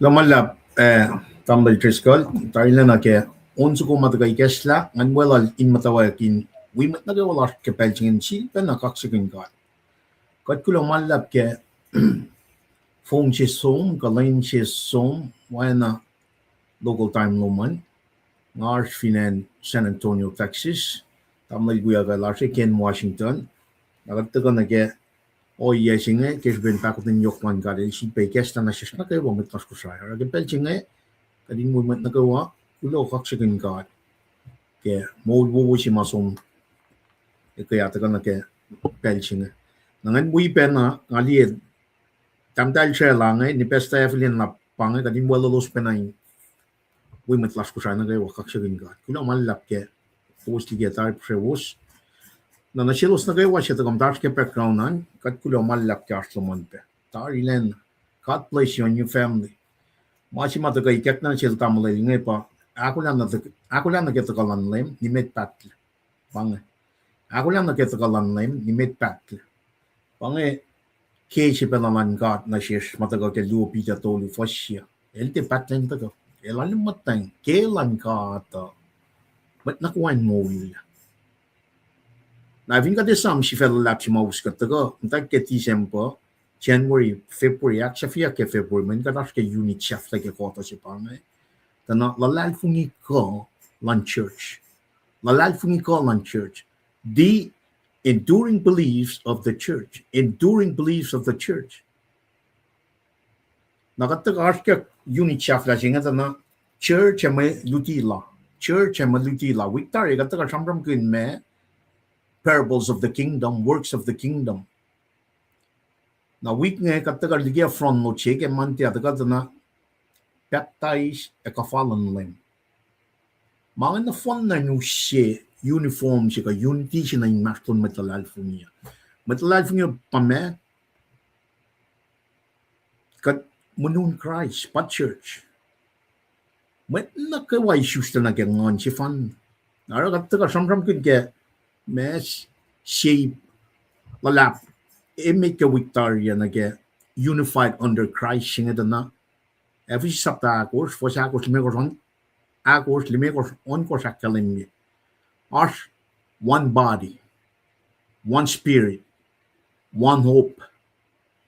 Lamalap tambal triskol tarila na ke onso ko matagay kesla ngan welal in matawakin wimat nagawala ke pelchingin si pen nakaksigin kat kulo malap ke phone si som kalain si som wana local time loman ngar finan San Antonio Texas tamlay guya ga larse ken Washington nagataga na ke o yesinge kes ben pakutin yokman gade si pekes na nasis na kay wamit tas kusay ara ke pelchinge kadin movement na gawa kulo kaksigin god ke mod wo si masom e kaya taga na ke pelchinge nangan bui pen na ngali tamdal siya lang ni pesta eflin na pang kadin wala los penay movement tas kusay na kay kaksigin god kulo malap ke post ge tar prevos na nasilos na kayo siya tagam dark ke background kat kulo malap ke arslomon pe tar ilen kat place on your family machi mata kay kek na siya tamlay ngay pa ako lang na kita kalan lem ni met patle pang ako lang na kita kalan lem ni met patle pang ke si pelaman kat na siya mata ka ke lupi ta tolu fasya El te patlen to. El alim matang kelan ka to. But nakuan mo yun. Na vinga de sam si fel lap si maus ka to. Nta ke December, January, February, aksha fia ke February, men ka das ke unit chef like ko to si pa me. Tana lalal fungi ko lan church. Lalal fungi ko lan church. The enduring beliefs of the church. Enduring beliefs of the church. Nakatag arka unit chef la singa tana church may lutila. Church may lutila. Victoria katag samram kun me parables of the kingdom, works of the kingdom. Na week nga katag ligia front no check e mantia tana baptize e kafalan lem. Mga na fon na nyo siya uniform siya ka unity siya na yung maston matalal fungia. Matalal fungia pa me kat munun Christ, pa church. Met na kawai shusta na kaya ngon si fan. Nara kataka samsam kun kaya mes shape lalap. Make a Victoria na kaya unified under Christ siya na. Every sabta akos, for sa akos limekos on, akos limekos on ko sa kalimye. Us, one body, one spirit, one hope.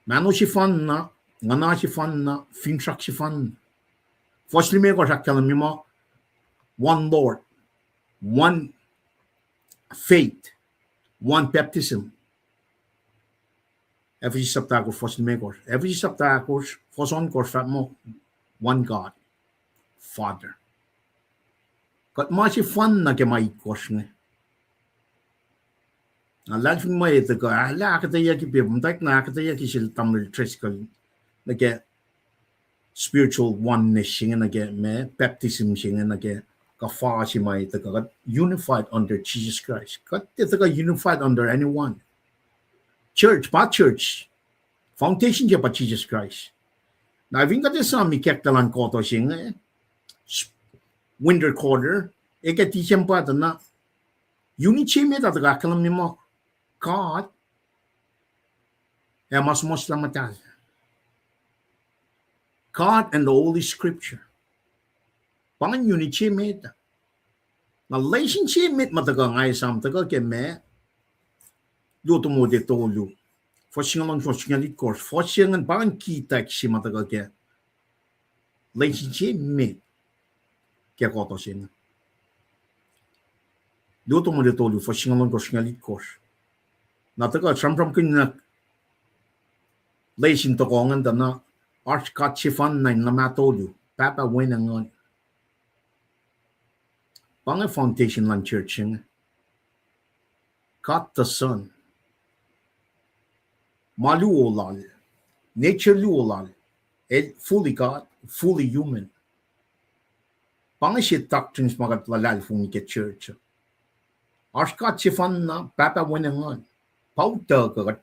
Mano si fan na, ngana si fan na, finsak si fan. Firstly, may ko sa kalamimo, one Lord, one faith, one baptism. Every sabtakos, firstly, may ko. Every sabtakos, first on course, mo, one God, Father. Kat masi fan na kaya maikos nga. Lagi mo ito ko, kataya ki pibuntak na kataya ki sila tamil triskal. Nagaya spiritual oneness siya nagaya me, baptism siya nagaya kafa siya may ito ka, unified under Jesus Christ. Kat ito ka unified under anyone. Church, pa church. Foundation siya pa Jesus Christ. Na iving ka sa mikektalan ko to siya nga, winter quarter, ikati siya pa ito na, unit siya may ito ka, kalam mo, God, mas matal. God and the Holy Scripture. Pangan unit siya may ito. Na relationship may mataga ngay sam, taga kaya may, luto mo dito ulo. Fossingalan fossingalit course. Fossingan pangan kita siya mataga kaya. Relationship may. Kaya ko to siya. Luto mo dito ulo. Fossingalan fossingalit course. Nataga samsam kun na relation to ko nga na archkat si fan na namatolo. Papa winangon. Pangan foundation lang church nga. God the Son. Maluolal. Nature luolal. Fully God, fully human. Pangan si doctrines magat lalal fung ke church. Archkat si fan na Papa winangon. Pauta ka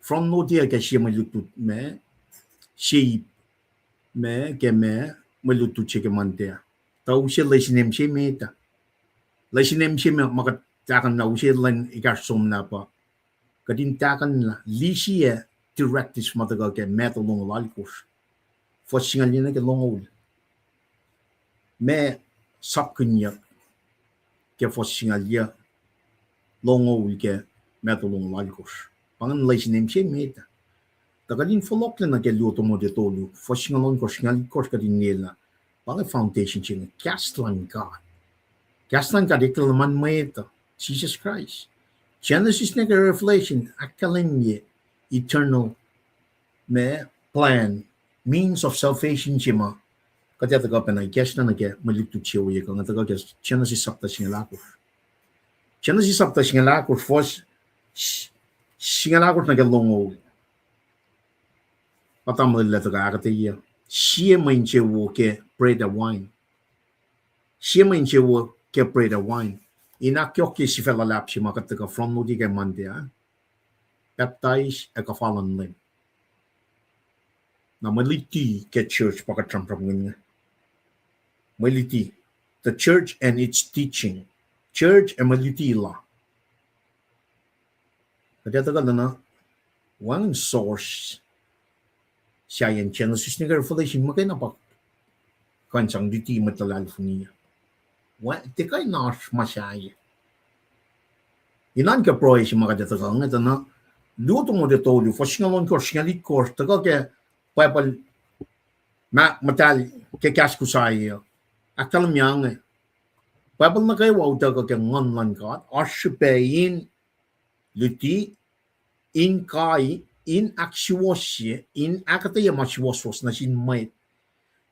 from no dia ka siya malutut me shape me ke me malutut siya ke mantia tau siya lesinem siya meta lesinem siya makat takan na siya lan ikasom na pa kadin takan la li siya directis matagal ke metal long lalkos for singal niya ke long me sapkunya ke for singal ya long ke metodong lalkos. Pangan lesinem siya meta. Tagalin folok na nagkaluto mo dito lu. Fossingalon ko singalikos ka din nila. Pangan foundation siya. Kastlan God. Kastlan God ikaw naman mo ito. Jesus Christ. Genesis na Revelation. Akalin niya. Eternal me plan. Means of salvation siya mo. Kaya taga pa na guess na nagka malito siya uya ka. Nga taga guess. Genesis sapta singalakos. Genesis sapta singalakos. Singalakos nagalongo. Patam lila taga akatiya. Siya main siya wo ke bread and wine. Siya main siya wo ke bread and wine. Inakyok ki si felalap siya makataga from no di kay mandia. Baptize e kafalan lim. Na maliti ke church pakatrampram nga. Maliti. The church and its teaching. Church and maliti la. Kaya tagal na one source siya yan Genesis ni Revelation magkaya na pa kansang diti matalalfunia. Wa tikay nash masaya. Inan ka proy si makadatagal nga na luto mo de tolu fosngalon ko sngalit ko tagal ke papal matal ke kas kusaya. Akal myang papal na kay wow tagal ke ngonlan ka aspein luti in kai in actuosye in akataya machwosos na sin mait.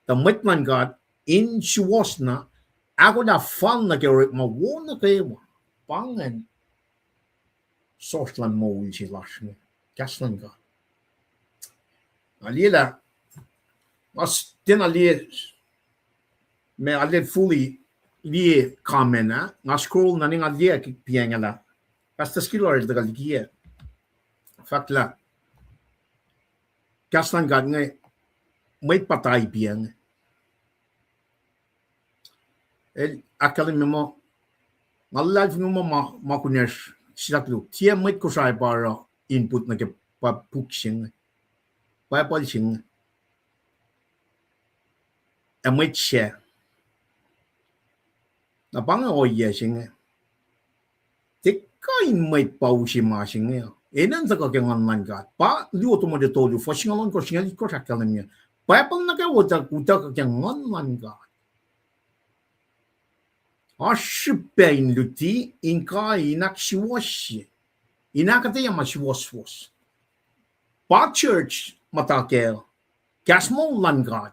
The mitman God in siwosna ako na fal na kaya mawona kayo pangan soslan mo will si lashmi kaslan ka alila as din ali me ali fully li kamena na scroll na ning ali pianga la basta skilor de galigia fatla kaslan ka ngay may patay piang el akalim mo malal mo makunesh silaklu tia may ko sa para input na ke papuksing papalsing a may share na bang o yesing tikay may pausi masing enan sa kang online ka pa liuto mo de tolu fosngalon ko singali ko sa kalim niya papal na ka utak kang online ka aspein luti in kai inaksiwosye inakataya masiwoswos pa church matakel kasmo langkat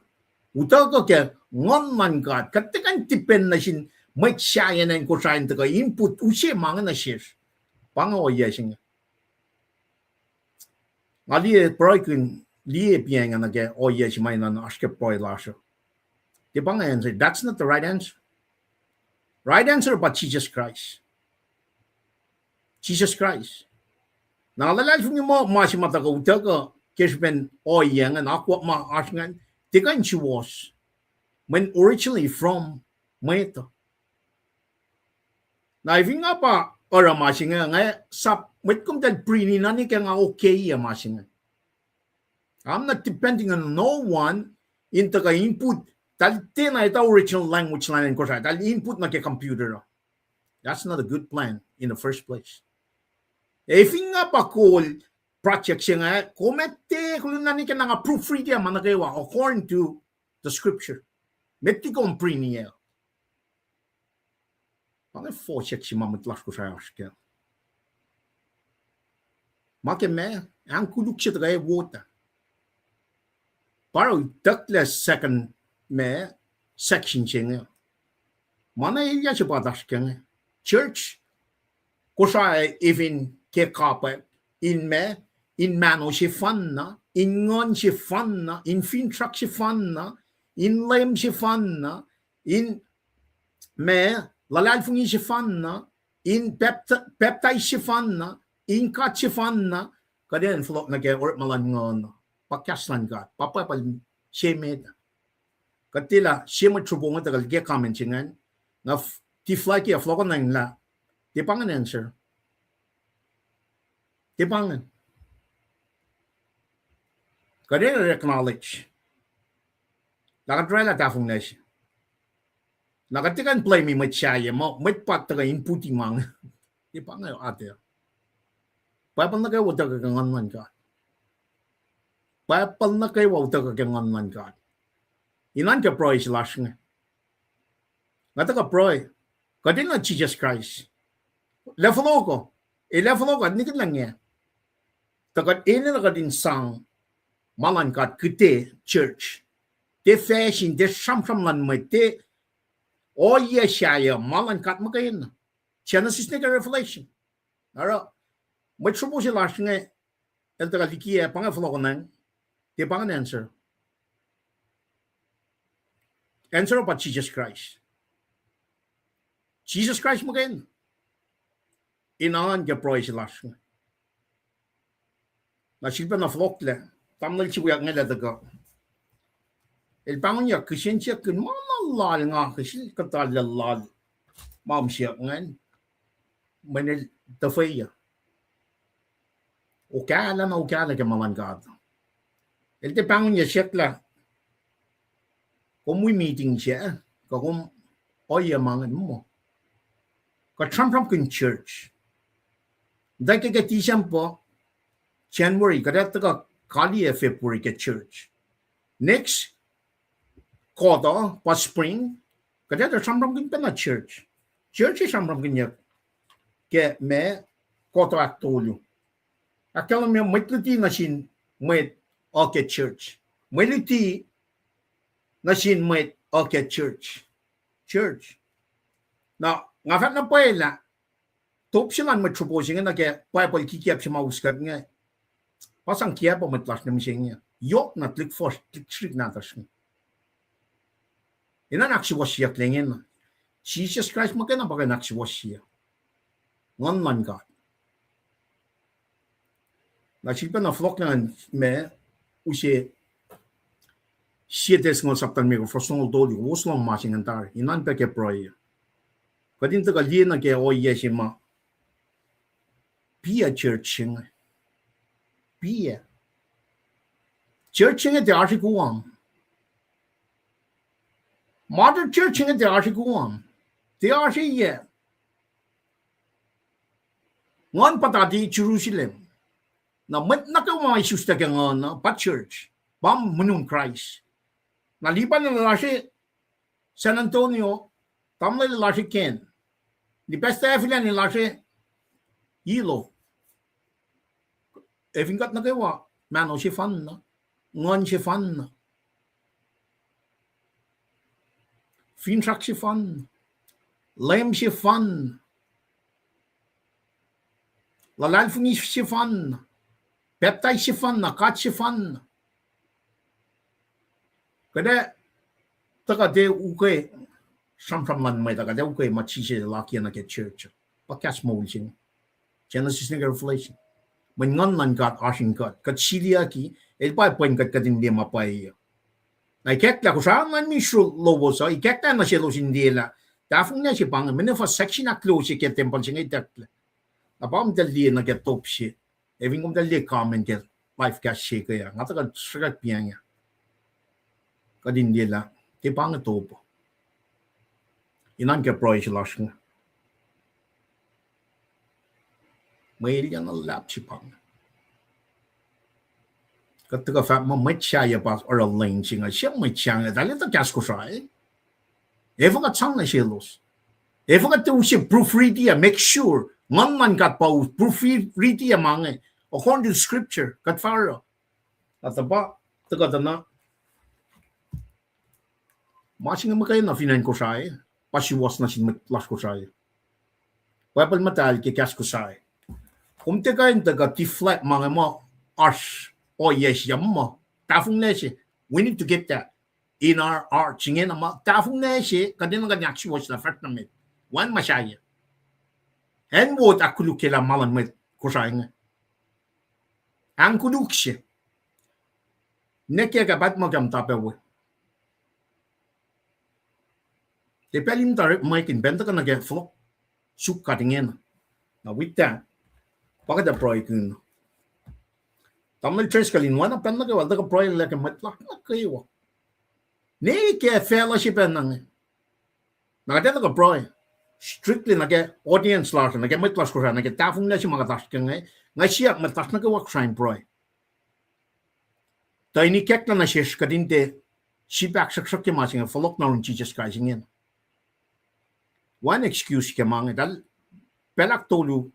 utaka ke ngon langkat katikan tipen na sin may siya ko sa ka input usye mga na shir pango yesing ali proikin li pianga na ke o yes may na aske proi lasho di bang answer that's not the right answer. Right answer about Jesus Christ. Jesus Christ. Now, lalal fung mo masi mata ko utaka kesben oyang and aqua ma asngan tikan she was when originally from Meto. Na iving nga pa ora masi nga sap met kum dal prini nani ka nga okay ya masi nga. I'm not depending on no one into ka input. Tal na ito original language line ko siya. Tal input na ke computer. That's not a good plan in the first place. If nga pa cool project siya nga, komete kung nani ka nga proofread ya managawa according to the scripture. Meti kong pre niya. Pang forcheck si mamatlas ko sa aska. Makeme, ang kuluk siya tagay wota. Parang ductless second me section siya. Mana iya siya patas ka nga. Church, kusa even ke kapa in mano siya fan na, in ngon siya fan na, in fintrak siya fan na, in lem siya fan na, in lalalfungin siya fan na, in peptide siya fan na, in kat siya fan na, kadyan flok na kaya or malangon, pakaslan ka, papapal siya meda. Katila siya matrubungan tagal kaya comment siya nga, na tiflay kaya flok na yung la, di pangan answer. Di pangan. Kadyan acknowledge. Nakatry na tafong na siya. Nakatikan play me mat siya mo, mat pat taga inputing mang. Di pangan yung ate. Papal na kayo wata kagangan ka. Papal na kayo wata kagangan ka. Inan ka proy slash nga. Ngata ka proy. Kadin na Jesus Christ. Lefalo ko. Lefalo ko. Nikin lang niya. Takat ina na kadin sang malan kat kite church. Te fashion, te sam lan may te o yeshaya malan kat makayin na. Genesis na ka Revelation. Nara. May trubo siya lash nga. El takat likiya pangafalo ko nang. Te pangan answer. Answer about Jesus Christ. Jesus Christ mo kayo. Inangan ka proy sila. Nasilpa na flok le. Tamnal si kuya nga lataga. El pangon niya, kisin siya kin malalal nga. Kisin katalalal. Ma'am siya nga. Manil tafay ya. Ukala na ukala ka mamangkata. El te pangon niya siya la. có mũi meeting siya, có oya mangan mo. Ka Trump church. Dahil kaya tisyan po, January, kada taga kali February ke church. Next quarter, pa spring, kada da Trump na church. Church is Trump niya. Kaya me quarter aktolyo. Akala me matliti na sin met okay church. Matliti na sin met okay church. Church. Now, ngafat na pa ila, top silang matruposing na kaya Bible kikiap siya mauskat nga. Pasang kiap pa matlas na mising niya. Yok na tlik force, tlik strik na tas nga. Ina naksiwas siya klingin na. Jesus Christ makina baka naksiwas siya. Ngon man God. Naksipa na flok na me, usi siya des ngon saptan me ko frosong doli, uslong masing antar. Inan pa ke proye. Kadin taga liye na ke oye siya ma. Pia church nga. Pia. Church nga de arti kuwam. Mother church nga de arti kuwam. De arti ye. Ngon patati Jerusalem. Na met nakawang Isus taga nga pa church. Bam munong Christ. Nalipan na lalasi San Antonio. Tamla lalasi Ken. Di besta efilan lalasi Yilo. Efingat na kawa. Mano si fan na. Ngon si fan na. Finsak si fan. Lem si fan. Lalalfungis si fan. Baptize si fan. Nakat si fan. Kada taga de ukay. Samman may taga de ukay machisi laki na ke church. Pakas mo ulisin. Genesis na Revelation. When ngon man God asking God. Kat silia ki. El pa point kat katin di mapay. Na ikekla ko sa man misro lobo sa. Ikekla na siya lo sindila. Tafong na siya pang. Mene fa section na close siya temple siya ngay tekla. Napam dali na ke top siya. Eving kong dali comment ke life cash siya kaya. Nga taga sagat piya niya. Kadin di la. Di pang topo. Inan ke proy siya las nga. May yan na lap si pang. Kataga fa mo may siya pas or a lane siya nga. Siya may siya nga. Dali ta kas ko siya eh. Ewa ka tsang na siya los. Ewa ka to siya proofread niya. Make sure. Ngon man kat pa proofread niya mga. According to scripture. Kat faro. At ba. Taga na. Masing nga makaya na finan ko siya eh. Pasiwas na siya matlas ko siya eh. Wapal matal kikas ko siya eh. Kung teka yung taga tiflat mga mo, arsh, oh yes, yam mo, tafong na siya. We need to get that in our art. Singin na mo, tafong na siya, kadin nga niyak siya na fact namin. Wan masyaya. And what akuluk kila malan met kusay nga. Ang kuluk siya. Nekya ka bat mo kam tapewe. Depelim tarik maikin, benta ka nag-flok. Suk katingin. Now with that, pakada proy kun. Tamil church kalin wana pen nagawa daga proy leka matlak na kayo. Ne ke fellowship nang. Nagada daga proy. Strictly naga audience lart naga matlas ko naga tafung na si mga tas kang nga siya matlas naga wak sign proy. Tiny kek na siya kadinte si back sak ke masing follow na rin Jesus Christ ngin. One excuse ke mga dal pelak tolu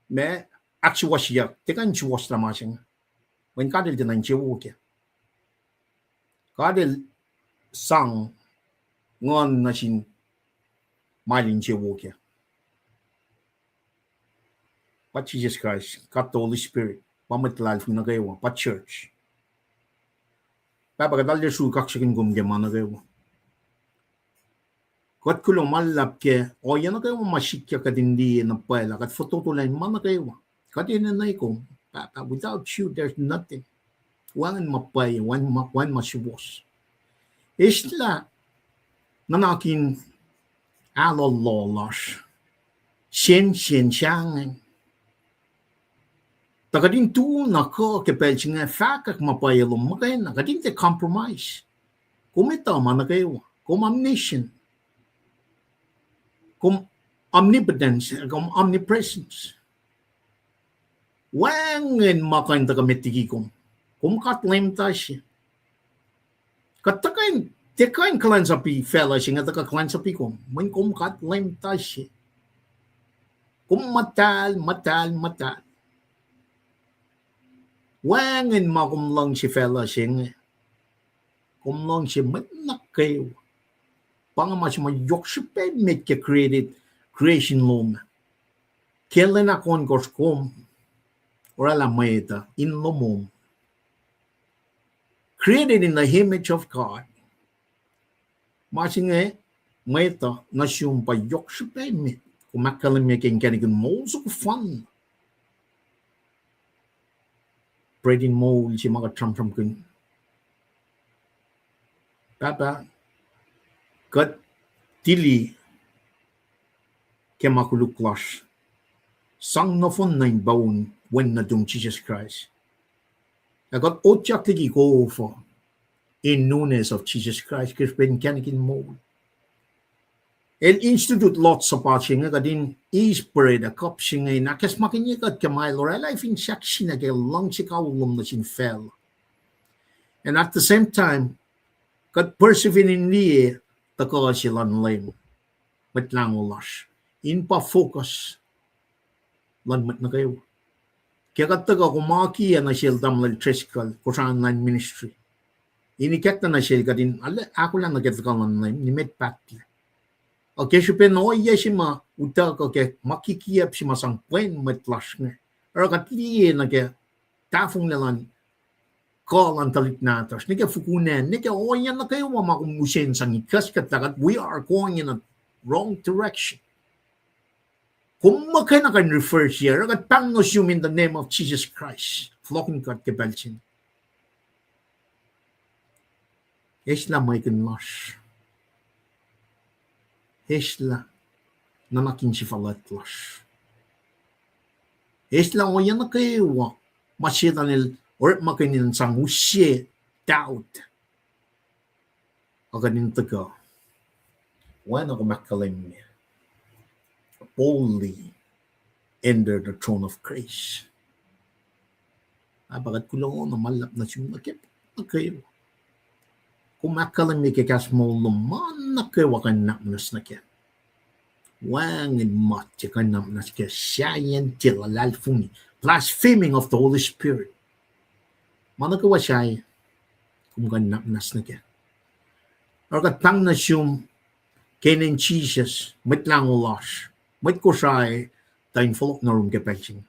me actually siya tekan chuwas la masing when kadil din ang jiwo ke kadil sang ngon na sin malin jiwo ke pa Jesus Christ kat the Holy Spirit pamatlal fi na kayo pa church pa bagadal yesu kak sikin gumge mana kayo kat kulong malap ke o yan na kayo masikya kadindi na pala kat fototulan mana kayo kat inanay ko papa without you there's nothing wan mapay wan masiwas isla nanakin alololas sien siyang tagadin tu na ko ke pelchinga fakak mapay lo makay na kadin te compromise Kumitama na kayo. Kung omniscient. Kung omnipotence. Kung omnipresence. Wangin makanta kamitigi kong. Kung katlaim ta siya. Katakain, tekain kalan sa pi fella siya nga takaklan sa pi kong. When kung katlaim ta siya. Kung matal. Wangin makumlang si fella siya nga. Kumlang siya matnak kayo. Pangamas mayok siya pa make creation loom. Kailan akon koskom. Orala maeta in lomom. Created in the image of God. Masing maeta nasyong pa yok siya pa mit. Kumakalam niya kanikin mo so fun. Pwedeng mo siya mga tram-tram kun. Papa, kat tili kemakuluklas. Sang nafon na yung baon when na dung Jesus Christ. Agat otyak tigi ko for in newness of Jesus Christ kaya pwedeng kanikin mo. El institute lots sa pachi nga kadin ispred a cup siya ngay nakas makinya kat kamay lora life in shaksi na kaya lang si kaulong na sin fell. And at the same time, kat persevering niya taka silang lame. Matlang ulas. In pa focus. Lanmat na kayo. Kaya kataga kumakiya na siya damlal tricycle kusaan na ministry. Inikekta na siya kadin, ako lang nagkita lang na ni medpatli. Okay, siya penoya siya ma, uta ka kaya makikiyap siya masang plain matlash nga. Pero katliye na kaya tafong nalang call ang talit natas. Nika fukunan, nika oyan na kayo mamakumusin sang ikas katagat, we are going in a wrong direction. Kung makay na kan refer siya, ragat pang assume in the name of Jesus Christ. Flocking kat kebelchin. Esla may kinlash. Esla nanakin si falatlash. Esla o yan na kayo masyita nil or makinin sang usye doubt. Aganin taga. When ako makalim niya. Boldly enter the throne of grace. Bagat kulong na malap na siya nakip na kayo. Kung makalang may kikas mo luman na kayo wakanapnas na kaya. Wangin mat siya kanapnas kaya siyayan tilalalfuni. Blaspheming of the Holy Spirit. Manakawa siya kung kanapnas na kaya. Or katang na siyong kainin Jesus mitlang ulas. Mit ko siya tayong folok na rin kapelching.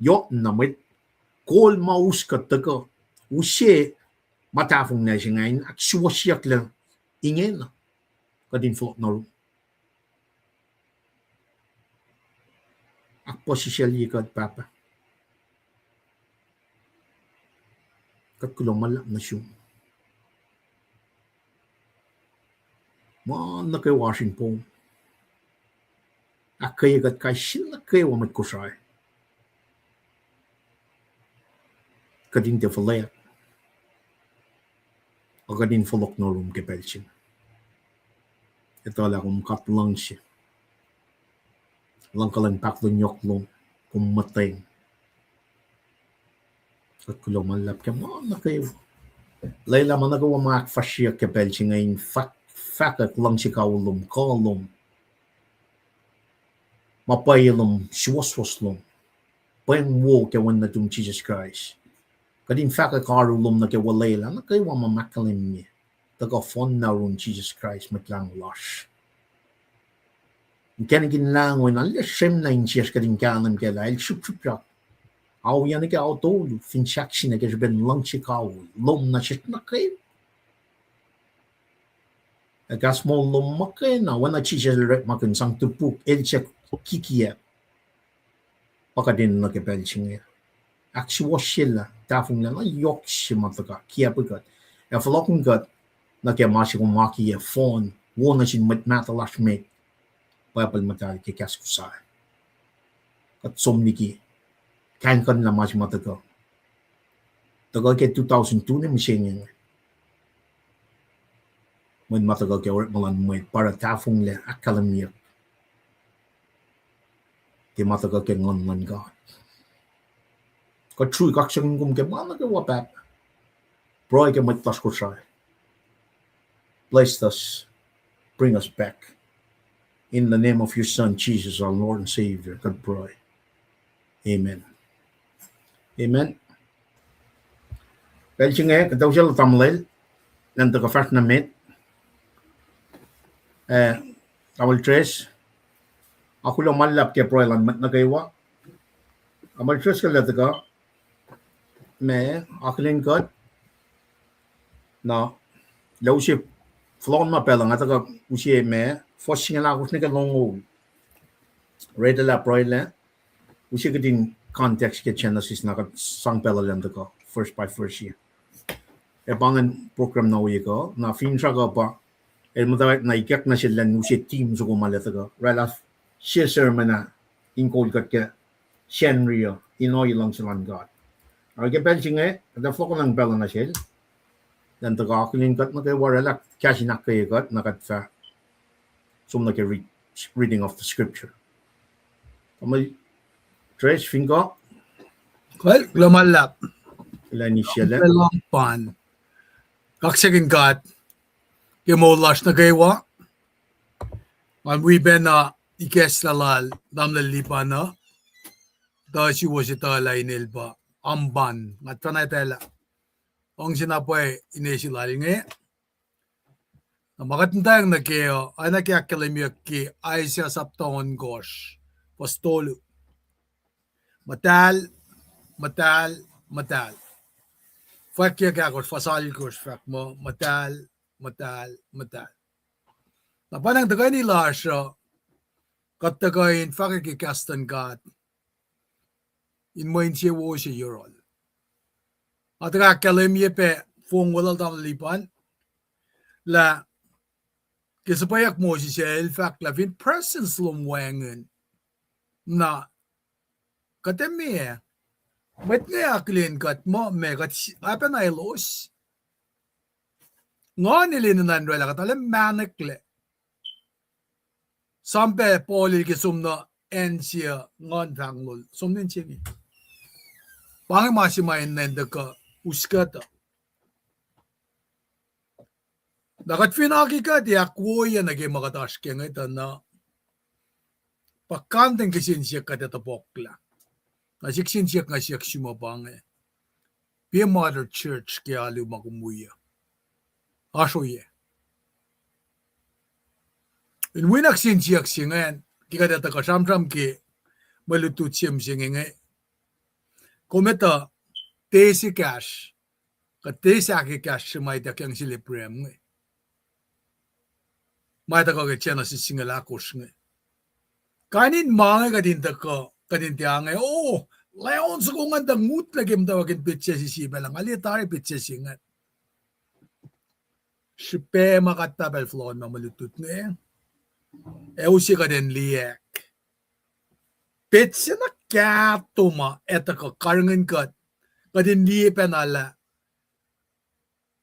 Yok na mit kol maus kataka usye matafong na siya ngayon at suwasyak lang ingin na kadin folok na rin. Akpo si siya likad papa. Kat kulong malap na siya. Man na kay Washington. Akay kat kay sila kay wamat ko siya. Kadin te falaya. O kadin folok na rin kapelchin. Ito ala kung katlang siya. Lang kalang taklong yoklong kung matay. At kulong malap ka mo na kayo. Layla man nagawa mga akfasya kapelchin ngayon fakat lang si kaulong kolong. Mapayalong siwaswaslong. Pangwo kawan na itong Jesus Christ. Kadin fakat karulong na kawalayla na kayo mamakalim niya. Taga-fon na rin Jesus Christ matlang lash. Kaya ginlangoy na lasem na yung siyas kadin kanan kaya el sup-sup-sup. Aw yan ka autolo. Finsaksi na kasi ben lang si kaul. Lom na siyas na kayo. Agas mo lumakay na wana Jesus ret makin sang tupuk el siya kikiya. Baka din nakipelching niya. Actual sila. Tafong na yok siya mataka. Kaya pagkat. E falokong kat na kaya masya kong makiya phone. Wala siya matalash me. Papal matali kikas ko sa. Kat somniki. Kain kan na masya mataka. Tagal kaya 2002 na misya niya. Mun matagal ke work malan mo para tafung le akalamir. Ti matagal ke ngon man God. Ko true kakshang kum ke mana ke wapap. Broy ke mat tas ko sai. Bless us, bring us back. In the name of your Son, Jesus, our Lord and Savior, God pray. Amen. Amen. Belchinge, kataw siya tamlel, nanto ka fat na met. Awal tres, ako lang malap ke proilan mat na kaywa. Amal tres ka lata me, aklin kot, na, law si flon ma pelang at ka usi me, forcing la kus ni ka longo. Reda la proilan, usi ka din context ke Genesis na ka sang pelalan to ka, first by first year. Bangan program na uwi ko, na fin siya ka pa, matawag na ikak na sila nusi team sa kumalata ko. Rela siya sermon na inkol kat ka Shenrio, inoy lang silang God. Ang kapensin nga, kada floko ng pala na siya, dan taga akin kat na kayo warala, kasi nakayo kat, nakat sa sum na kayo reading of the scripture. Kamay, Tres, finko? Well, lumalap. Ilan ni siya lang? Long pan. Kaksigin kat, kimolash na kaywa. And we been ikes lalal, damlalipa na. Da si was ita lainil ba. Amban, matana tela. Ang sinapoy, inesilaling eh. Makatintayang na kayo, anak yakalimyak ki, ay siya saptawan gosh. Pastolo. Matal. Fak ya kakot, fasal gosh, fak mo, matal. Napanang tagay nila siya, katagayin fakikikastan God, in mo siya wo siya yorol. At kakalimye pe, fung walal tam lipan, la, kisapayak mo siya, fak la, fin presence lumwangan, na, katemiye, met nga aklin kat mo, megat, apa na ilos, nga nilinan wala katalim manakle, sampe poli kisumna, ensiya, ngon tanglol, sumnin siya ni. Pangi masimayin nenda ka, uskata. Dakat finaki ka, di akwoya naging makatash kaya nga na, pakanteng kisin siya katatapokla. Nasiksin siya nga siya sumabangay. Be a mother church kaya lumagumuya. Asoye. In winaksin siya singayan, kaya data ka samsam ki, malutut siyam singingay. Kumita, tesi cash, ka tesi aki cash siya may dakyang siliprem ngay. May taka ka siya na sisingalakos ngay. Kanin mga kadinta ka, kadinta ngay, oh, layon sa kung ang dangut lagi mo tawagin pitsa si Siba lang, alitari pitsa singat. Sipe makatabel flon mamalutut ngay. Usi ka din liyak. Pitsa na katuma, eta ka karangan kat, kadin liya nala.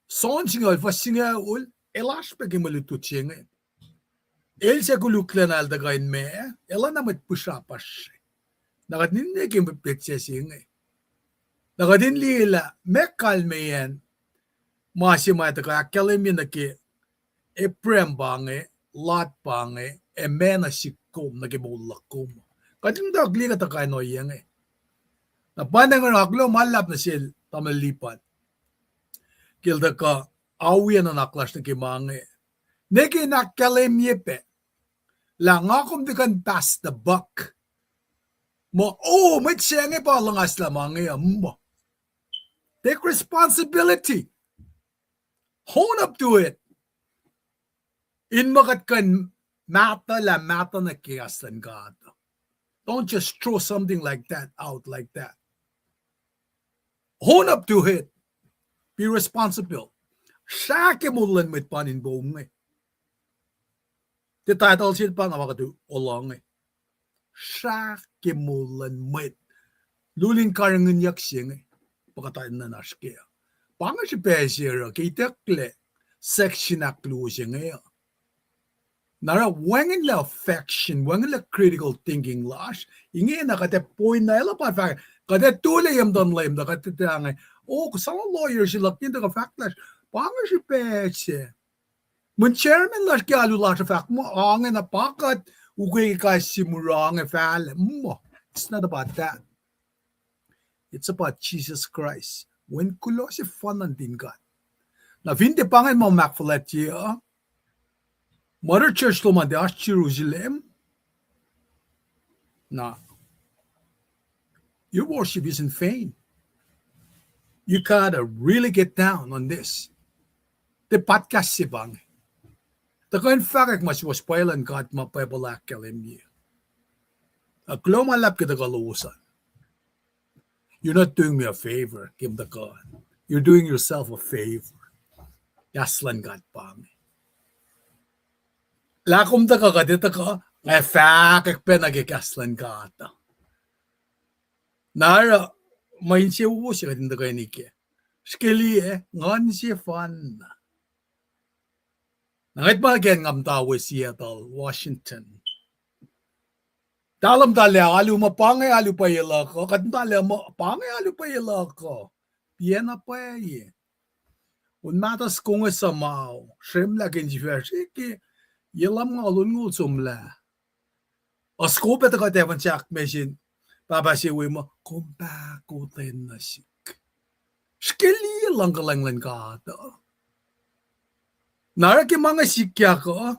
Son singal, fas singal ul, elas pagi malutut siya ngay. El siya kulukla na aldagayin me, ela namat pusapas. Nakadinli kim pitsa siya ngay. Nakadinli ila, mekal me yan, masimay taka, akalim yun na ki, Eprem bange, Lot bange, emena sikom, nagimulakom. Kading dagli ka taka no yang eh. Napandang nga aklo, malap na sil, tamalipan. Kilda ka, awiyan na naklas na kimange. Neki nakalim yepe. Lang akom di kan pass the buck. Mo, oh, may siyang pa lang asla mga mo. Take responsibility. Hone up to it. In makat kan mata na kiyastan God. Don't just throw something like that out like that. Hone up to it. Be responsible. Sake mo lang mit panin buong eh. The title siya pa nga makatu olong eh. Sake mo lang mit. Lulin karangan yak siyang eh. Pagkatain na naskaya. Panga si Pesira, kay tekle. section acclusion nara wangen la affection wangen la critical thinking lash inge na kate point na ela pa fact kate tule yam don lame da kate tang some lawyers you look into the fact lash panga si peche mun chairman lash galu lash fact mo ang na pakat ugay ka simurang fal mo it's not about that. It's about Jesus Christ. When kulo si fun din God. Na vinte pangan mo makfalet ya. Mother Church lo man das Jerusalem. Na. Your worship isn't vain. You gotta really get down on this. The podcast si bang. The kind fakak mas was spoilan God mapapalak kalim niya. Aklo malap kita kaluusan. You're not doing me a favor, Kim the God. You're doing yourself a favor. Yaslan God pang. Lakom ta ka kadita ka, ngay fakak penagikaslan ka ata. Nara, may siya uusya ka din ta kayo niki. Skili ngan siya fan. Nangit ba again ngam tawe Seattle, Washington. Dalam talia alu mapangay alu pa yela ko kat talia mapangay alu pa yela ko piena pa ye un matas kung sa mau shem la gen jiversi ki yelam ngalun ngul sumla asko peta ka tevan chak machine baba si we mo kompa ko ten na sik skeli lang lang ka ta nara ki mga sikya ko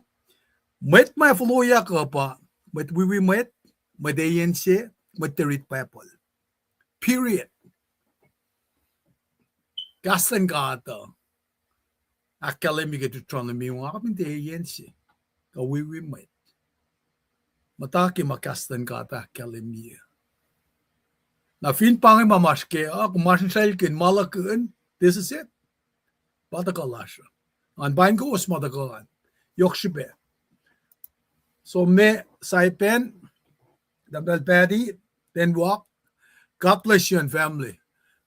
met my floya ko pa met we met Madayense, materit people. Period. Gaslan gata. Akademi ke tutronomy yung akapin dayense. Kawiwi met. Mataki makaslan gata akademi. Na fin pangay mamaske, kumasin sa ilkin, malakun, this is it. Patakalasha. An bain ko os matakalan. Yokshibe. So me saipen, Damdal Paddy, then walk. God bless you and family.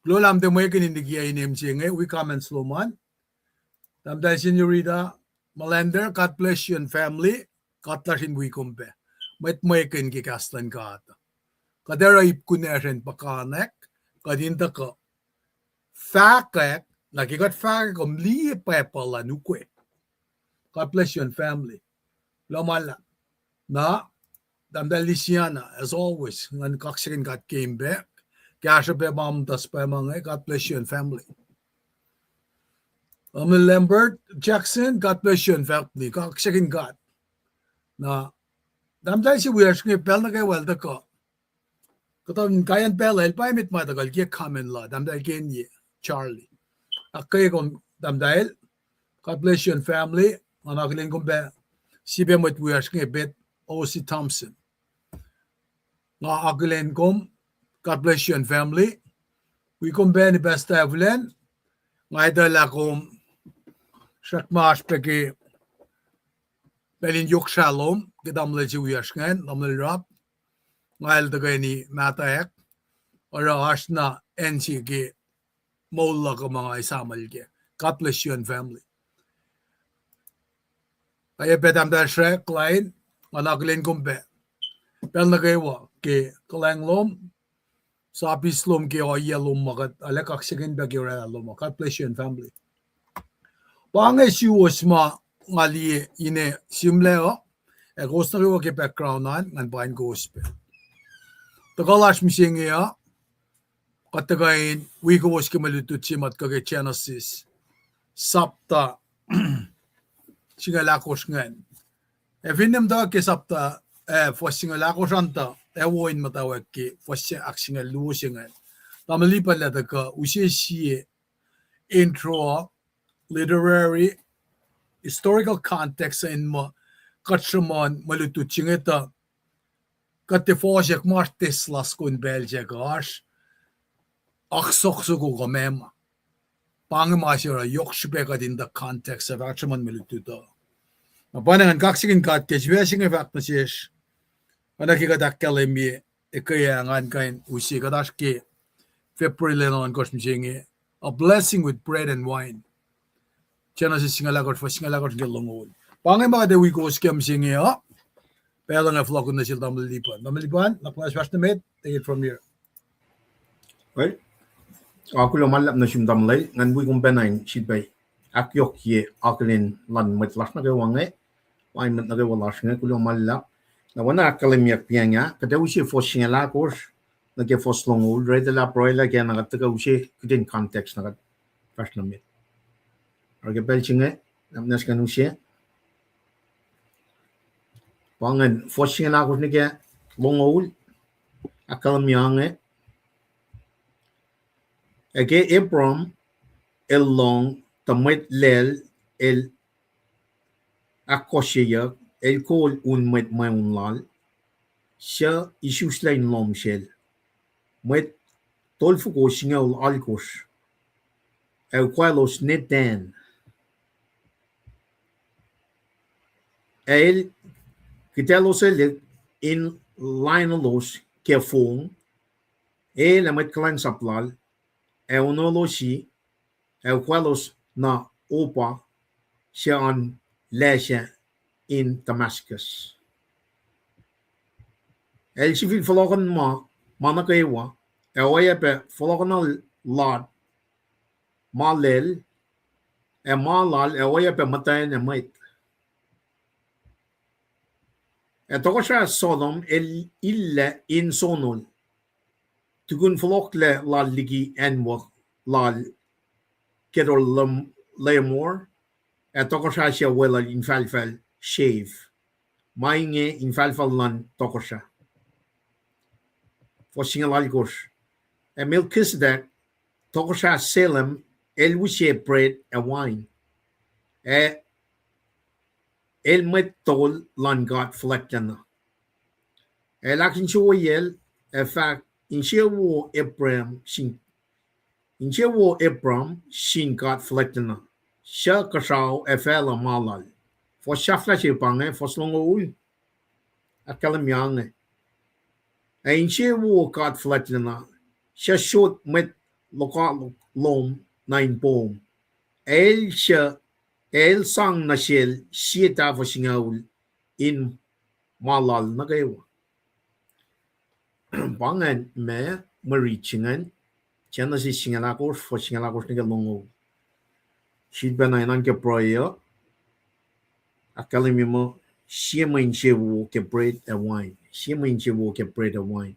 Glolam de Megan in the Gia name Jinge, we come and slow man. Damdal Senorita Malander, God bless you and family. God bless in we compare. Met Megan Gikaslan God. Kadera ipkunerin pakanek, kadinta ko. Fakek, nakikat fakek li pepala nukwe. God bless you and family. Lomala. Na. Damdal Lisiana, as always, when Coxsackie God came back, Gasha be mom das by mga, God bless you and family. Lambert Jackson, God bless you and family. Coxsackie God. Na, damdal si weird script, bell na kay welda ko. Katon kayan bell, el pa imit matagal, kaya common law, damdal Kenye, Charlie. Akay kong damdal, God bless you and family. Anakilin kong be, sibe mo it weird script, bet, O.C. Thompson. Nga agilen kom, God bless you and family. We come be ni best evulen. Nga idala kom, shakmash peki, belin yuk shalom, gedamle jiwiyashken, damle rap. Nga ilda ni mataek, ora ashna ensi ki, mola ko mga isamal ki. God bless you and family. Kaya betam da shrek, line, Anakilin kumbe. Pel na kayo ke kalang lom. Sapis lom ke o yelom makat. Alakak sikin ba ke ora lom. God bless you and family. Pangay siwas ma ngali ine simle o. E gusto ko ke background nan ngan bain gospel. Tagalash mising ya. Katagain wiko was ke malutut simat kage Genesis. Sapta. Singalakos ngan. Evinim da ke sapta fossingalakos anta. Ewoin matawag ke fossi aksingal luosingan. Tamalipan la ka usisi intro literary historical context in mo katsaman malututchingeta katifosek martis laskun beljegas aksoksugo gamema pangmasira yokshbeka in the context of katsaman malututo mapanangan kaksigin kat keswesing evaknasish anakikadakkalemi ikayangan kain usi kadashke February lenon kosmjingi a blessing with bread and wine Genesis singalagot for singalagot gelongol. Pangay mga dewi ko skem singiya. Pero nga flock na sila damalipan. Damalipan, naklas was na met, take it from here. Well, ako lo malap na siyang damlay, ngan wi kong benayin, sibay, akyok ye, akalin lan met las na gawangay, why met na gawalas nga, kulo malap, na wana akalimyak piya nga, kada usi fos singala kors, nagke fos longol, reda la proila kaya nakataga usi, kudin context nakat, pas na met. Arga belching nga, namnas kan usi, pangan fos singala kors na kaya, longol, akalimyak nga, Eke Abram el long tamet lel el akosheyak el kol un met maun lal siya isus lain lom shel met tolfu ko singaw alkos el kwalos net dan el kitelos el in linolos kefong el amet klan saplal eunolosi el kwalos na opa siya an lesha in Damascus. El sivil folokan mana kaywa, el pe folokan al lad, malel, malal, el pe matayan na mait. Toko siya Sodom, el illa in sonol, tugun folokle lal ligi enwa, lal kedor lemor, toko siya wela in falfal shave. Mainge in falfal lan toko siya. For singalalkos. Melchizedek toko siya Salem, el wishe bread and wine. El met tol lan God fleckten. Lakin siya yel, fact, in siya wo Abram sin God fleckten. Siya kasaw fela malal. For siya flashe pange, for slongo ul. Akalam yang. In siya wo God fleckten. Siya shot met lokal lom nine pom. El sang na siya ta for singaul in malal na kayo. Pangan me marichingan Genesis singalakos for singalakos ni kalongo. She'd been an ke proyo. Akalim mo siya main siya wo ke bread and wine. Siya main siya wo ke bread and wine.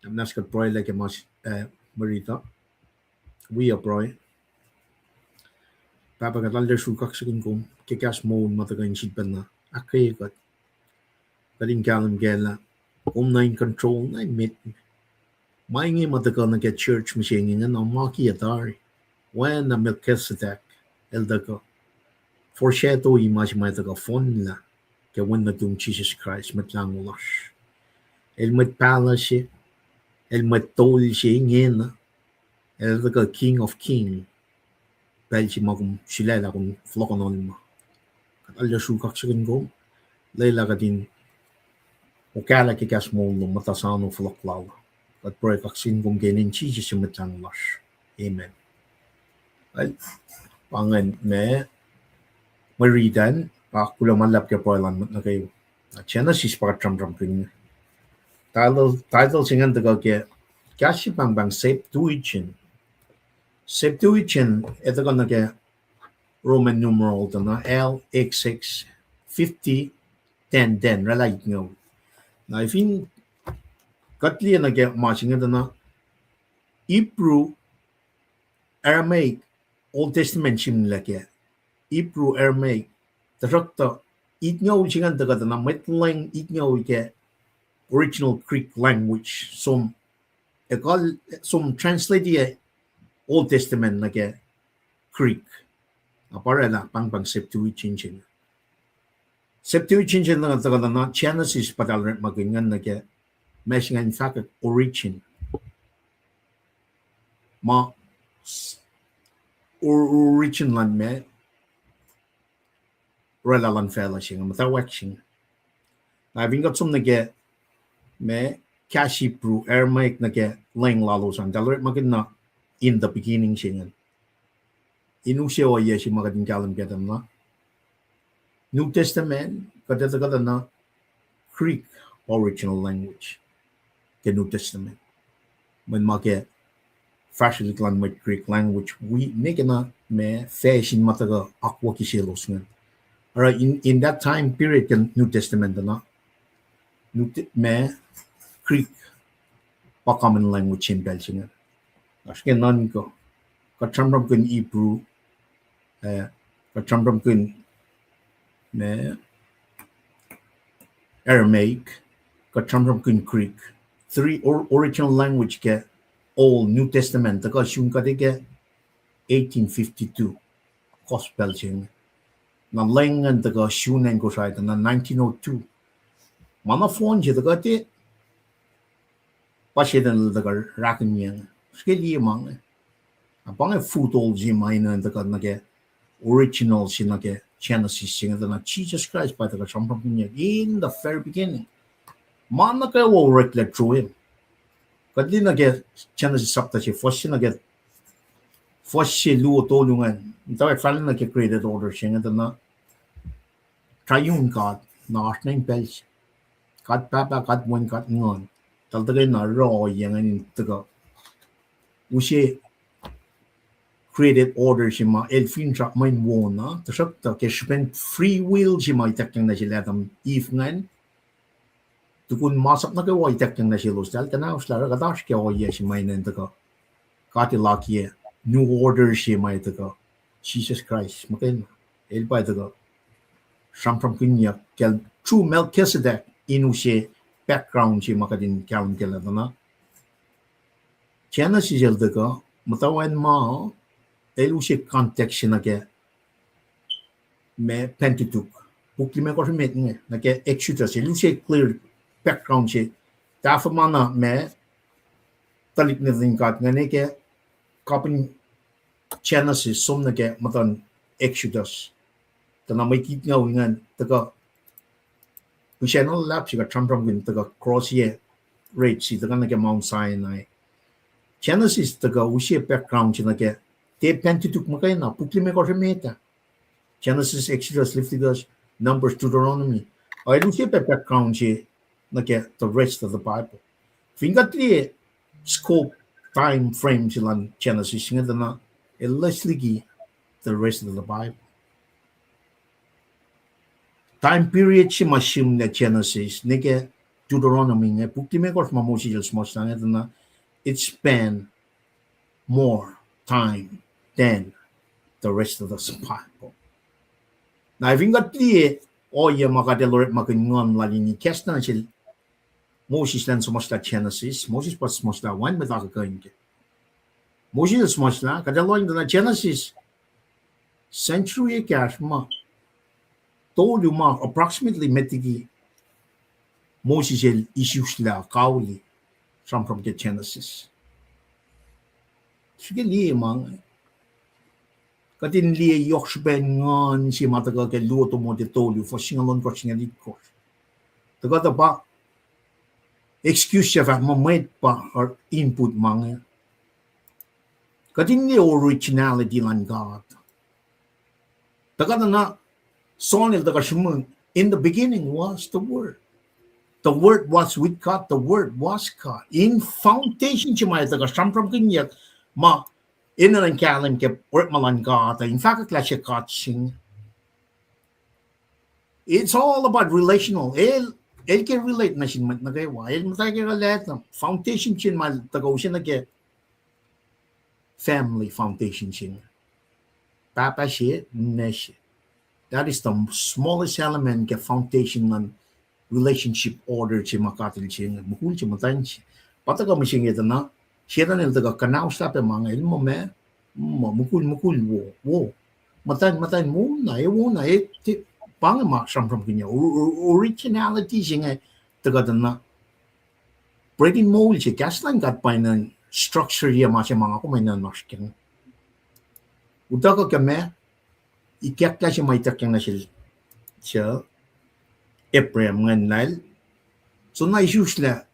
I'm not gonna proy like a mas marita. We are proy. Papa ka talde sukak sikin kum ke kas mo matagan she'd been na. Akay kat. Kaling kalam gela. Na in control na mit maingi matagal na get church machine nga na maki atari when na Melchizedek el daga foreshadow image mataga fon la ke when na tung Jesus Christ met lang ulas el met palace el met tol siya ngena el daga king of king pel si magum silela kung flokonon ma kat alya sukak sikin ko layla ka din Okala kikas mo no matasano floklaw. At pray kaksin kung genin Jesus yung matanglas. Amen. Well, pangan me maridan kula malap ke poilan mat na kayo. Genesis pakatram-tram kanya. Title singan tagal ke kasi bang Septuagint. Septuagint ito ka na ke Roman numeral ito na L66 50 10 10 relate nyo. Na ifin katliya na kaya matching ito na Hebrew Aramaic Old Testament simla kaya Hebrew Aramaic tarakta itnyaw singan taga na metlang itnyaw kaya original Greek language som translate ya Old Testament na kaya Greek apara na pang Septuagint Septuagint na taga na Genesis padalret magingan na kaya mesing in fact origin ma origin lan me rela lan fela sing matawak sing na vingot sum na kaya me kashi pro Aramaic na kaya lang lalo sang dalret magin na in the beginning singan Inusio ye si makading kalam ketam na. New Testament kata na Greek original language ke New Testament. When make fashion language Greek language we make na me fashion mataga akwa kisilos nga. Alright, in that time period ke New Testament na me Greek pa common language in Belgium. Aske nan ko katramram kun Hebrew katramram kun me Aramaic katramram kun Greek. Three original language ke Old New Testament taka shun ka ke 1852 kos Belgium. Na lengan taka shunen ko sa na 1902. Mana phone je taka te pasyedan taka rakin yang. Skeli mang. Abang football gym ayna taka na ke original sin na ke Genesis sin na Jesus Christ by the champam in the very beginning. Mana ka wo reflect through him. Kadli na ke Genesis chapter si first na ke first si luo tolungan. Itaw fall na ke created order sin na triune God na name bells. God papa God one God ngon. Tal tagay na raw yang in taga. Usi created order si ma elfin sa main wona. Tasap ta ke spend free will si ma itak na sila tam if ngan. Tukun masak na kayo itak na sila ustal kana uslara kadash kaya oye si may nan taga. Kati laki new order si may taga. Jesus Christ makin elba taga. Sampram kunya kel true Melchizedek inu si background si makadin kalam kela na. Genesis el taga matawan ma elu si context na ke me Pentateuch. Bukli me ko si met nga na ke Exodus elu si clear background si dafa mana me talik na din kat nga ne ke kapin Genesis som na ke matan Exodus. Tana may kit nga wingan taga channel lap si ka trampram gun taga cross ye rate si taga na ke Mount Sinai. Genesis taga usi background si na ke te Pentateuch makay na pukli me ko si meta. Genesis, Exodus, Leviticus, Numbers, Deuteronomy. Ay usi background si na ke the rest of the Bible. Finga tri scope time frame silang Genesis nga na ligi the rest of the Bible. Time period si masyum na Genesis nike Deuteronomy nga pukti me kors mamusil smos na na it span more time than the rest of the Bible. Na finga tri oye makadeloret makingon lali ni kestan sil Moses dan semesta Genesis, Moses pas semesta wan betaka kain ke. Moses semesta kadaloin na Genesis century cash ma told you ma approximately metigi Moses el issues la kauli from the Genesis. Sige li mang katin li yoksben ngon si mataga ke luto mo de told you for singalon ko singalit ko. Taga ba excuse siya fa mamait pa or input mga kating the originality lang God taga na sonil taga shumun in the beginning was the word was with God, the word was God in foundation siya may taga sampram kinyak ma inalang kalim ke work malang God in fact klasya God sing it's all about relational el can relate na sin mat na kayo el matay ka lahat ng foundation sin mal tagaw siya na ke family foundation sin papa siya na siya that is the smallest element ke foundation ng relationship order siya makatil siya bukul siya matayin siya pataga mo siya ito na siya na nila taga kanaw sa mga el mo me mukul wo matayin mo na pangama sampram kanya originality siya nga taga na breaking mold siya kaslan kat pa ng structure niya mga ko may nanaskin uta ka kame ikyak ka siya may takyang na siya Ephraim nga nal so na issues la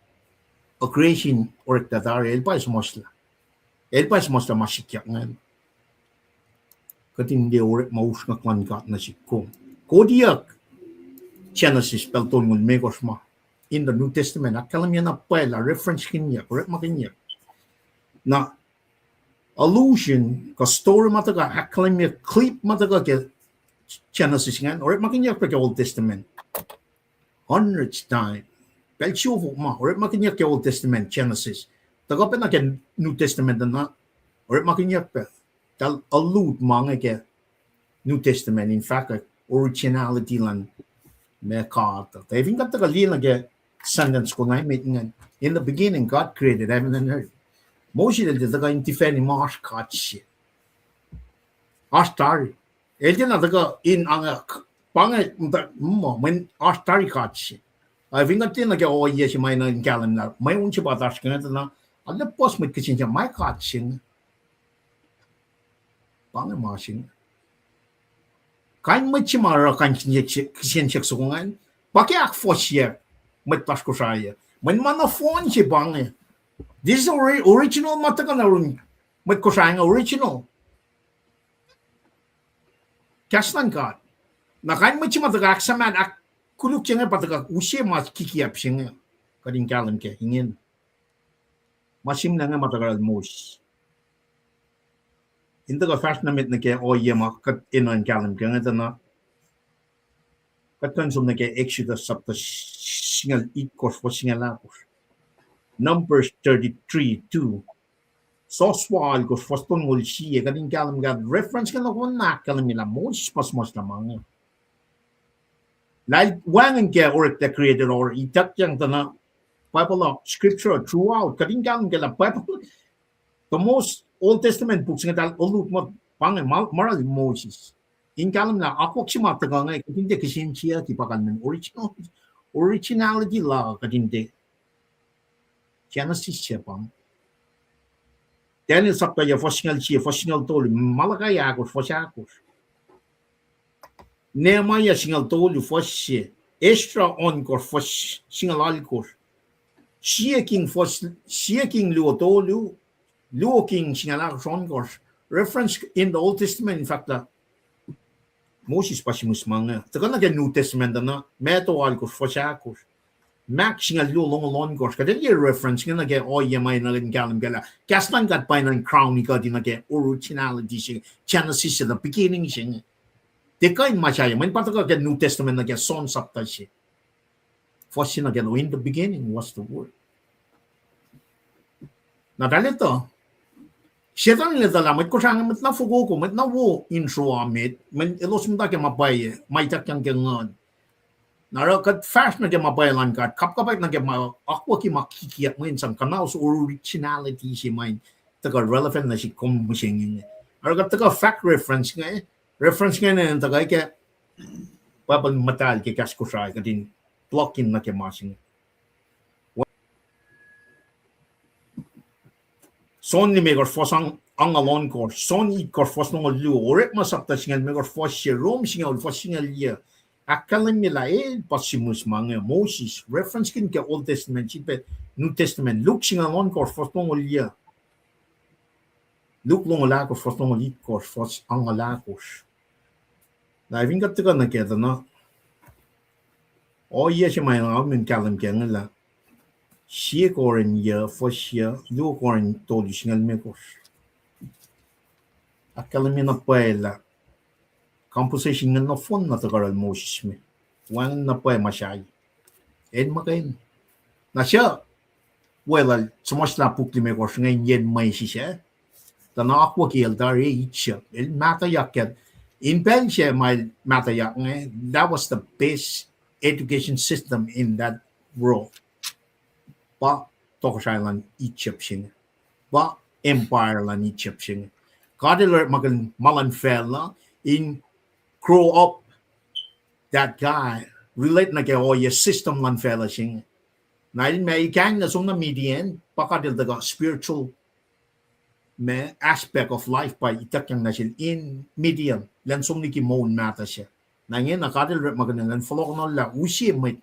a creation or tatari el pa ismosla masikyak nga Kadin dia urip maus na kwan kat na si ko. Kodiak Genesis pelton ngul megosma. In the New Testament, akalam yan na pala reference kinya, urip makinya. Na allusion ka story mataga akalam ya clip mataga ke Genesis ngan, urip makinya pa ke Old Testament. Hundreds time. Pelchovo ma, urip makinya ke Old Testament Genesis. Taga pa na ke New Testament na, urip makinya pa. Tal allude mga ke New Testament. In fact, originality lan may kata. Tayo yung kata kalila ke sentence ko nga ngan. In the beginning, God created heaven and earth. Moshe del taga intifeni marsh katsi. Astari. Eldi na taga in ang pangay mo when astari katsi. Ay vinga tin na ke o yes may na kalam na. May unchi batas ka na ala pos mit kitchen siya may katsi. Pangay masin. Kain machi mara kain kitchen siya sukungan. Paki ak fosya mit pas ko saya. When mana phone si bangay. This is original mataga na rin. Mit ko saya original. Kaslan ka. Na kain machi mataga aksaman ak kuluk siya nga pataga usye mas kikiyap siya nga. Kading kalam ke hingin. Masim na nga mataga almos. Hindi ka fast na mit na ke o yema kat inan kalam ke nga na. Katan sum na ke Exodus sapta singal ikos po singal akos. Numbers 33:2. Soswal ko foston ngol siya kading kalam gad reference ka na kung nakalam nila Moses pas lamang. Like wangan ke or the creator or itak yang tana Bible scripture throughout kading kalam ke la Bible the most Old Testament books nga dal ulut mo pang moral Moses. In kalam na ako si mataga nga hindi kasi siya tipakan ng originality la kadindi. Genesis siya pang. Daniel sakta ya fosingal siya, fosingal tol, malakay akos, fosyakos. Nehemiah singal tol, fosye. Estra on kor fos singal alkos. Siya king luo tolu, luo king singal akos on kos. Reference in the Old Testament, in fact, Moses pasimus mga. Taka na New Testament na, meto alkos, fosyakos. Max singal luo long kos. Kada yung reference nga nage o yamay na rin kalam gala. Kastan kat pa ng crown ika din nage originality siya. Genesis siya, the beginning siya. Dekain masyaya. May pataka ka New Testament nage son sapta siya. First siya nage, in the beginning was the word. Nadalito. Siya tang nila mit ko siya mit na fugo ko, mit na wo intro amit. Men ilos mo ke mabaye, may takyang kengan. Narakat fast na kaya mabayalan ka, kapkapag na kaya ako ki makikiyat mo insang kanal sa originality si main taga relevant na si kumusing niya. Narakat taga fact reference nga na yung taga kaya papag matal kaya kasko siya ka din blocking na kaya masing. Son ni megor fos ang alon ko, son i kor fos nung lu, oret masapta singal megor fos siya, rom singal fos singal iya. Akalan nila pasimus mga Moses reference kin ke Old Testament sipet New Testament Luke singalon ko fostong ulia Luke long ala ko fostong ulit ko fos ang ala ko na even kat ka na keta na o iya siya may ngamin kalam ke ngala siya ko rin ya fos siya Luke ko rin tolu singal me ko akalan niya na paela composition nga na phone na tagaral Moses me. Wang na po masyay. Makain. Na siya, well, sumas na pukli me ko ngayon yan may siya. Tana ako kiyal dari siya. Matayak yan. In pen siya may matayak nga. That was the best education system in that world. Ba, toko siya lang Egypt siya. Ba, empire lang Egypt siya. Kadilar magan malanfela in grow up that guy relate na kaya your system lan fella sing na din may kang na sung na median pakadil daga spiritual me aspect of life by itak yang nasil in median lan sung ni kimon mata siya na ngayon nakadil maganan lan follow ko la usi may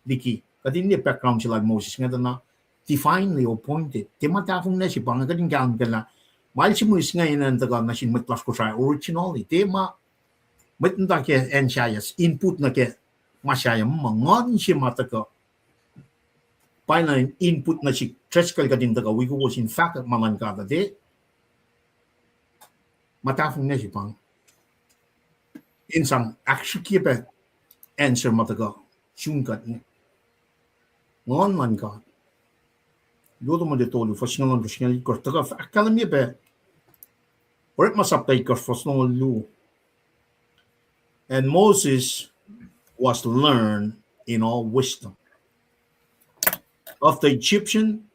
diki kadin ni background sila Moses nga na divinely appointed timatafong na siya pang kadin gaan kala Mahal si Muis ngayon ang taga na sin matlas ko sa originally. Tema, matanda ke enchayas, input na ke masyaya mangan si mataka. Paano input na si treskal ka din taga, we go was in fact maman ka de, matafong na si pang. Insang actually kipa answer mataka, sungkat niya. Ngon man ka. Luto mo dito, fascinal ko, taga, akalam niya ba, or masaptay ka, fascinal lu. And Moses was learned in all wisdom of the Egyptian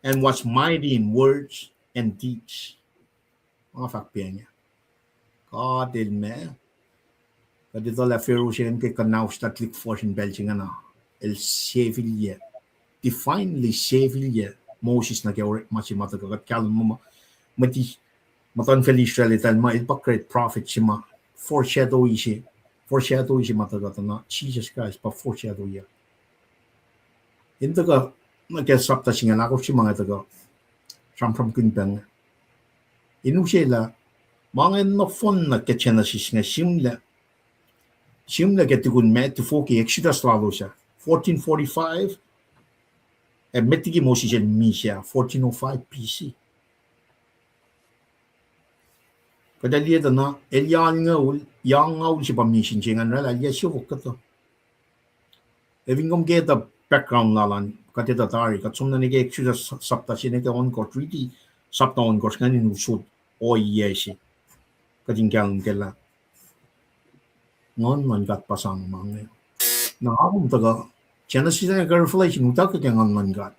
and was mighty in words and deeds. Mga fakpiya niya. Kadil me. Kadito la ferusyen kay kanaw statlik fortune belching ana. El Sevilje. Divinely Sevilje. Moses na kaya masimata kagat kalam mo mati matan fel Israel ital ma ilpakret prophet sima foreshadow isi mata gata na Jesus Christ pa foreshadow ya. Ito ka nagkasapta singa ako si mga taga from kunpeng. Inu sila mga no fon na ketchenasis nga simla ketikun me to foki Exodus lalo siya 1445 and metigi Moses and Misha 1405 BC. Kada liya na yang ngaul si pamisin singan rala liya siya wakato. Evingom get the background lalan katita tari katsumna ni Exodus sapta sinete on ko treaty sapta on ko nganin usud o yesi katinggal kela ngon man gat pasang mange na akong taga Genesis na Revelation utak ka ngon man gat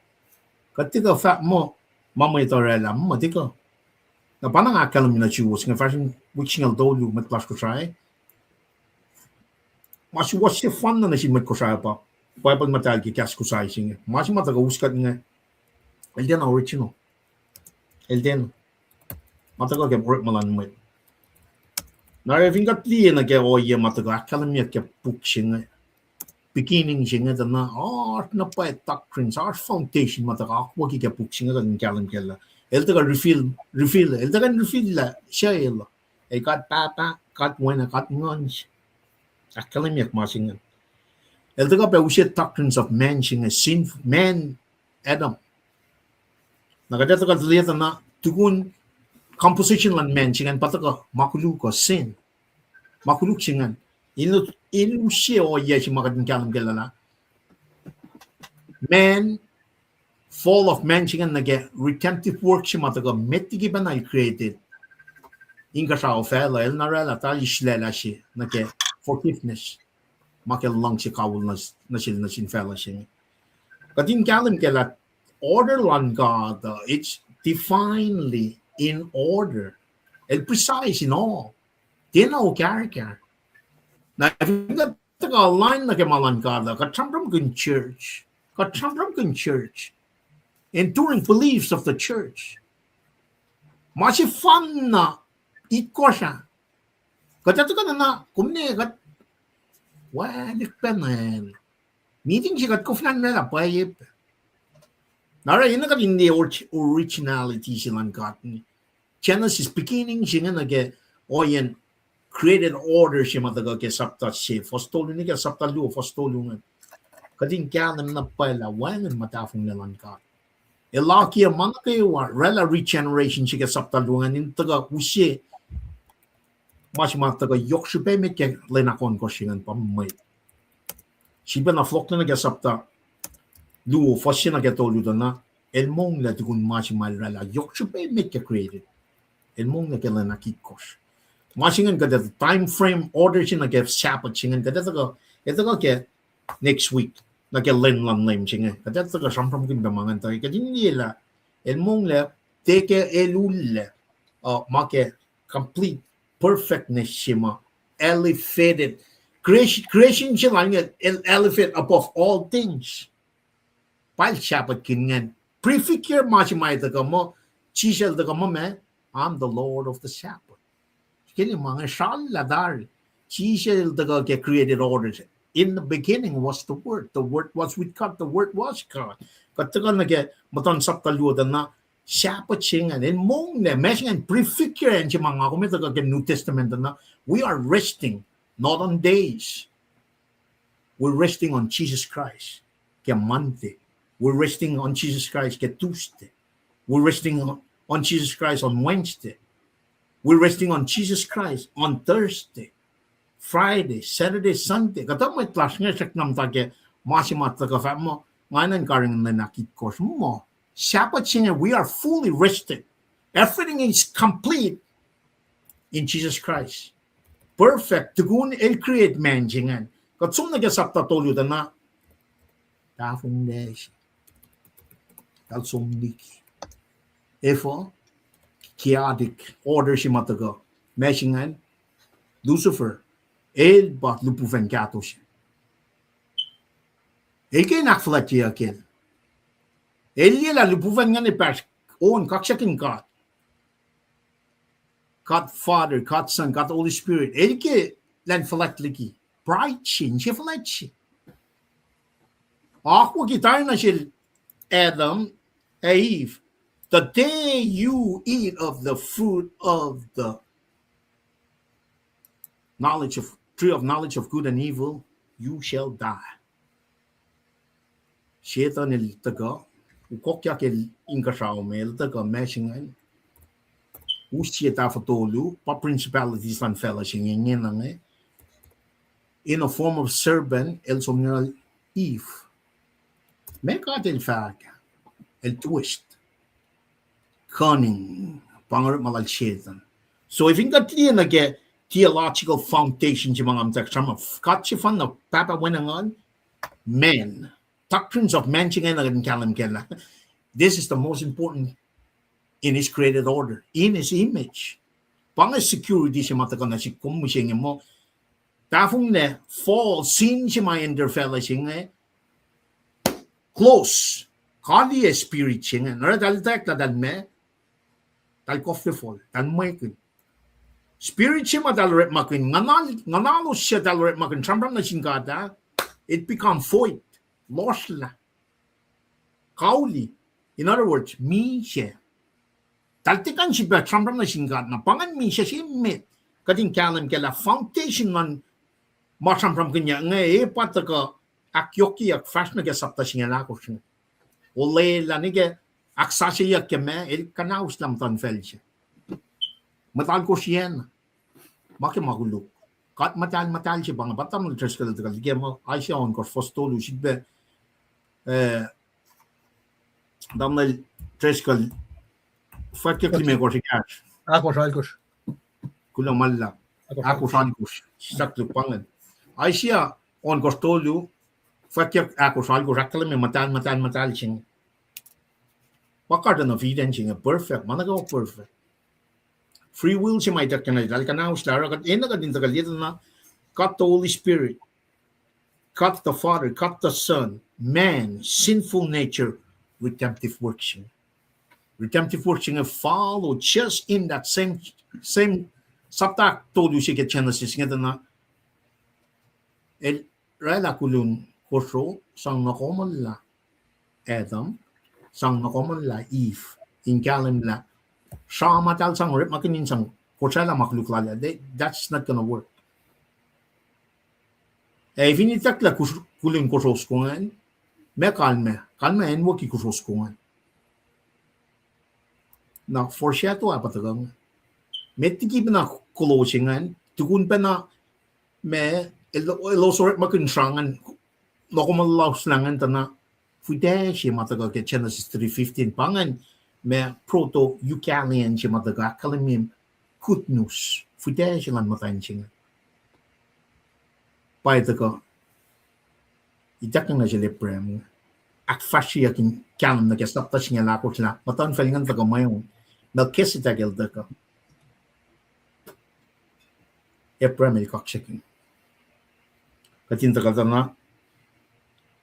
katika fa mo mamay torela mo tika na panang akalam na chiwos nga fashion which ngal dolu mat plus ko try mas was si fun na si mat ko sa pa Bible matal ki kas ko sa sing mas mataga uskat nga elden original elden mataga ke work malan mo na vingat li na ke o ye mataga akalam ya ke puksing beginning singa na art na pa doctrines art foundation mataga ako ki ke puksing ga kalam kella eltaga refill eltaga refill la shayla e kat papa kat wena kat ngons akalam yak masingan eltaga pa usia doctrines of man singa sin man Adam nakadata ka lihat na tukun composition lan man singan pataka makulu ko sin makuluk singan inu siya o iya si makadin kalam kelala man fall of man singan nage redemptive work si mataga metigi ba na created inga sa ofela el narela tali shlela si nage forgiveness makel lang si kawul na sin fella si kadin kalam kela order lan God it's divinely in order and precise in all tinaw character na vinga taga line na kemalan kada katambram kun church enduring beliefs of the church mashi fun na ikosha kata na kumne kat walik penan meeting sikat ko flan na payip nara ina kat hindi originality silang kat Genesis beginning siya nga nage oyen created order siya mataga ke sapta siya fostolo ni ke sapta lu fostolo nga kading kyanam na pala wangan matafong nalang kat elaki mga kayo rela regeneration siya ke sapta lu nga nintaga usye mas mataga yokshupe me ke lenakon ko siya nga pamay siya na flok na nagasapta lu fosya na ketolo na el mong la tukun mas malrela yokshupe me ke created el mong na ke lenakikos masingan kada time frame order siya na ke sapat singan kada taga ke next week na ke len lang name singan kada taga sampram kin bamangan tayo kadin nila el mong la teke elul make complete perfectness siya elevated creation siya lang elevate above all things pal sapat kingan prefigure masimay taga mo chisel taga mo me I'm the Lord of the Sabbath kini mga shaladar chisel taga ke created orders in the beginning was the word was with God the word was God kataga nage matan saptaluda na Siapa chingan en mong ne meshing and prefigure en chimanga ko meta ka New Testament na we are resting not on days. We're resting on Jesus Christ. Ke Monday. We're resting on Jesus Christ ke Tuesday. We're resting on Jesus Christ on Wednesday. We're resting on Jesus Christ on Thursday, Friday, Saturday, Sunday. Kata mo class nga sak nam ta ke masimata ka fa mo nganan karing na nakit course mo. Siapa chingan we are fully rested. Everything is complete in Jesus Christ. Perfect. Tugun el create man chingan. Katsum na kasap tatolyo na tafong desh. Kalsum niki. Therefore, chaotic order si mataga. Meshingan, Lucifer, el bat lupufen kato siya. El kaya nakflat siya akil. El yela lupufen nga ni Pash, on kaksyakin God. God Father, God Son, God Holy Spirit. El kaya lan flat liki. Pride siya flat siya. Ako kita na siya Adam, Eve. The day you eat of the fruit of the tree of knowledge of good and evil, you shall die. Shaitan el taga, ukokyak el inkashaw me el taga meshingan. Usieta fatolu, pa principalities and fellowship in a form of serpent, el somnial Eve. Mekat el fag, el twist. Cunning, pangarap malal Satan. So if you got na get theological foundation si mga amtak sama katsi fan na papa wenangan men doctrines of man chingan na kalam kela. This is the most important in his created order, in his image. Pang security si matakan na si kumusing mo tafong ne fall sin si mga interfella singa close kali spirit singa nara dalitak na dalme tal coffeeful, tal makin. Spirit siya madalret makin, nganalo siya dalret makin, samram na singkata, it become void, lost la. Kauli, in other words, mi siya. Taltikan siya ba, samram na singkata, na pangan mi siya met, kating kalam kala, foundation man, masamram kanya, pataka, akyoki ak fast na kasapta siya lako siya. Ole la nige, aksasya yak keme, el kanaus lam tan fel siya. Matal ko siya na. Bakit magulok? Kat matal siya bang batam ng tres kala tagal. Kaya mo, ay siya on ko, fostolo, sigbe, damnal tres kal, fakya klime ko siya cash. Ako salkos. Kulang malak. Ako salkos. Sakto pangan. Ay siya on ko stolo, fakya ako salkos, akalame matal siya. Bakit na evidence siya perfect, managaw perfect. Free will siya may takanay. Dahil ka na uslara, kat ina ka din tagalito na cut the Holy Spirit, cut the Father, cut the Son, man, sinful nature, redemptive work siya. Redemptive work siya follow just in that same sabtak told you siya Genesis nga na el rela kulun kosro sang nakoman la Adam, sang nakoman la Eve, in kalim la siya matal sang rip makinin sang kosala makluklala. That's not gonna work. Vinitak la kulun kosos kongan, me kalme en waki kosos kongan. Na foreshadow apatagang metiki na closingan tukun pa na me elosor makinsangan no kumalaus langan tana fude si mataga ke Genesis 3:15 pangan me proto Eucalian si mataga kalimim kutnus fude si lan matayin singa paitaga itakang na sila prem ak fashi akin kalam na kasapta siya lakot na matan felingan taga mayon Melchizedek el daka Abraham el kaksakin katinta na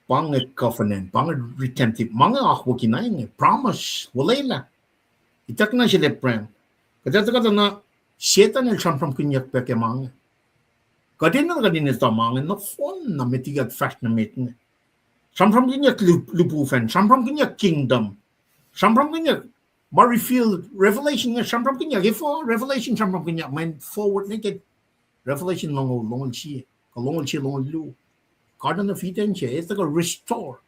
pang covenant pang redemptive mga akwo kinain promise walayla itak na sila Abraham katinta na Satan el from kunyak peke mga kadin ito mga na phone na metigat fast na metin from kunyak lupufen from kunyak kingdom from kunyak ma reveal revelation nga sampram kanya gifo revelation sampram kanya man forward naked revelation long chi long lu garden of eden che it's like a restore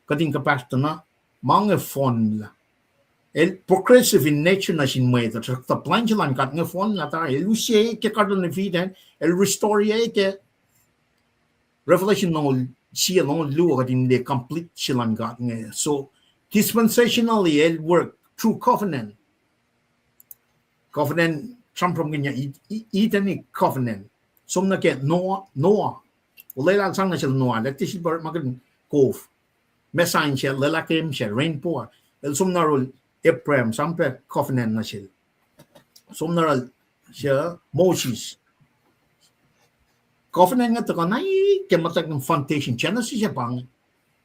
kading kapasta na mga fon la el progressive in nature na sin way that the planjalan kat nga fon la ta el usie ke garden of eden el restore ye ke revelation long chi long lu kading the complete chilan gat nga so dispensationally el work through covenant sampram kanya eternal covenant som na ke Noah ulela sang na sila Noah lekti si bar magan kof mesain siya lelakem siya rain pour el som na rol Abraham sampe covenant na sila som na rol siya Moses covenant nga to kanay ke matag ng foundation Genesis siya pang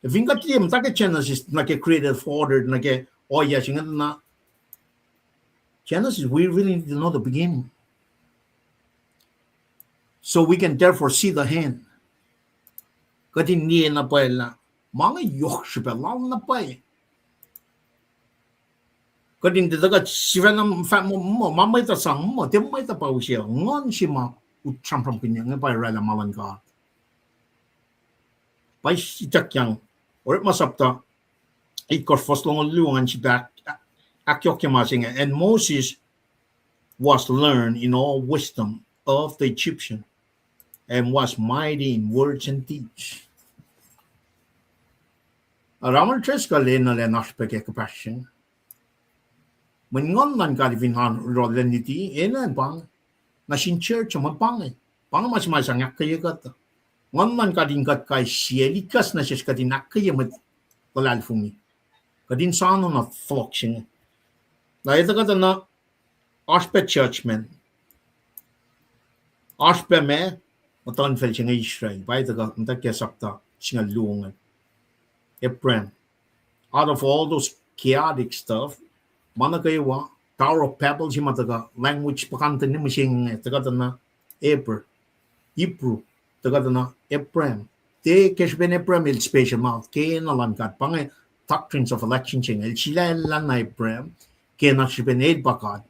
vingat liam take Genesis na ke created ordered na ke oya siya na Genesis, we really need to know the beginning. So we can therefore see the hand. Kasi hindi na pa na mga yok siya lang na pa eh. Kasi hindi dagat siya na mamay ta sang mo, di may ta pa siya. Ngon siya ma utsampram kanya nga pa rala malan ka. Pa siya kyang orit masapta ikor fos long luangan siya and Moses was learned in all wisdom of the Egyptian and was mighty in words and deeds. Around tres kali na lenas pagkakapasyon. Mengon lang kalivinhan rolenity enan pang nasin church mapang pang mas masangak kaya kata. Ngon lang kadingkat kay sielikas na siya kadinak kaya mat palalfungi. Kadin sano na floksing. Na ito kata na aspe churchman. Aspe me matan fel siya Israel. Ba ito kata na kesapta siya luungan. Abraham. Out of all those chaotic stuff, mana kayo wa Tower of Babel siya mataga language pakantan ni masing ito kata na Hebrew. Ito kata na Abraham. Te kesben Abraham il special mouth. Kaya nalankat. Pangay doctrines of election siya. Il sila lang na Abraham. Kaya na siya pinid bakad.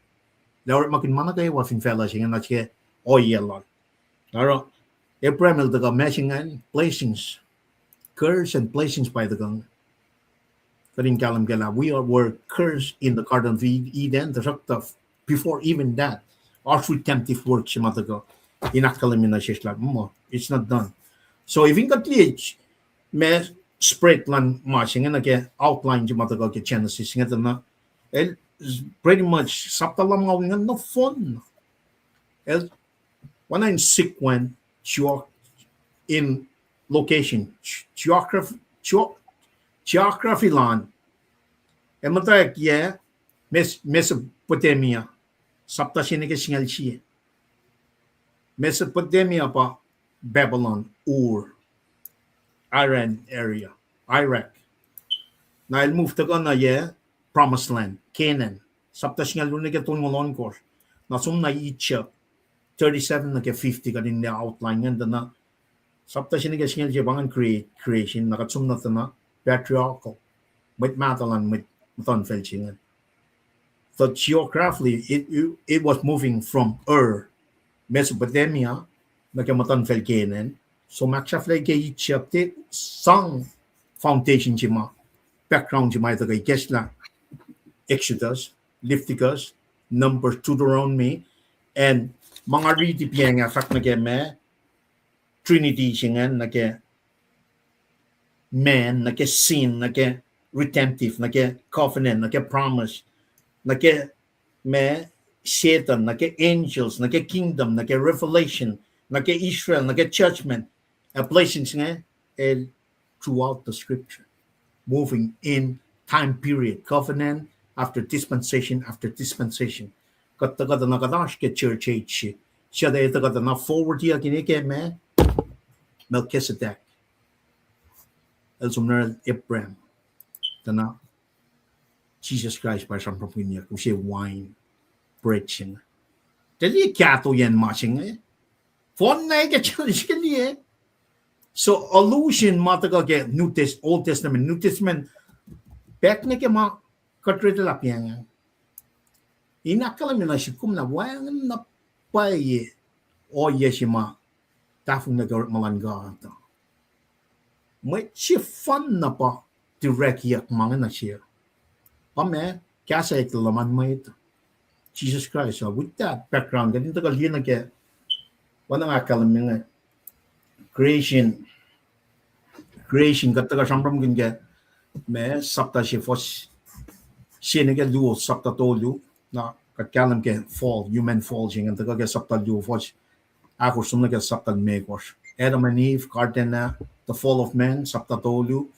Lawat makin mana kayo wafin fella siya na siya oyelan. Laro, Abraham il daga messingan blessings. Curse and blessings by the gang. Karing kalam gala, were cursed in the Garden of Eden. Before even that, our redemptive work siya mataga. Inakalim na siya mo. It's not done. So if in katlich, may spread lang masing na kaya outline siya mataga kaya Genesis nga na pretty much sapta lang nga no fun. When I'm sick when in location geography land mata yeah Mesopotamia sapta sinike singal siya Mesopotamia pa Babylon Iran area Iraq na move to na yeah Promised Land, Canaan. Sapta siya nga lunig itong ngolon course. Nasum na Egypt, 37 na ke 50 ka din na outline nga na sapta siya nga bangan creation, nakatsum na ito na patriarchal. With matalan, with matonfel siya nga. So geographically, it was moving from Mesopotamia, na ke matonfel Canaan. So maksaflay ke Egypt, sang foundation siya ma, background siya ma ito kay Kesla. Exodus, Leviticus, Numbers, Deuteronomy, and mga readip yan nga fact na kaya Trinity siya nga na kaya man, na kaya sin, na kaya redemptive, na kaya covenant, na kaya promise, na kaya Satan, na kaya angels, na kaya kingdom, na kaya revelation, na kaya Israel, na kaya judgment, a blessings nga throughout the scripture, moving in time period, covenant, after dispensation. Kata nakadash ke church age. Siya da ito kata na forward hiya kinike me Melchizedek. El sumner Abraham. Tana Jesus Christ by some niya kung siya wine bread siya. Dali kato yan masing Fon na ika challenge ka niya. So allusion matagal ke Old Testament. Back na ke ma katrita lang yan. Inakalam na si kum na wang na paye o yeshima tafung na garot malanga ata. May si fun na pa direct yak mga na siya. Pame, kasa laman mo ito. Jesus Christ. So with that background, ganito ka liyan na kaya walang akalam nga creation kata ka siyambram ganda may sapta siya fos siya na kaya luo sapta tolu na katkalam kaya fall, human fall siya ganda ka kaya sapta luo fos ako sumna kaya sapta mekos. Adam and Eve, garden na the fall of man, sapta tolu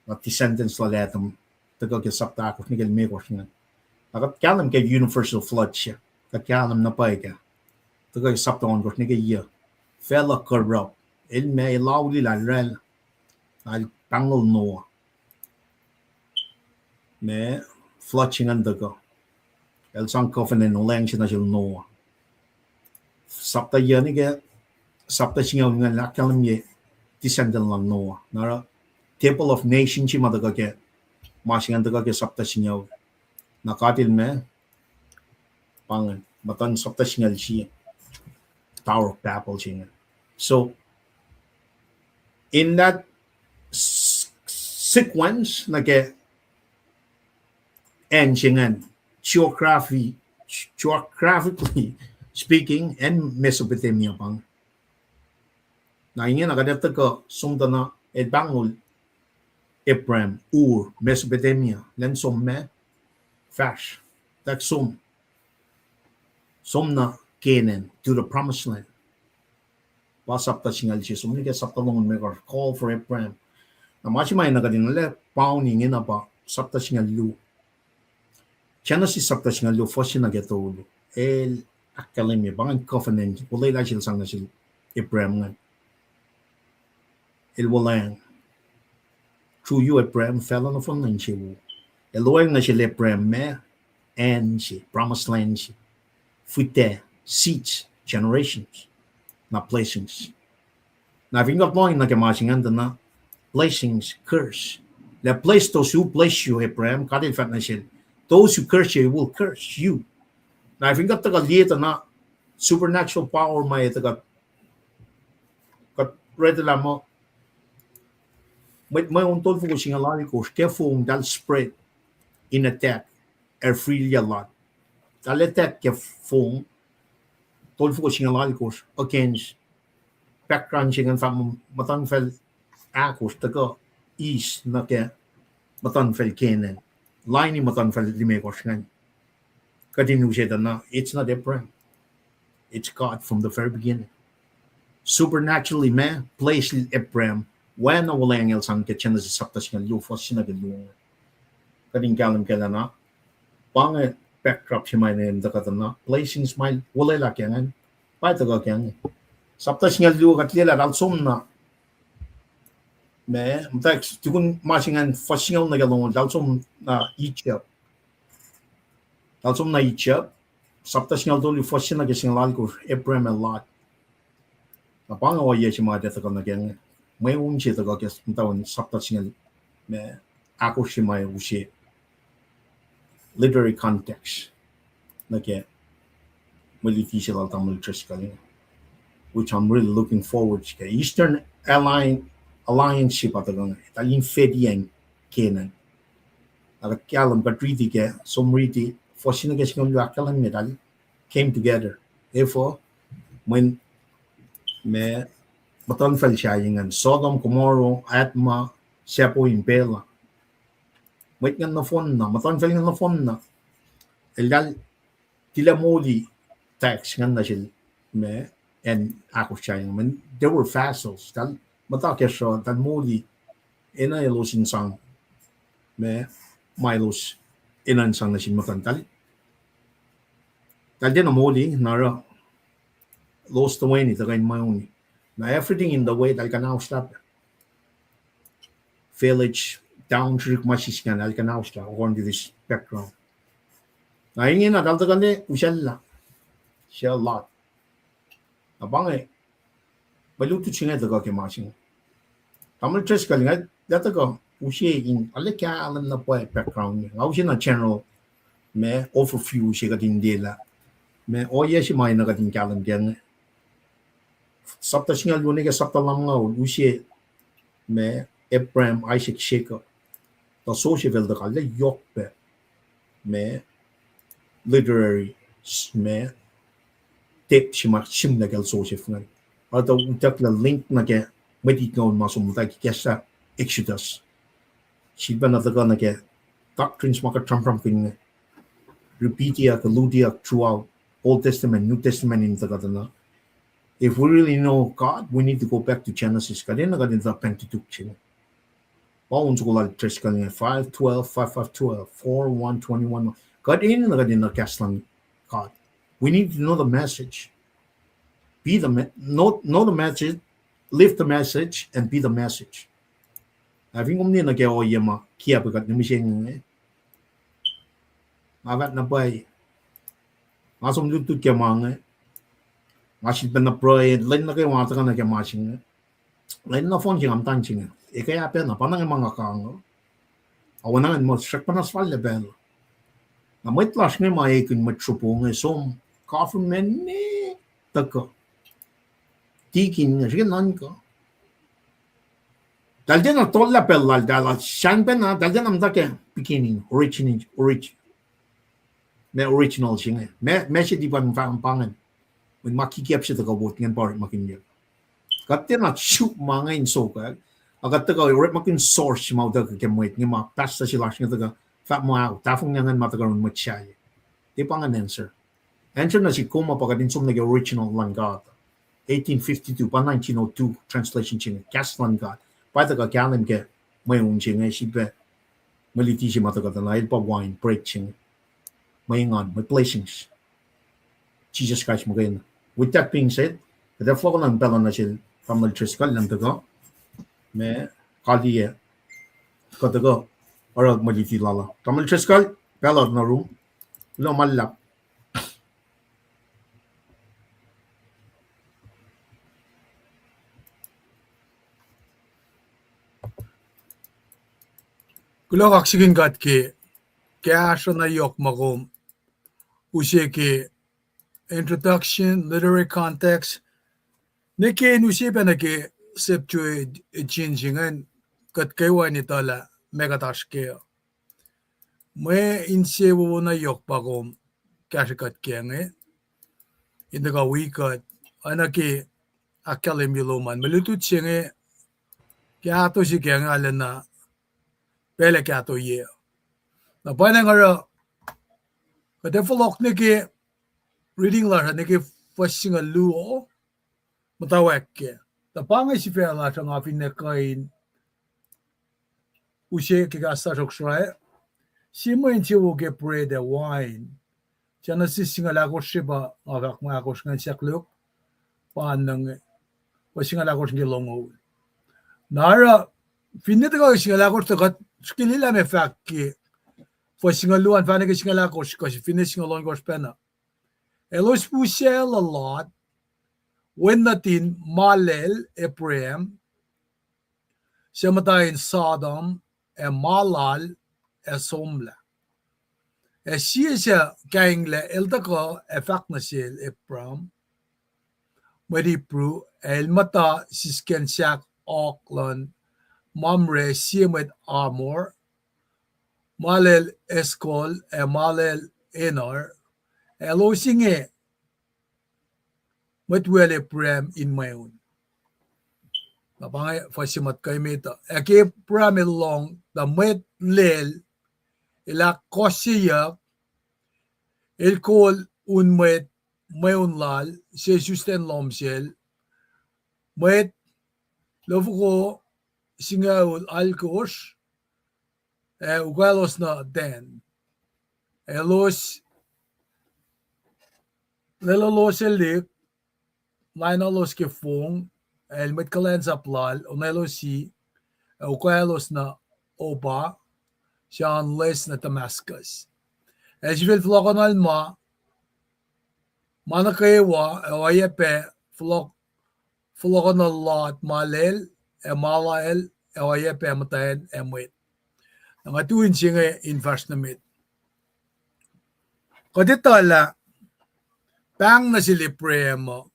na descendants la letam taga kaya sapta ako ni kaya mekos nga. Katkalam kaya universal flood siya. Katkalam na pa kaya taga kaya sapta on kos ni kaya fella corrupt. Ilme ilawli la rel al pangol Noah. Me fletching under go. El sang covenant no lang siya na siya Noah. Sapta yan nga sapta siya nga lakalam ye descendant lang Noah. Nara Temple of Nation siya madaga ke masing andaga ke sapta siya nakatil me pang matan sapta siya siya Tower of Babel siya. So in that sequence na ke ensingan geographically speaking and Mesopotamia pang na ingin nakadata ko sumda na bangul Ephraim Mesopotamia len somme fash that sum na Canaan to the promised land pasap ta singal siya sumni ka sapta longon mekor call for Ephraim na machimay nakadinala pauning ina pa sapta singal lu Genesis sapta singal lu fosin na getolo el academia bangan covenant ulay la sila sang na sila Ephraim nga el walang through you Ephraim fell on the phone lang siya eloy na sila Ephraim me and siya promised land siya fute seats generations na blessings. Na vingat mo na kamasingan na blessings curse. The place those who bless you, Abraham, kadil fat na siya. Those who curse you will curse you. Na vingat taga lieta na supernatural power may taga kat ready lang mo. May untol ko singalari ko kefong dal spread in attack freely a lot. Dal attack kefong tol ko singalari ko against background siya nga matan fel akos taga east na kaya matan fel Canaan. Line ni matan fel limekos nga. Kadinu siya na it's not Abraham. It's God from the very beginning. Supernaturally man placed Abraham when wala ang elsang kitchen sa saptas nga lufos sinagaluang. Kading kalam kala na pang backdrop siya may na na placing smile wala lakyangan. Pa taga kyan. Sapta singal lu katlila dal somna me mtax tukun masingan fasingal na galong dal som na Egypt dal som na Egypt sapta singal dolu fasin na singal ko Abraham a lot na pangawa ye si mga deta na gen may unchi to ga kes mtawan sapta singal me ako si may ushi literary context na ke maliti sila tamul triskaling which I'm really looking forward to. Eastern Alliance patagang Italian Fediang Canaan. Nagkalam katriti ke somriti for sinagas ng lakalan medal came together. Therefore, when me matan fel siya yung Sodom, Gomorrah, Atma, Sepo, Impela. Wait nga na phone na, matan fel nga na phone na. Dahil tila muli text nga na sila me and ako siya yung they were vassals tal matake siya tal muli ina ilusin sang me Milos inan sang na sinmakantal tal din muli nara lost the way ni tagay mayong na everything in the way tal kanaw stop village down trick masis kan al kanaw stop according to this background na ingin na tal tagay usalla siya lot abang balutu chinga daga ke masing tamil tres kalinga data ko ushi in alaka alam na po background niya ushi na general me overview siya katin dila me oye si may na katin kalam diyan sabta singal yun ka sabta lang nga usye me Abraham Isaac Jacob ta so siya vel da kalle yok be me literary me tip si mak sim na gal so siya fngan ata utak la link na ke medit ngayon masumuta ki kesa Exodus si ba na taga na ke doctrines maka tram kin repeatia kaludia throughout Old Testament, New Testament in taga. If we really know God, we need to go back to Genesis. Kadena kadin sa Pentateuch chine. Paun sa kulal tres kadin 5:12, 5:12, 4:1, 21. Kadin na kadin na kaslan God. We need to know the message. Be the know the message, live the message, and be the message. Having umni na kaya oyema kia bagat na mishen eh. Agat na bay. Masum lutu kya mange. Masih benar proyek lain na kayo mata ka na kaya masing lain na phone sing am tan sing e kaya pa na panang mga kang awanan mo syak pa na swal level na may tlash nga may kun matsupo nga som coffee men ni taka tikin nga sige nan ka daljan na tolla pel dal shan pa na daljan am da ke beginning original sing me si di pan pangan when makikiap siya taga bot ngan par makinya katte na shoot mga in so ka agat taga rep makin source mau da ke moit nga ma pasta sila nga taga fat mo out tafong ngan matagaron mo siya di pa nga answer na si kuma pagka din sum nag original lang God 1852 pa 1902 translation ching cast lang God pa taga kalim ke may ching si be maliti si mataga na pa wine break ching may ngon may blessings Jesus Christ mo kayo. With that being said, the flow ng pala na siya from Melchizedek lang taga, may kaliye kataga or maliti lala. From Melchizedek, pala na room, lo malap. Kulo kaksigin kat ki kaya siya na yok makom usye ki introduction, literary context, neke nusi pa nake septue jinjingan kat kaywa ni tala megatash ke. May inse wo na yok pakom kaya kat kenge. Indaga wikat anaki akalim yuloman malutut siyenge kaya to si kenge alan na pele kaya to ye. Na pa na nga katefalok nake reading la nake fasing a luo matawag ke. Tapangay si Fela sa nga pinakain usye kikasa sokshray. Si mo inche wo ke bread and wine. Siya nasising alakos siya ba ngakak ngakos nga siyakluk paanang wasing alakos nga longo. Nara finit ka sing alakos tagat skilila me fact ki fasing aluan fanag sing alakos kasi finishing alongos pena. Elos pusel a lot when natin malel Ephraim siya matayin Sodom e malal e somla. E siya kaingle eldako e fak na siya Ephraim maripru el mata sisken siyak Auckland mamre siya med armor malel eskol e malel enar elo singe matwele Ephraim in mayon. Napangay fasimat kay meta. Eke pramelong da met lel ila kosiya el kol un met mayon lal se susten lomsel met lofuko singaul alkos ugalos na den elos lelolos elik lainalos ke fong el met kalen sa plal onelos si ugalos na oba siya les na Damascus. Esvel flokon alma manakaewa ewayepe flokon a lot malel malael ewayepe matayen emwit. Ang atuin siya in verse na mit. Kadito la bang na sili premo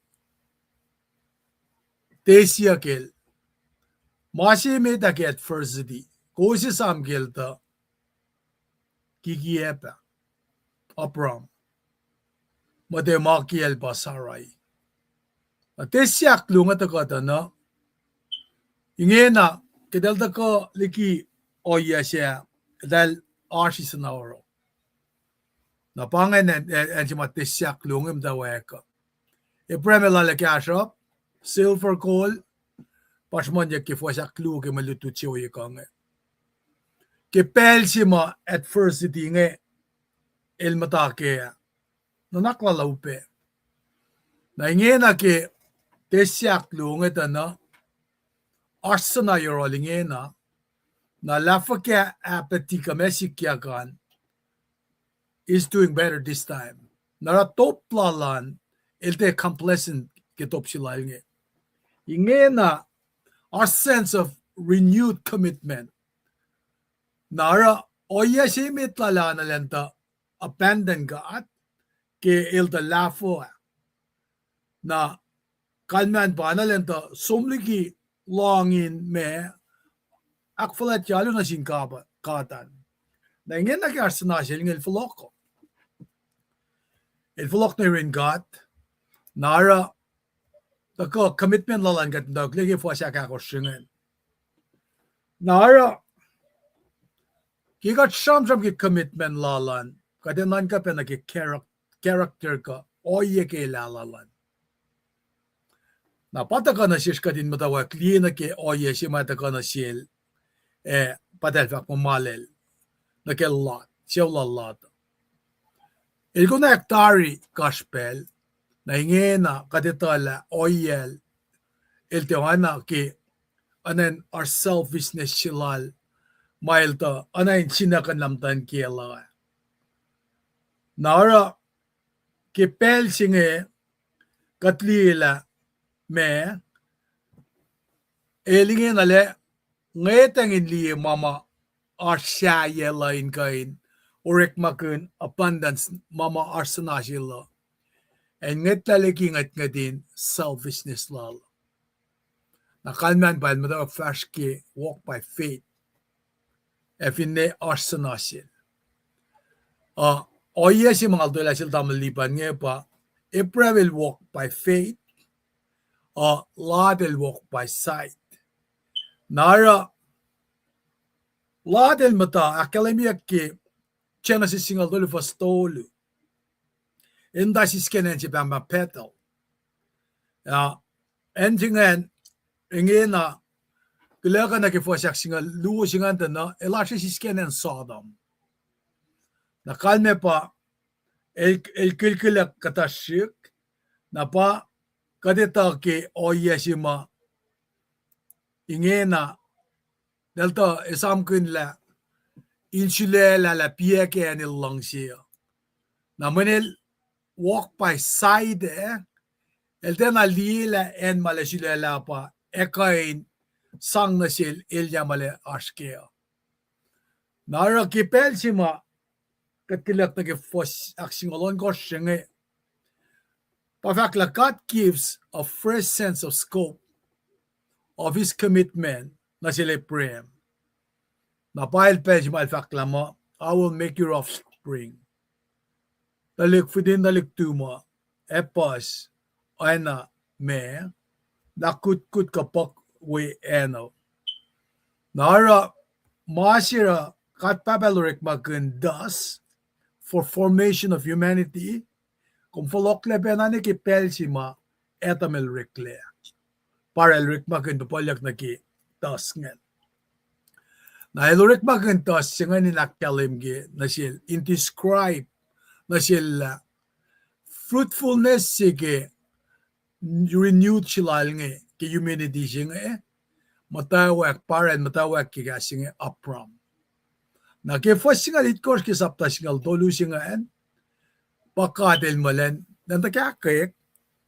Tesia gel Mashi me da get adversity Kosi sam gel da Gigiepa Abram Made makiel basaray Tesia klunga ta kata na Ingena kedal da ko liki oya siya dal arsis na oro na pangen en si tesia klungim da weka Ibrahim la kasha silver gold Pasmanja ke fo sa klu ke malutu chiwi kange ke pelsima adversity nge el mata ke no nakla laupe na ingena ke tesyak lu nge tana arsana yorolingena na lafa ke apathy ka mesikya kan is doing better this time nara top plalan elte complacent ke top silalnge ingena our sense of renewed commitment Nara oya si mitlala na lenta abandon God ke ilta lafo na kalman pa na lenta sumliki longin me akfalat yalo na singkaba katan na ingin na karsana siya el fulok na rin God nara tako commitment lalan kat dag lagi fo siya kakosingen nara Kigat samsam ki commitment lalan kadenan ka pena ki character ka oye ke lalalan na pataka na shish kadin matawa klina ke oye si mataka na sil patel fak malel na ke lot siya lat il ko na hektari gospel na ingena kadetala oyel il tewana ki anen our selfishness silal Mailta anayin sinakan lamtan kiela. Nara kipel singe katlila me elingin ale ngetangin li mama arsya lain kain urek makun abundance mama arsanashila and ngetaliki ngatin selfishness lal. Nakalman ba mo first ki walk by faith. Efine arsanashil. Oye si mga alto lasil tamalipan nga pa, April will walk by faith, Lot will walk by sight. Nara, Lot will mata, akalamia ki, chena si singal dole fastolu. Inda si skenen si bamba petal. Endingen, ingena, Kailangan na kifosyak singa luo singa na elasya si skenen Sodom. Nakalme pa el kilkilak katashik na pa kadita ki oyesima ingena delta esamkin la insulela la pieke anil langsia. Na manil walk by side el tena lila en malasulela pa ekain sang nasil ilya male askea. Nara kipel sima katilak na kifos aksingalon ko shinge. Pafakla God gives a fresh sense of scope of his commitment na sila prem. Napahil pel sima alfakla mo, I will make your offspring. Dalik fidin dalik tuma, epas, ayna me, nakut-kut kapak we eno. Nara masira katpabelurik magundas for formation of humanity kung folokle penani ki pelsima etamel rikle para elrik magun dupolyak na ki tas ngen. Na elurik magun tas singa ni nakkalim gi na sil indescribe na sil fruitfulness sige renewed silal nge ki humanity singa matawak para matawak ki singa apram. Na ke fos singa litkos ki sapta singa dolu singa en pakadel malen nanda kakek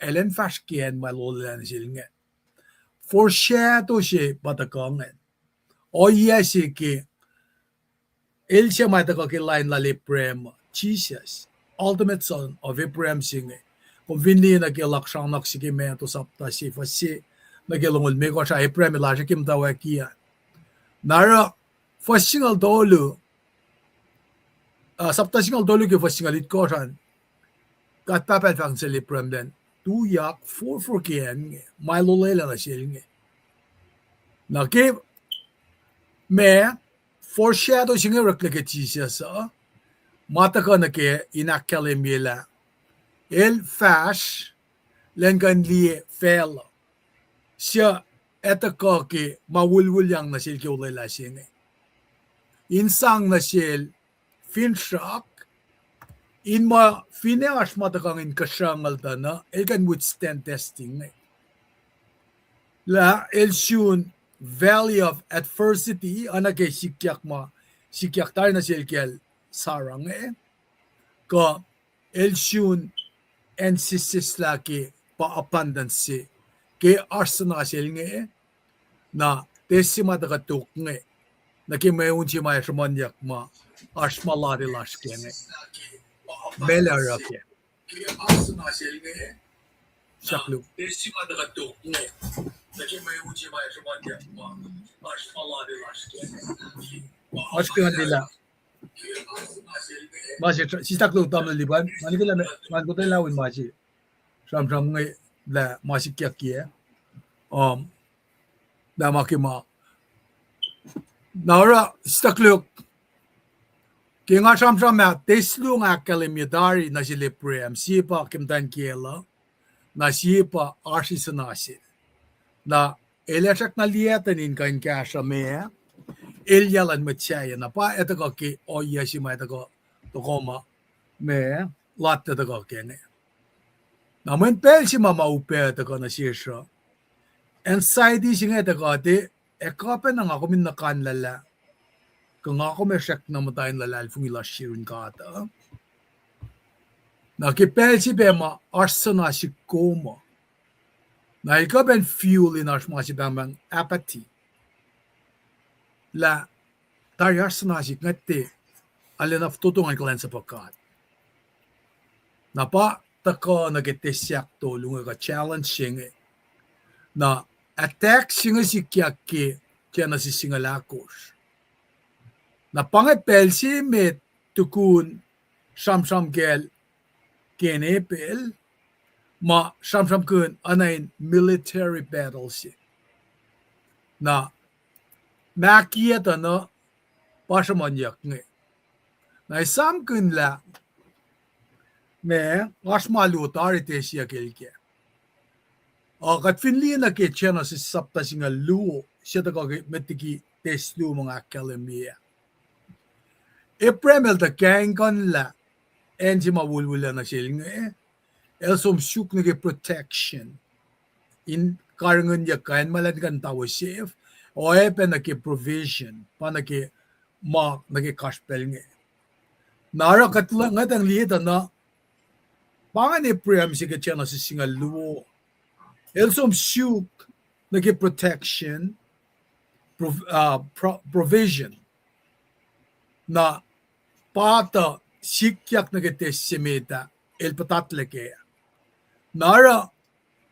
elen faskien malolen silnge. Foreshadow si batakongen. O yesi ki ilse matako ki lain lali prem Jesus. ultimate son of Abraham singe kung vinli na gelak sang nak sige me to sapta si fasi na gelongol me ko sa Abraham la kim tawa kia nara fasingal dolu sapta singal dolu ke fasingal it ko san kat papel fang sel Abraham den tu yak for kien mai lo le la silinge na ke me foreshadow singe reklike Jesus mata ka na ke inakale mila el fash lengan lie fel siya eta ka ke mawulwul yang na sil ke ulay la singe insang na sil fin shock in ma fineas mata kang in kasangal ta na el can withstand testing la el shun valley of adversity anake sikyak tayo na sil kel sarang ka el shun NCC laki pa abundance ke arsana sil na tesima daga tuk na ke may unchi may shamanyak ma ashmalari lashke melara ke arsana sil shaklu tesima daga tuk na ke may unchi may shamanyak ma ashmalari lashke ashkan dila masih sisa kelu tamu liban, mana kita mana kita lawan masih, sam ngai la masih kia, dah makin nara sisa kelu, kenga sam ya teslu ngakal dari nasi leprem siapa kemtan kiela, nasi siapa arsi senasi, na elesak naliatan in kain kasha mea. Eljalan macaya na pa eta ko ki o yasi ma eta ko to koma me latte eta ko kene na men pel si mama upe eta ko na sisha anxiety sing eta ko te e ka pe na ako min na kan lala kung ako me shak na matayin lala fungila shirin ka ta na ki pel si be ma arsana si koma na ika ben fuel in arsma si bang apathy la tayas na si ngate alin of tutungan ko lang sa pagkat. Na pa tako nagitesyak to lunga ka challenge singe na attack singe si kyaki kaya na si singalakos. Na pangapel si met tukun samsam gel kenepel ma samsam kun anayin military battle si. Na nakiyata na pasamanyak nga. Na isam kun la me asmalutar ite siya kelke. O kat finli na ke chena si sapta singa luo siya ta kage metiki teslu mga kalemia. Epremel ta kengkan la enji mawulwula na siya nga elsom syuk na ke protection in karangan ya kain malan kan tawo safe o epe na ke provision pa na ke mark na ke kaspel nga. Nara katla nga tang liita na pangan Ephraim si ke chena si singa luo. Elsom syuk na ke protection provision na pata sikyak na ke tesimeta el patatle ke. Nara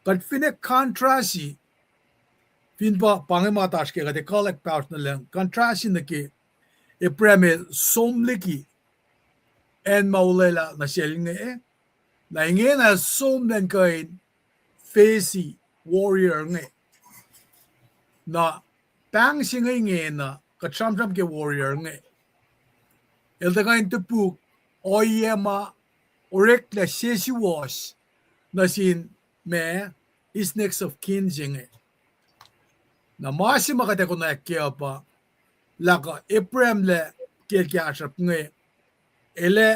kat fine kontrasi fin pa pangematas ke kate collect powers na lang kontrasi na ke Ephraim somliki en maulela na siya nga na ingin na somlen kain facey warrior nga na pang singa ingin na katsamsam ke warrior nga elda kain tepuk oyema orek la sesi was na sin me is next of kin nga na masi makate ko na kya pa laka Ephraim le kya asap nga ele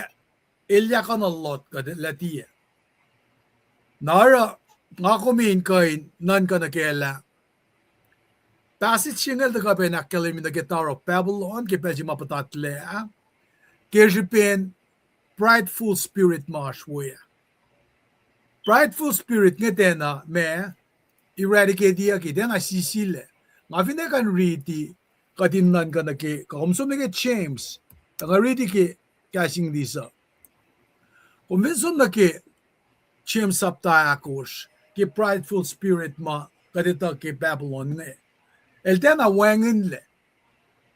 elya ka na lot ka latia nara nga kumin kain nan ka na kela passage singal da ka pe na kelimi na guitar of Babylon ke pe mapatatle ke jipen prideful spirit marshwaya prideful spirit nga tena me eradicate dia ki tena sisile nga fine kan riti katinnan ka na ke kaumso me ke James nga riti ke kasing disa Kung minsan na ki chim sapta akos, ki prideful spirit ma kadita ki Babylon ne. El den a wangin le.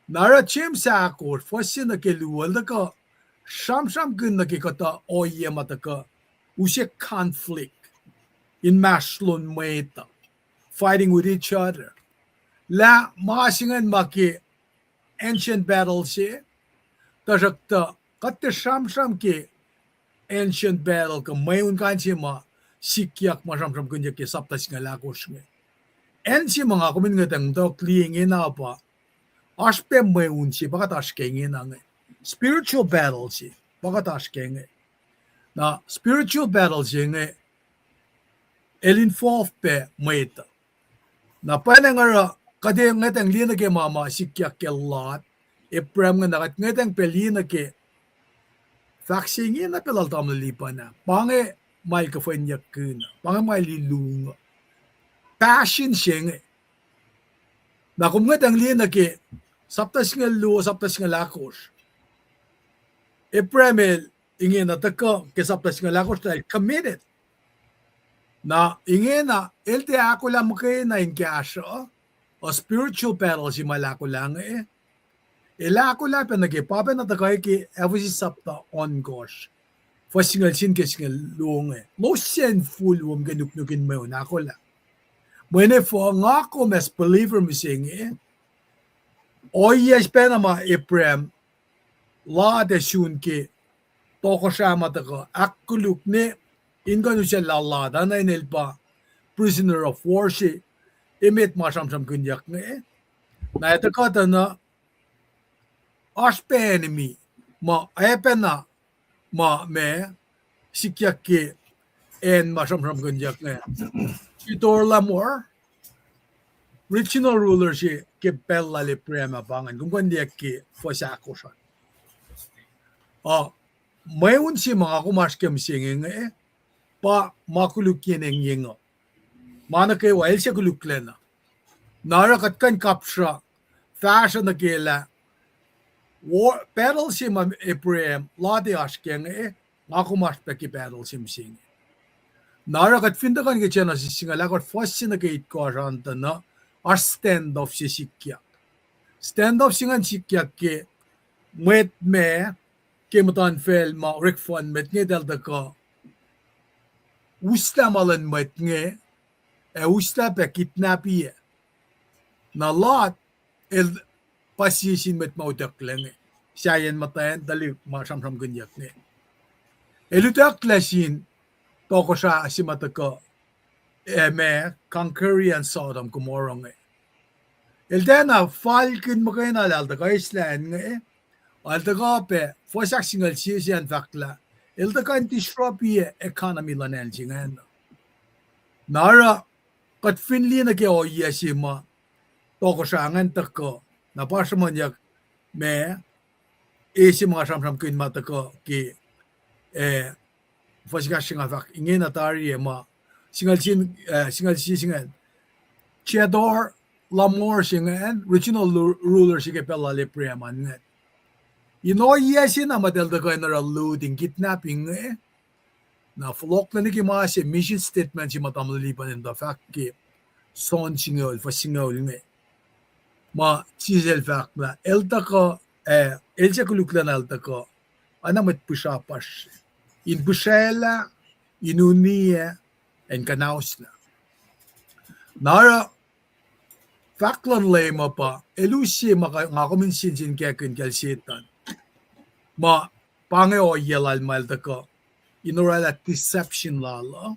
Nara chim sa akos, fosin na ki luwal na ka, sham gun na ki kata oye mata ka, usye conflict in maslon meta, fighting with each other. La maasingan maki ancient battles ye, tajakta katte sham ki ancient battle ka mayun kanchi ma sikyak ma sham kunya ki saptas nga lakos me. Ensi mga kumin nga tang dok liing ina pa, aspe mayun si bakat aske nga nga. Spiritual battles ye, bakat aske nga. Na spiritual battles ye nga, el involve pe mayta. Na paano nga kade nga tang lina ke mama sikyak ke lot, Eprem nga nakat nga tang pelina ke vaccine na pelal tam lipa na. Pange may ka fanya kuna. Pange may lilunga. Passion siya nga. Na kung nga tang lina ke saptas nga luo, saptas nga lakos. Epremel ingin na taka ke saptas nga lakos dahil committed. Na ingin na elte ako lang kayo na yung kasya o spiritual battle si malako lang Ela ako lang pa nagipapa na takay ki every sapta on gosh. Fasingal sin kesingal luong Mo sinful ganuk-nukin mo na ako lang. Mwene fo nga ako mas believer mo sing O yes pa na ma Eprem la de shun ki toko siya mataka akuluk ni ingan siya lalada na inilpa prisoner of war si imit masam-sam kunyak na ito kata na aspe enemy ma epena ma me sikyak ki en masam-sam kunyak itor lamor regional ruler si ke bella le prema bangan kung kandiyak ki fosako siya mayroon si mga kumaskem singing pa makulukyen ang yingo mana kay wail siya kuluklen narakat kan kapsya fashion na kila war battle si ma Ephraim lati asken makumas peki battle sim sing narakat findakan ke chena si singalakot first na kay ko ranta na stand off si sikya stand off singan sikya ke met me kemutan fel ma rekfon met nge dalda ka usta malan met nge usta pe kidnapi na lot el pasisin met mautak lang sayan matayan dali masam-sam ganyak elutak lasin toko sa asimataka me conquerian Sodom Gomorrah eldena falkin makayna lalda ka islan aldaga pe fosak singal siyan fakla eldaka disrupt economy lanel jingan nara kat finli na ke o yasima toko sa angan tako na pasamanyak me isi mga samsam kin matako ki fosak singal fak ingin atari ma singal singal Chedor Lamor singan regional ruler sige pela le preman yesin na madelda ko na looting kidnapping na flok na ni kimasi mission statement si matamalipan in the fact ki son singol fa singol ma chisel fact na elta ko elsa kuluklan elta ko anamat pusapas in busela inunia en kanaus na nara faklan lema pa elusi maka ngakominsin sin kekin kelsitan ma pange o yelal malda ko inorala deception lala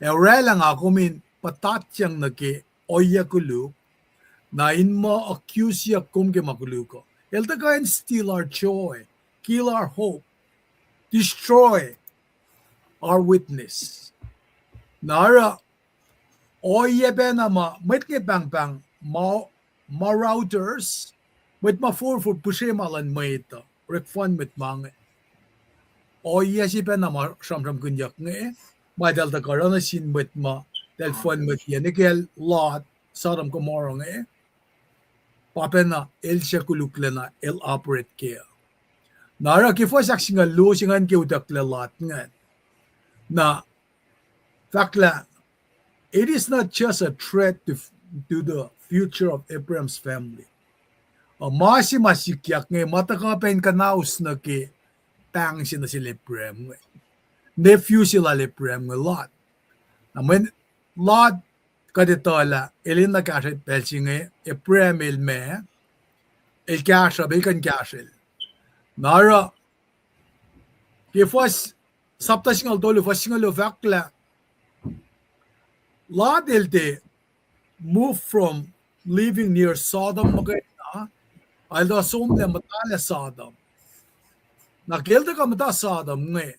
rela nga kumin patatyang naki oya kulu na inmo accuse ya kumke makuluko elta ka and steal our joy kill our hope destroy our witness nara oya benama met ke bang ma routers met ma for pushemalan maita rekfon met mange oya si benama samsam kunyak ma dalta karana sin met ma telefon met yenikel lot Sodom Gomorrah papena el shakuluklena el operate care Nara ki fo sak singa lo singan ki utak le lot ngan. Na fakla it is not just a threat to the future of Abraham's family. Masi masikyak ngay matakapen kanaus na ki tang sila sila Abraham ngay. Nephew sila Abraham ngay Lot. Naman Lot kaditola ilin na kasha pelsi ngay Abraham ilme il kasha bikan kasha. Nara ki fos sapta singal dolu fos singal fakla Lot ilte move from living near Sodom magayna aldo sumle matala Sodom. Nakilda ka mata Sodom ngay.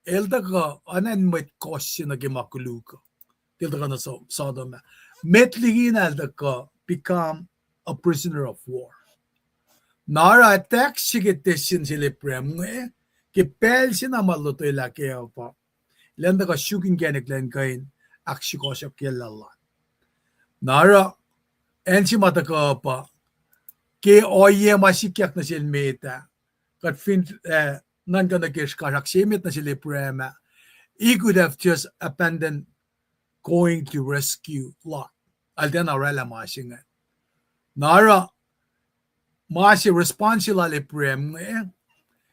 Elda ka anan met kossi na gimakuluka. Tilda ka na Sodom. Metligin elda ka become a prisoner of war. Nara attack sigit tesin sila prem ngay. Kipel sinamalo to ila kaya pa. Lenda ka shukin genik len kain aksi kosap kialalat. Nara ensi mata ka pa. Ke oye masikyak na sil meta. Kat fin nan ka nagish karak simit na sila prema. He could have just abandoned going to rescue Lot. Alden arela masingan. Nara masi responsible ali prem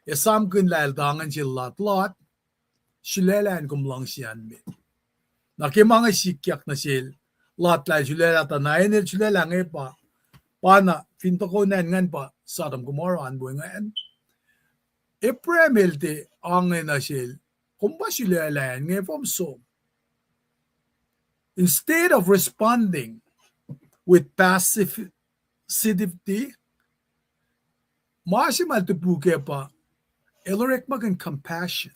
isam kun lail dangan sila Lot. Silelan kumlang siyan mit. Nakimanga sikyak na sil Lot lail silela tanayin il silelang pa. Pana finto ko ngan pa Sodom Gomorrah anboy ngayon. Ipremilte angin na sil kung ba sila ngayon from so. Instead of responding with passivity, masimal to buke pa elorek magan compassion.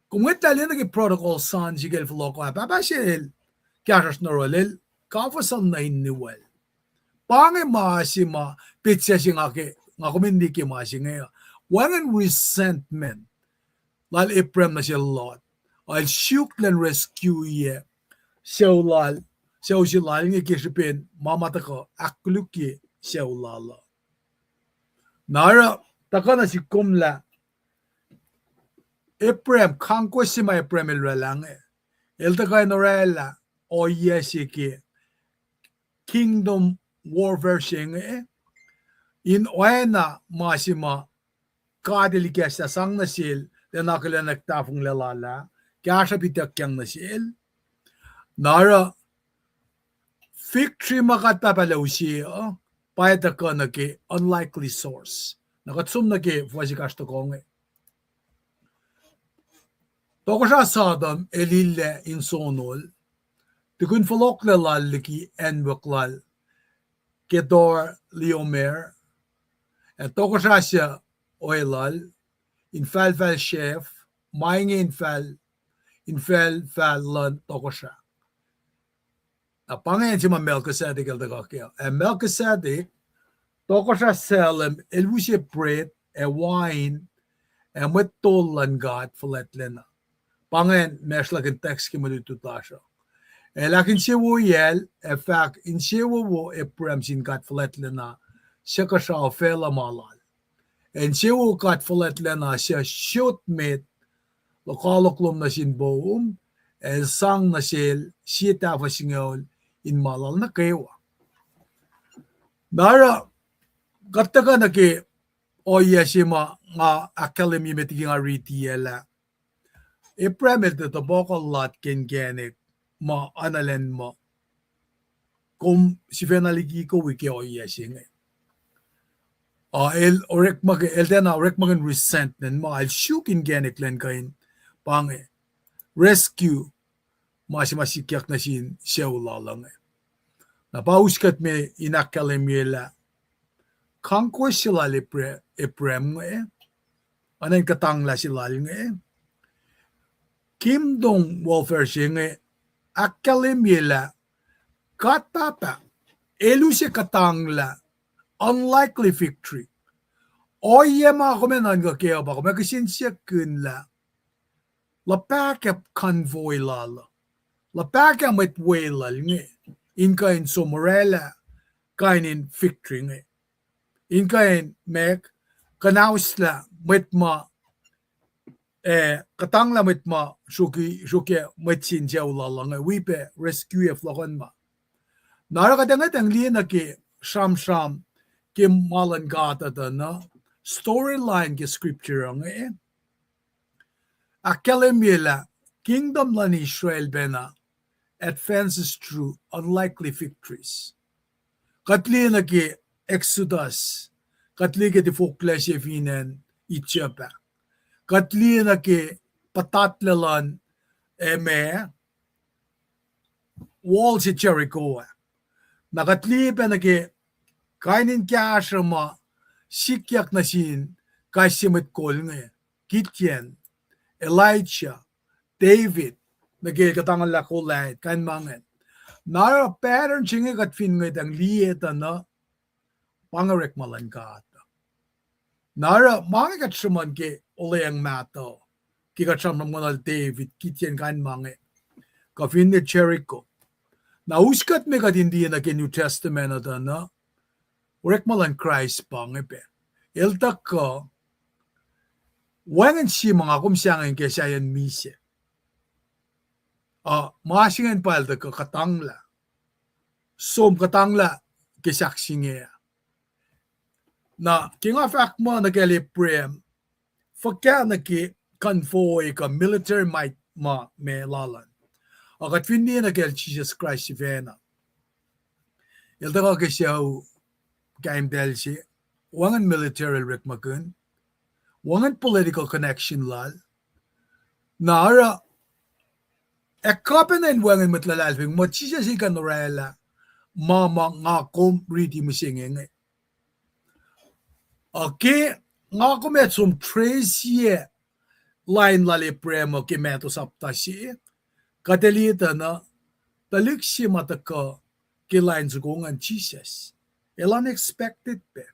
Kung italin naging protocol san sigel floko pa sil karas norolil kafasal na iniwal. Pange masima pitsa singake nga kumindiki masingayo. Walang resentment lal Ephraim na siya Lot. Al syuklan rescue ye. Siyaw silal nga kisipin mamata ko akluki siyaw lala. Nara taka na si kumla Ephraim kangko si ma Ephraim ilwalang Elta kay norela o yesiki kingdom warfare sing in oena masima kadilikas na sang nasil na nakala nagtafong lalala kaya siya bitakyang nasil nara victory makatapalaw siya payata ka naki unlikely source nakatsum naki fwasikas to kong toko siya Sodom elile insonol tikun falok lalaki enwaklal Kedor Leomer at toko siya oilal infal chef maing infal lan toko siya apangayan si Melchizedek al-Dagakya Melchizedek toko siya Salem elwisi bread wine met tolan God faletlena pangayan meslakin text kimalututa siya lakin siya wo yel, fact, in siya wo Ephraim sin kat faletlena siya ka siya ofela malal. And siya wo kat faletlena siya shoot mate lokaloklom na sin boom sang na siya tafa singol in malal na kewa. Nara kataga na ki oya siya nga academy metiging aritiela. Ephraim ito tabokal lot kengenik ma analen mo kung si fenaligi ko wiki o yesing el orek mag el dena orek magan resentment ma al shukin genek len kain pange rescue masikyak na sin siyaw lang na pauskat me inakalemela kangko sila Ephraim anan katangla sila Kingdom warfare sing akalemela katata elusi katangla unlikely victory oye mga kumenan ka kaya ba kung magkasinsya kunla la backup convoy lala la backup met wailal nge in kain sumorela kain in victory nge in kain mek kanausla metma katangla metma shuke metsin jawla wipe rescue flogon ma nara kadang ang liena ke sham ke malan gata na storyline ke scripture ang akalemela kingdom lan Israel bena advances through unlikely victories. Katli na ki Exodus, katli ke ti fokles yevinen Ethiopia, katli na ki patatlalan eme wall si Jericho. Nakatli pa na ki kainin kya asama sikyak na sin kaisimit kol nga Gideon, Elijah, David, nagkakatangan lakulay, kain mangan. Nara pattern chingi kat fin ngay tang liyeta na pangarek malan ka ata. Nara mga kat shaman ke olayang mato. Ki kat shaman manal David, kityan kain mangan. Ka fin ni Jericho. Na uskat me kat hindi na ke New Testament ata na urek malan Christ pangipe. Iltak ka wangan si mga kumsyangan ke sayan mise. Maasingan pa iltak ka katangla. Som katangla kisaksingea. Na kinga fact mo na kaliprem, fakya na ki convoy ka military might ma me lalan. Akat finni na kel Jesus Christ si Vena. Yalta ka kisyaw kaim del si, wangan military rikmakun, wangan political connection lal, na ara, ekapen na wangan matlalalping mo, Jesus si kanorela, mama nga kom riti musingenge. Okay, nga kumet som trace line lali premo ki meto sapta si katelita na taliksi mataka ki line zugungan Jesus. Elan expected pe.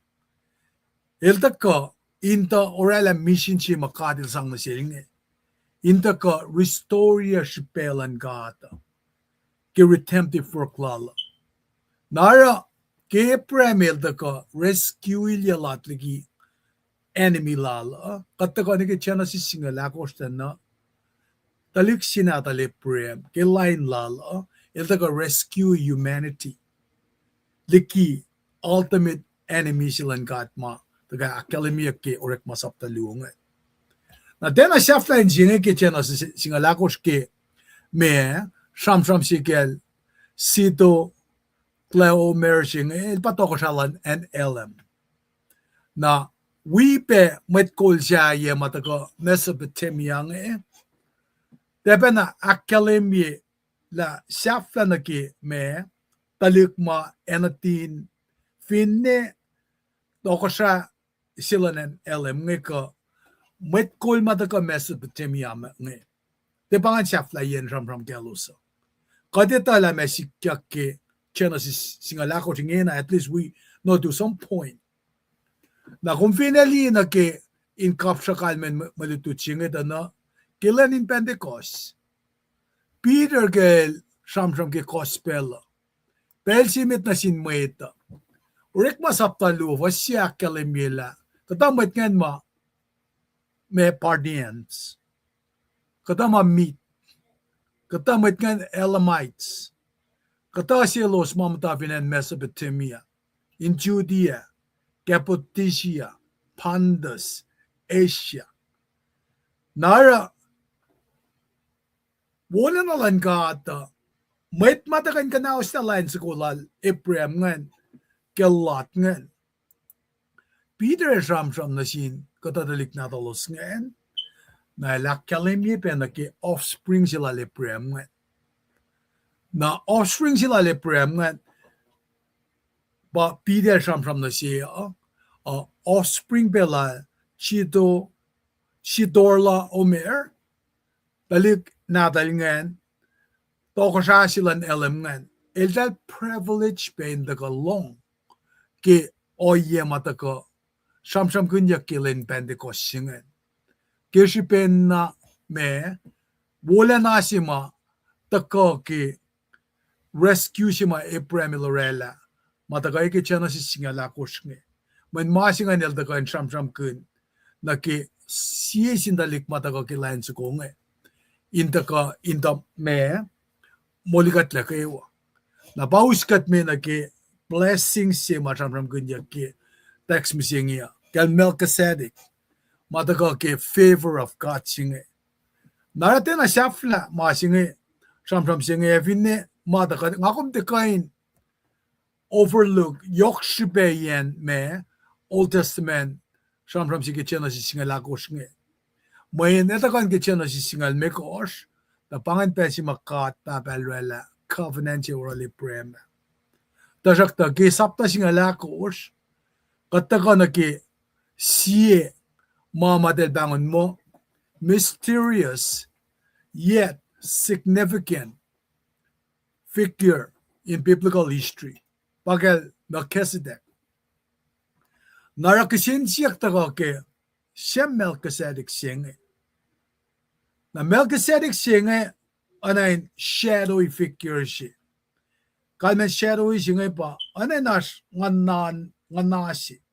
Elta ka inta orala mission si makadil sang na silinge. Inta ka restoria shipelan gata. Ki redemptive work lala. Nara ke premil da ka rescue ilya latligi enemy lala. Katta ka ni ke chana si singala kosta na talik sinatali prem ke line lala. Ilta ka rescue humanity. Liki ultimate enemy silang katma. Taga akademia ke orek masapta luunga. Na dena shafla injine ke chana si singala koske me sham sikel sito Cleo Mershing, patoko shalan and LM. Na wipe metkol siya ye matako Mesopotamia Tepe na akademia la shafla na ki me talikma enatin finne toko siya sila ng LM ngeko metkol matako Mesopotamia nge. Tepe nga shafla yen ram keluso. Kadita la mesikyak ke channel singalako tingena at least we know to some point na kung finally na ke in kapsa kalmen malitutsing ito na kilan in Pentecost Peter ke sham ke gospel pel simit na sinmueta urik masaptalu wasya kalemila katamat ngan ma me Pardians katama meet katamat ngan Elamites Katasilos mamatavin in Mesopotamia, in Judea, Cappadocia, Pontus, Asia. Nara, wala na lang ka ata, may matakan ka na sa line sa kulal, Ephraim ngan, Kelat ngan. Peter sham na sin, katadalik na talos ngan, na ilakalimye pa na ki offspring sila Ephraim ngan. Na offspring sila Ephraim ngan, ba Peter sham na siya, offspring pela Chidorla Omer, balik natal ngan, toko siya silang LM ngan, dahil privilege pa yung dagalong, ki oye matako, sham kunya kilin Pentecost ngan. Kasi pa na me, wala na sima, tako ki, rescue si ma Ephraim Lorella matagay ke chana si singala koshnge man masingan el da kan sham kun na ke sie sin da lik mata ka ke lain su ko nge in da me moligat la ke wa na bauskat me na ke blessings se ma sham kun ya ke text mi singia kel Melchizedek mata ka ke favor of God singe narate na shafla ma singe sham singe vinne mata ka ngakom te kain overlook Yorkshirean me Old Testament sham si ke chena si singa la ko singe may neta kan ke chena si singal me kosh da pangan pe si makat pa palwela covenant orally prem ta jakta ke sapta singa la kosh katta kana ke sie mama del bangon mo mysterious yet significant figure in biblical history pagal Melchizedek narakisin siyak taga ke siyem Melchizedek siyenge na Melchizedek siyenge anayin shadowy figure siya kalmen shadowy siyenge pa anayin nash nganasi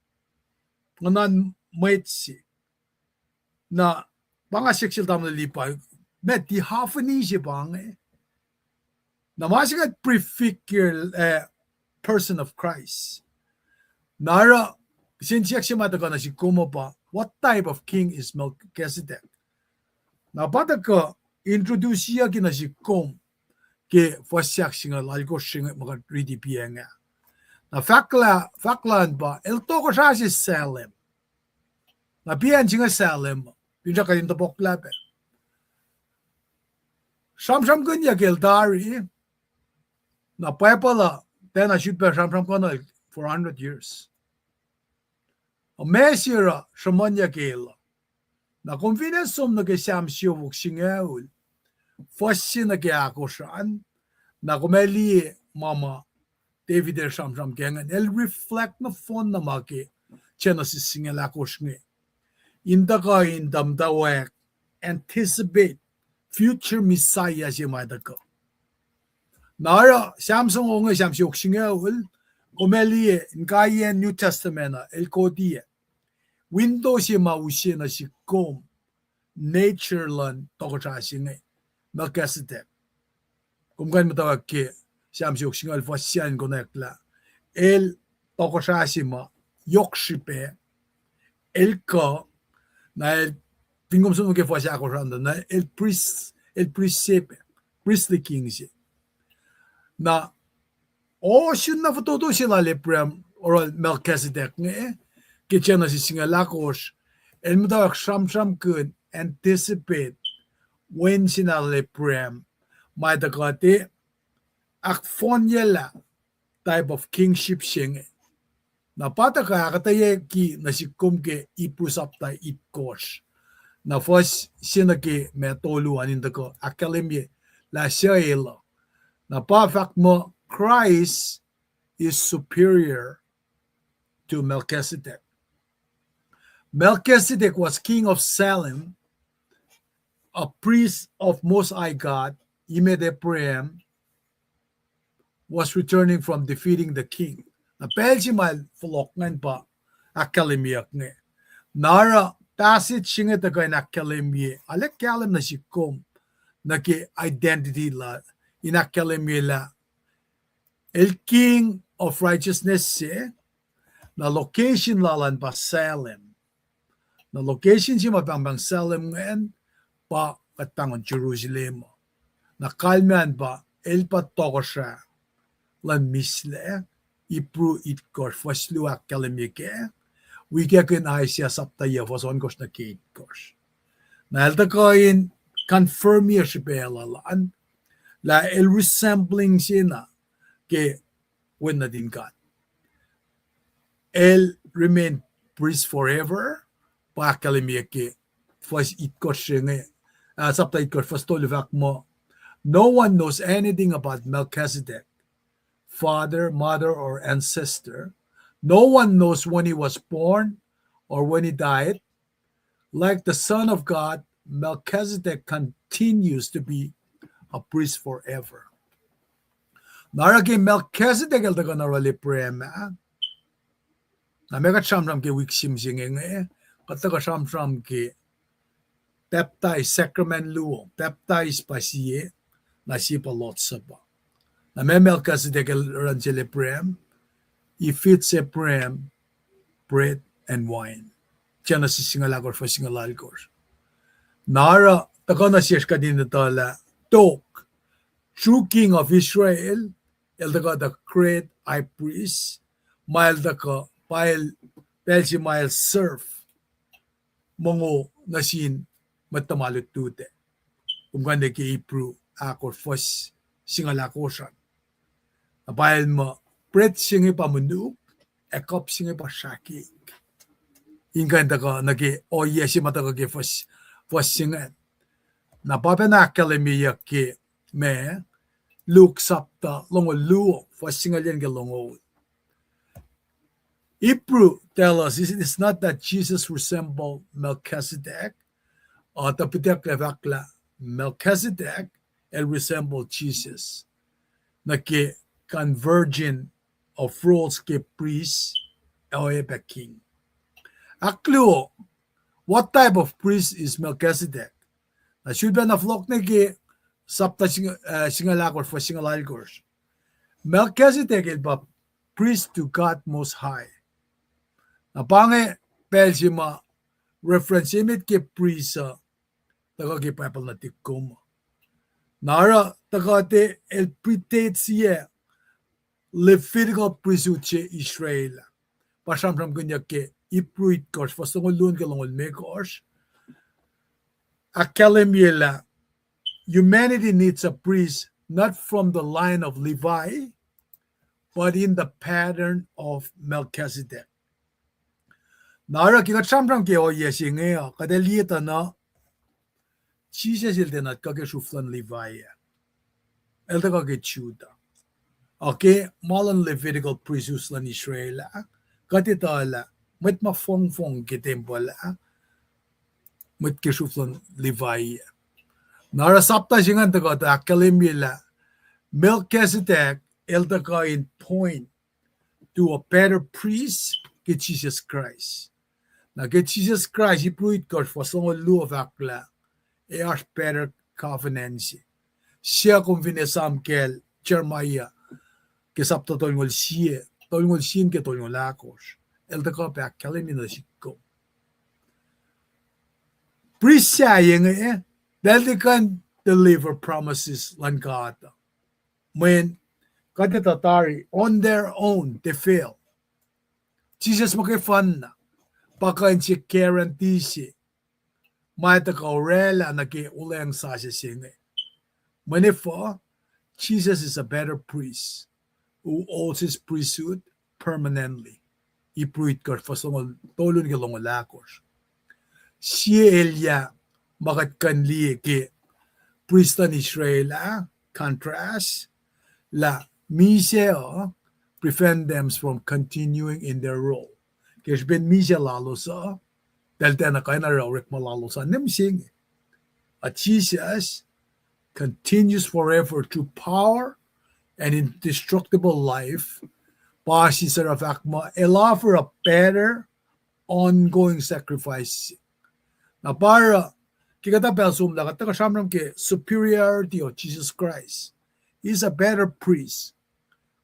nganan mait siya na banga seksil tamna lipay met di hafani siya banga na masingat prefigure person of Christ nara sinsiyak siya mataga na si kumo pa what type of king is Melchizedek na bata ka introduce siya kina si kum ke fasyak singa lalgo singa mga 3D nga na faklan ba el toko siya si Salem na piyan singa Salem pinja ka yung tapok lape sham gunya ke eldari na payapala tena shoot pa sham kono 400 years a mesira shamanya kela na confidence som na ke sham siyo wuk singaul fasin na ke ako saan na kumeli mama David sham kengan el reflect na fon na make chena si singela ko shinge inda ka indam da wek anticipate future messiah si madaka nara samsung onge samsi wuk singaul kumeli nkayen New Testament el kodie Windows si mausi na si kom nature lan toko sa singe Melchizedek. Kung kan matawag ke siyam si Yoksing Alpha siyan konekla el toko sa sima yokshipe el ka na el tingom suno ke fasi ako randa na el priestly king si na o siya na fotodo sila leprem or Melchizedek nge kitchen na si singalakos el matawag sham kun anticipate when sinale prem may dagati akfonyela type of kingship sing na pata ka kataye ki nasikum ke ipusap tay itkos na fos sinake metolu anin dako akademie la siya na pa fact mo Christ is superior to Melchizedek. Melchizedek was king of Salem, a priest of Most High God. Imedeprim was returning from defeating the king. Na pelsimal fuloknan pa akademiak ne. Nara passage singa tagay na akademie. Alek kalam na sikom na ki identity la in akademie la. El king of righteousness se na location lalan pa Salem. Na location si mapambang Salem ngayon pa katpangon Jerusalem. Na kalman ba el patoko siya lan misle ipru itkor fasluak kalemike wikakin ay siya saptaya fason kos na kate kos. Na el takoyin confirm niya si pelalaan la el resembling sina ke when na din God. El remain priest forever pa kalemike fas itkos siya nga sapta itkor fas tolivak mo. No one knows anything about Melchizedek, father, mother, or ancestor. No one knows when he was born or when he died. Like the Son of God, Melchizedek continues to be a priest forever. Naraki Melchizedek el taga narali prema. Na mega sham ke week sim singing kata ka sham ke baptize sacrament luo baptize pasie na si pa lot saba. Na me Melchizedek ranjele prem ifit se prem bread and wine. Genesis singalagor for singalalgor. Nara takana siya kadin tala tok true king of Israel el the great high priest mile daka pile pelsi mile serf mongo nasin matamalut tute kung ke Hebrew akor fos singalakosan pile ma bread singi pamunuk ekop singi pa shaki inganda ka nage o yesi mataka ke fos singan na papena akademiya ke me Luke sapta longo luo fos singalien ke longo Hebrew tell us it's not that Jesus resembled Melchizedek or the Pidakla Melchizedek and resembled Jesus. Na ke convergent of roles ke priest o king. Akluo, what type of priest is Melchizedek? Na should be na flock na ke sapta singalakor for singalalkors. Melchizedek is a priest to God Most High. Na pange Pelsima reference imit ke priest taga ke papal na tikum. Nara taga te el predates Levitical priesthood che Israel. Pasam kanya ke ipruit kors fasong lun ke longol me kors. Akalemiela humanity needs a priest not from the line of Levi but in the pattern of Melchizedek. Nara ki katsamram ke o yesinge kadelieta na Jesus il denat kage shuflan Levi. El kage Juda. Okay, malan Levitical priesthood lan Israel. Katitala met ma fong ke temple met ke shuflan Levi. Nara sapta singan taga ta akalimila Melchizedek el in point to a better priest ke Jesus Christ. Na ke Jesus Christ ipruit kors fasong lu of akla as better covenants. Siya kung vinesam kel Jeremiah ke sapta tolngol siya tolngol sin ke tolngol akos el pa akalimila sikko. Priest siya yung dahil kan deliver promises lan God. When katitatari on their own they fail. Jesus makifan na pakain si guarantee si maita ka orela na ki ulang sa si singe. Manifo, Jesus is a better priest who holds his priesthood permanently. Ipruit ka fasong tolun ke longolakos. Siya elya makat kanli ki priestan Israel contrast la miseo prevent them from continuing in their role. Kasi ben misya lalo sa dahil tayo na kayo na rawrik malalo sa nemsing. At Jesus continues forever to power and indestructible life. Pasi sa rafakma, it'll offer a better ongoing sacrifice. Na para kikata pelsum na kata kasamram ke superiority of Jesus Christ is a better priest.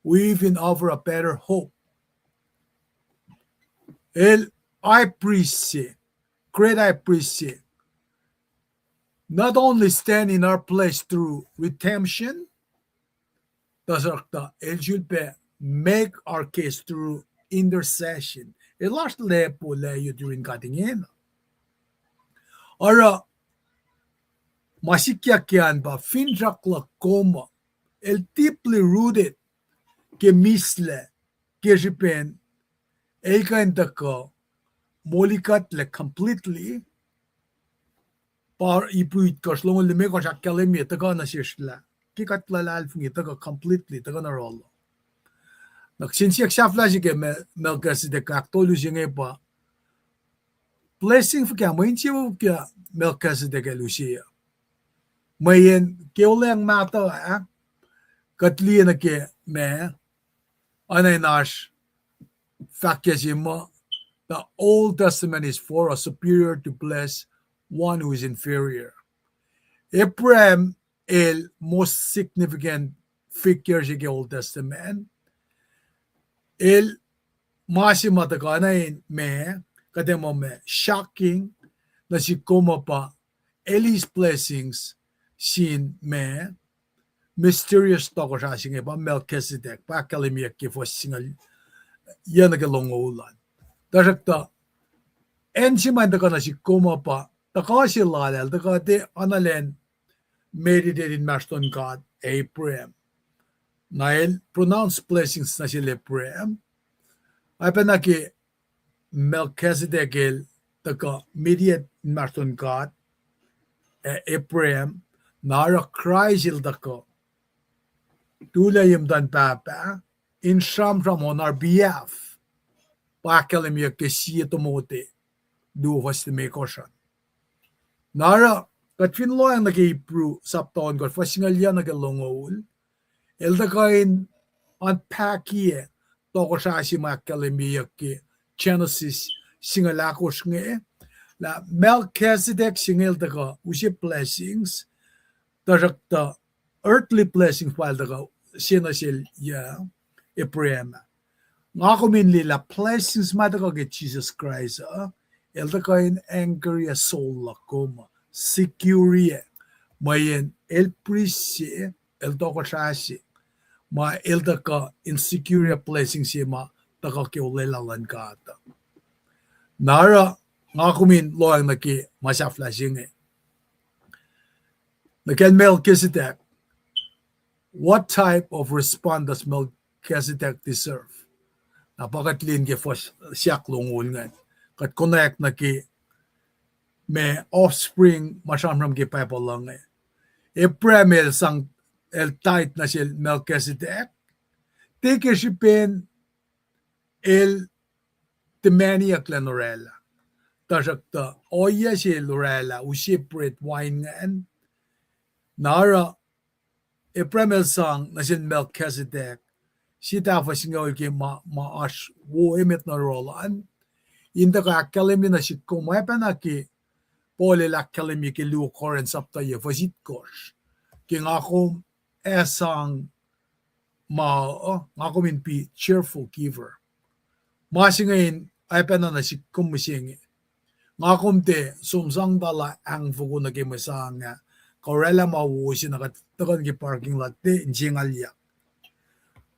We even offer a better hope. El high priest, great high priest, not only stand in our place through redemption, el should make our case through intercession. El last lepo leyo during cutting in. Ora, masikyakian ba finjakla koma, el deeply rooted ke misle, ke jipen, el kainta ko, molikat le completely, par ipuit ko slong le me ko shakalemi taga na shishla, kikat la alfingi taga completely taga na rolo. Naksinsiyak shafla ke Melchizedek aktolu singe pa, blessing for kya moinchi mo kya Melchizedek elusia. Mayen keoleng mata katli na ke me anay nash fakya simo The Old Testament is for a superior to bless one who is inferior. Abraham el most significant figure sa Old Testament. El masima takanain me kademo me shocking na si kuma pa Eli's blessings sin me mysterious toko sa singa pa Melchizedek pa kalimia ki fo singal yan nagalongolan. Darakta ensiman takana si kuma pa takasi lalal takate analen meditated marston God Abraham. Nael pronounced blessings na sila Abraham. Ay pa na ki Melchizedek el taka mediate marston God Abraham nara Christ il taka tulayim dan papa in sham on our behalf pakalim ya kesiya tumote do was the make ocean. Nara kat finloyan nag-Hebrew sapton kat fasingal yan nagalongol el takain unpackie toko sa si makalim ya ki Genesis singalakos nga la Melchizedek singil taka usi blessings the earthly blessings while the sinasil ya Abraham. Nga kuminli la blessings mataka get Jesus Christ el taka in angry soul la kuma secure mayen el prisi el toko sasi ma el taka insecure blessings ma taka ke ulelalan kata. Nara nga kumin loang naki masaflasing Naken Melchizedek, what type of response does Melchizedek deserve? Napakatlin ke fos siyak lungul nga. Kat connect na ki may offspring masamram ke people lang Abraham el sang el tight na si Melchizedek. Take si pen el temania klenorella. Tasakta oya si Lorella usipret wine nga Nara Abraham el sang na si Melchizedek. Sita fa singaw ki maash wo emet na rolan. Inda ka kalemi na si kumay pa na ki pole la kalemi ki luo koren sapta ye fasit kosh. Ki nga kum esang nga kumin pi cheerful giver. Masi ngayon ay pa na si kumising. Nga kumte sumsang dala ang fugo na kimasang nga Corella mawusin na katakan ki parking lot te injingalya.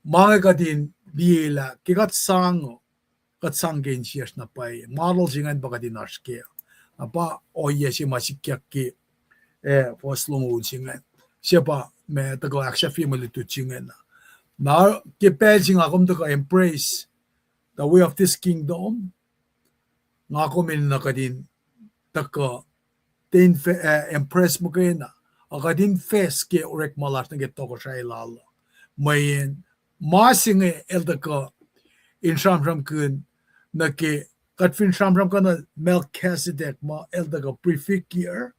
Mga kadin biela kikat sango kat sanggen siyas na pay model singan baka din aske. Apa oye si masikyak ki poslong singan. Siya pa me tago aksya family to singan na. Na kipel sing akom to ka embrace the way of this kingdom. Nga ako min na kadin taka tin impress mo kayo na akadin fes ke orek malas na geto ko siya ilalo mayin masing el taka in shamram kun na ke katfin shamram ka na Melchizedek ma el taka prefigure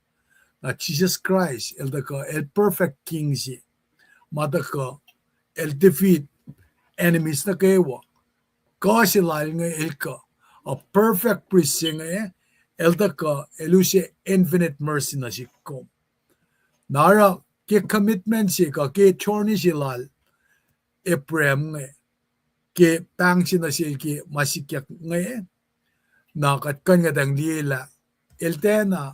na Jesus Christ el taka el perfect king si mataka el defeat enemies na kayo kasi lalo nga el ka a perfect priest nga el taka elusi infinite mercy na si kom. Nara ke commitment si ka ke chorni si lal Abraham nga ke pang si na si ki masikyak nga na katkan nga dang lila el tena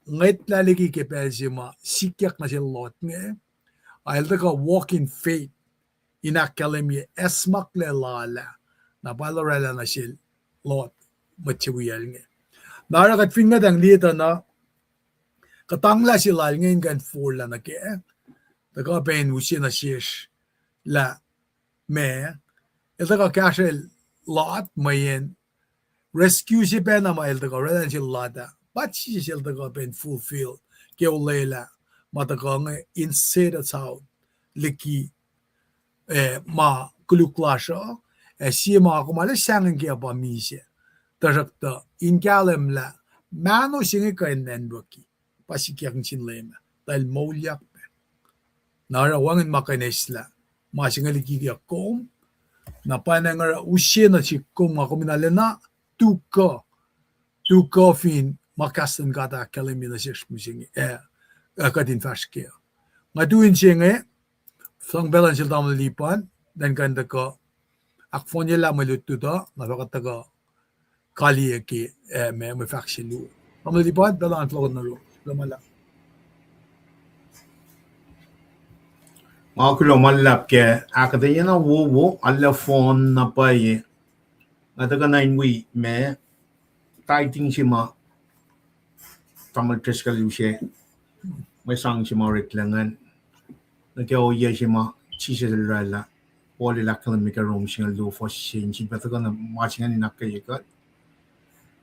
ngait laliki ke pel si ma sikyak na si Lot nga el taka walk in faith inakalemi esmak le lala na balorela na si Lot machiwiyal nga. Nara kat finga dang lita na katangla sila ngayon kan furla na ke taka pen usi na shish la me el taka kasel lot mayen rescue si pen na ma el taka redan si lata but si el taka pen fulfill ke ulela mataka nga inside out liki ma kuluklasha si ma kumala sangin ke pa misye tarakta inkalem la mano singi kain nenboki pasikyang sinlema dahil maulyak narawangin makanesla masingali kiya kom na panangara usye na si kom ako minalena tuko fin makasan kata kalimina siya musing kadin faskea. Ngaduin siya nga, sang belan sila tamal lipan, dan kanda ko, akfon niya lang maluto do, napakataga kali ki may faksilu. Tamal lipan, belan flawad na ro, lamala. Makulo malap ke akadanya na wo alla phone na pa ye. Nataga na inwi me typing si ma tamal triskal yushe. May sang si ma reklangan. Nagkao ye si ma chisa rala. Wali lakal mika room singal do for sin si bataga na machingan ni nakay ka.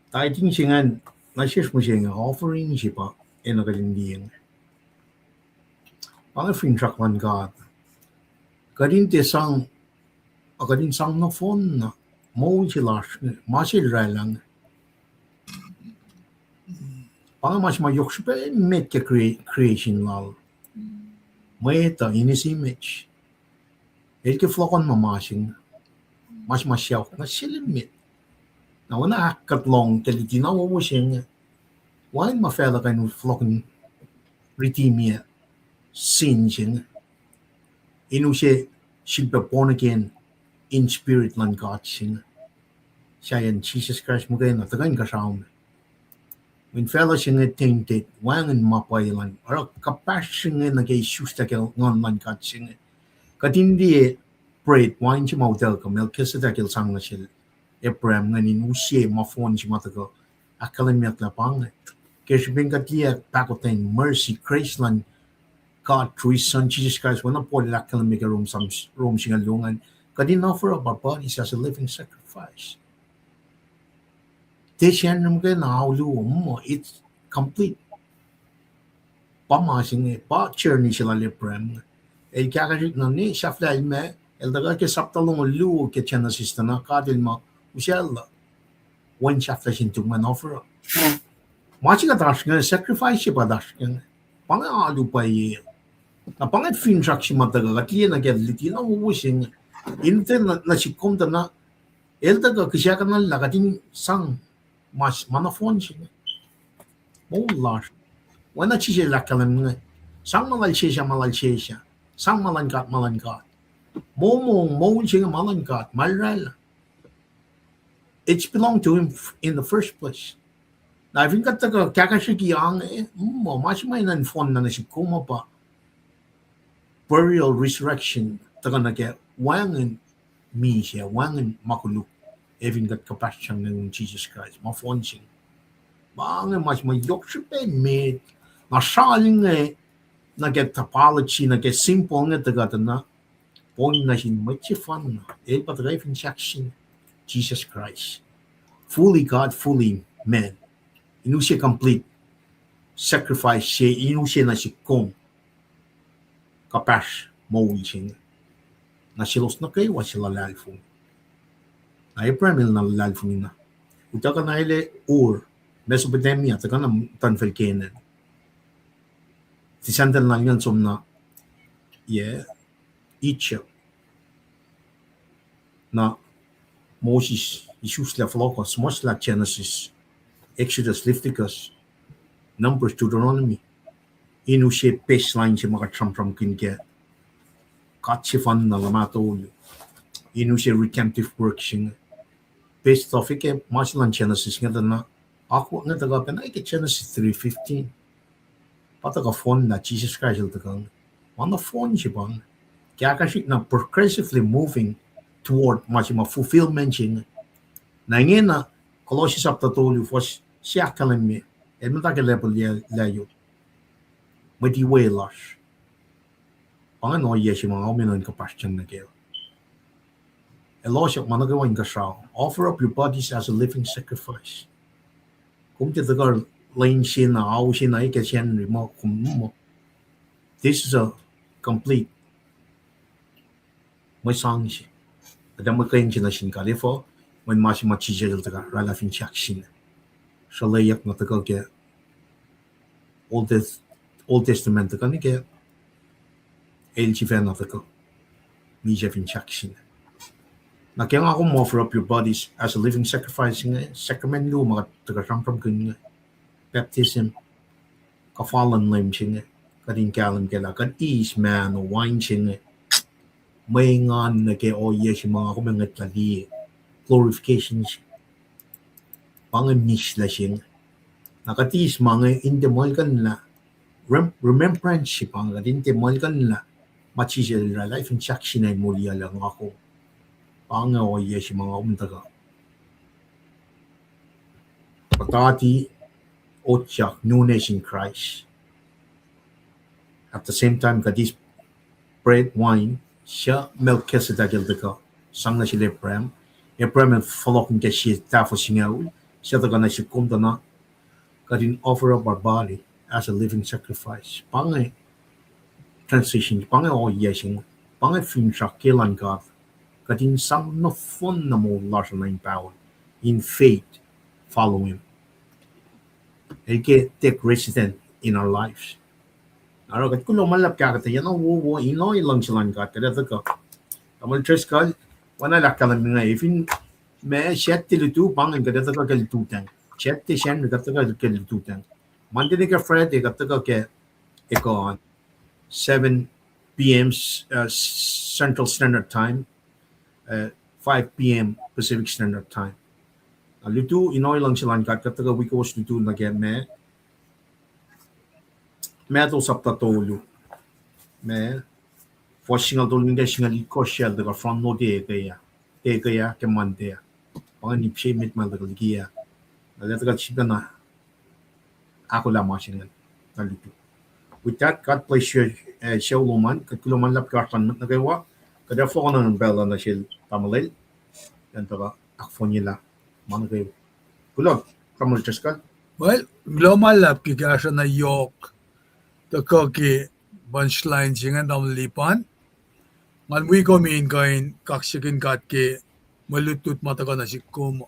Typing singan na siya mo siya offering si pa enagalindiyan. Ang finchak man ka. Kadin te sang akadin sang na phone na mo chilash masil ralang pang mas mayok siya met ke creation lal may ta in his image el ke flokon mamasing mas masyaw na silimit na wana akatlong kalitina wo mo siya why mafela kayo flokon retimia sin siya inu siya born again in spirit lang God siya siya yan Jesus Christ mo kayo na tagayin kasama when fellowship nga tainted wangan mapailan or kapasyon nga nag-isus ta kaya ngon man katsing katindi prayed wine si mautel ka Melchizedek il sang na siya Abraham nga ninusye mafon si matago akalimyak la pang kaya siya bingkatiya pakotain mercy grace lan God through his son Jesus Christ wana po nila akalimyak room siya lungan kadin offer of our bodies as a living sacrifice. Tisyan naman kayo nakaulo mo, it's complete. Pamasing pa journey sila librem. El kakasik na ni safla ilme, el daga ke saptalong lu ke chana sistana kadil ma usella. When safla sintung man offer. Machi ka dash nga sacrifice pa dash nga. Panga alu pa ye. Na pangat fin rak si mataga katliya na kaya liti na uwusing. Inte na si kumta na el daga kisya ka na lakating sang mas manafon siya. Mo lash. Wana chi siya lakalam nga. Sang malal siya. Sang malangkat. Mo siya malangkat. Malral. It's belonged to him in the first place. Na I think kataga kakashiki ang mo mas may nanfon na si kuma pa. Burial resurrection taga na kaya wangan mi siya. Wangan makuluk. Even kat kapasyan ng Jesus Christ. Mafon siya. Mga mas mayok siya pa made. Nasaling get topology, get simple nga taga na. Point na siya matchifan na. Patagay fin section. Jesus Christ. Fully God, fully man. Inu siya complete. Sacrifice siya. Inu siya na siya kong. Kapas. Mawi siya. Nasilos na kayo. Wasila lalfong. Ay premil na lalfong na. Uta ka na ile Mesopotamia, taka na tanfel Canaan. Tisandal na yan som na Egypt na Moses Isus la flokos, mos la Genesis, Exodus, Leviticus, Numbers, Deuteronomy. Inu siya baseline siya makatram-tram kinke. Katsifan na lamatol. Inu siya redemptive work siya. Based off mas lang Genesis nga na ako nga taga ay Genesis 3:15. Pataga phone na Jesus Christ il tagang. Wana phone siya bang. Kaya kasi na progressively moving toward mas fulfillment siya. Na ngayon na Colossians chapter 2 was siya kalam man taga level layo. Madi wailash. Pangano iya siya mga uminon kapasyan na kayo. Elohim managawa ka siya. Offer up your bodies as a living sacrifice. Kung titagal lane siya na aw siya na ikasyan mo kung mo. This is a complete may sang siya. Ada mo kayo siya na siya kalifo when masih machijal taga ralafin siya siya. Siya layak na tagal kaya Old Testament taga ni kaya el siya na tagal. Ni siya fin siya siya. Na kaya nga kung offer up your bodies as a living sacrifice nga, sacrament lu mga taga-rampram kun nga, baptism, kafalan lim siya nga, kadin kalam kala, kad is man o wine siya nga, may nga na kaya o yes yung mga kumangat lali, glorification siya, pangamis la siya nga, nakatis mga indemal kan la, remembrance siya pang kadin temal kan la, machisel la life in saksi na mulya lang ako, panga o yes yung mga kumataga. Patati, Otchak, newness in Christ. At the same time, kadis bread, wine, siya Melchizedek ka, sang na sila Ephraim. Ephraim ang falok ng siya tafo singaw, siya taga na siya kumda na, kadin offer up our body as a living sacrifice. Pangay transition, pangay o yesing, pangay film siya kilan God, kadin sang no fun na mo larsa na in power, in faith, follow Him. And take resident in our lives. Araw kat kulo malap ka kata yan ang wuwo inoy lang silang kat kada ka. Kamal tres kal wana la kalam nga ifin me shet tilutu pang kada ka kalitutan. Shet te shen kada ka kalitutan. Monday ka Friday kada ka ke eko 7 p.m. Central Standard Time, 5 p.m. Pacific Standard Time. Lutu inoy lang silang kat kada ka wikos lutu na ke me to sapta tolu me for single tolu nge single koshel de from no de ya ke mande ya pang ni payment mal de giya la ta chibana ako la machine talitu with that God bless you show loman kat kuloman lap kartan na kaywa kada fo na bella na shil pamalil yan ta akfon nila man kayo kulog kamal cheska Well, global lap ki kasha na yok. The koki punchline jingan dam lipan. Ngan wi ko min kain kaksikin kat ke malutut mata ka na sikum.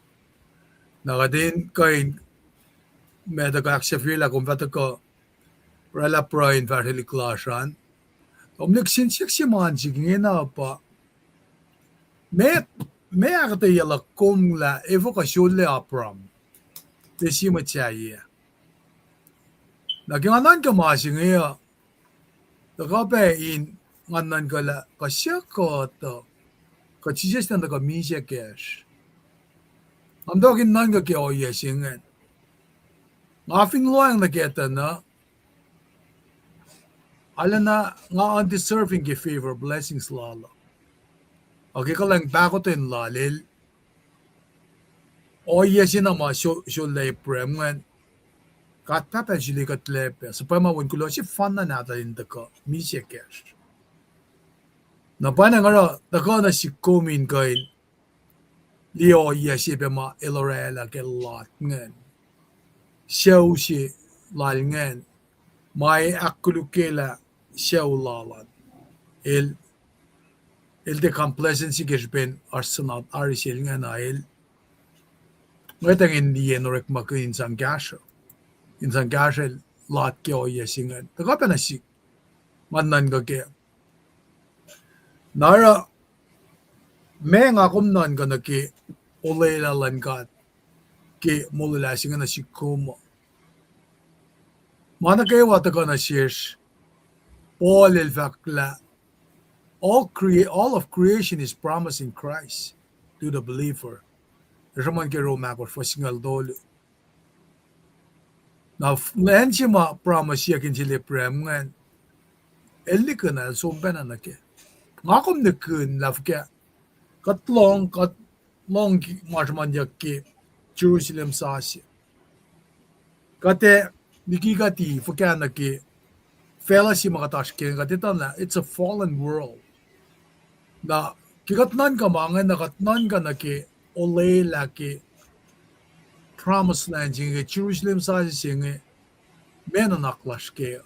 Nakadin kain meda kaksifila kung pata ko rela prain varhili klasan. Omlik sinsik si man jingin na pa. Me akata yala kum la evokasyon le apram. Desi macaya. Naginganan ka masingaya. Nakape in nganan ka la kasya ko to. Kachijes na nakamisya cash. Amdogin nan ka kaya oya singan. Ngafing loang nakita na. Ala na nga undeserving ki favor blessings lalo. Okay ka lang bakotin lalil. Oya sinama shulay prem kat papa jili kat lepe so pa mawon kulo si fan na natin dako misya cash na pa na ngaro dako na si komin kain lio ya si pe ma elorela ke lot ngen show si lal ngen mai akulukela show lalan el de complacency gesben arsenal arishel ngen ael ngetang indien rek makin sang gasho insan gasel lot ke oya singan taga pa na si manan ka ke nara me nga kumnan ka na ke olela lan ka ke mulila singan na si kumo mana ke wata ka na shish all el fakla all of creation is promised in Christ to the believer raman ke roma ko for singal dolo. Now, lahan siya ma-promise siya kin sila prem ngan. Eli ka na, sumpen na nake. Nga kum na kun, laf ka. Katlong marshman yak ki Jerusalem sa siya. Kate, nikikati, fakya na ki, fela si makatashkin, kate na, it's a fallen world. Na, kikatnan ka mga, nakatnan ka na ki, olay laki, promised land jinge Jerusalem sa jinge mena naklash ke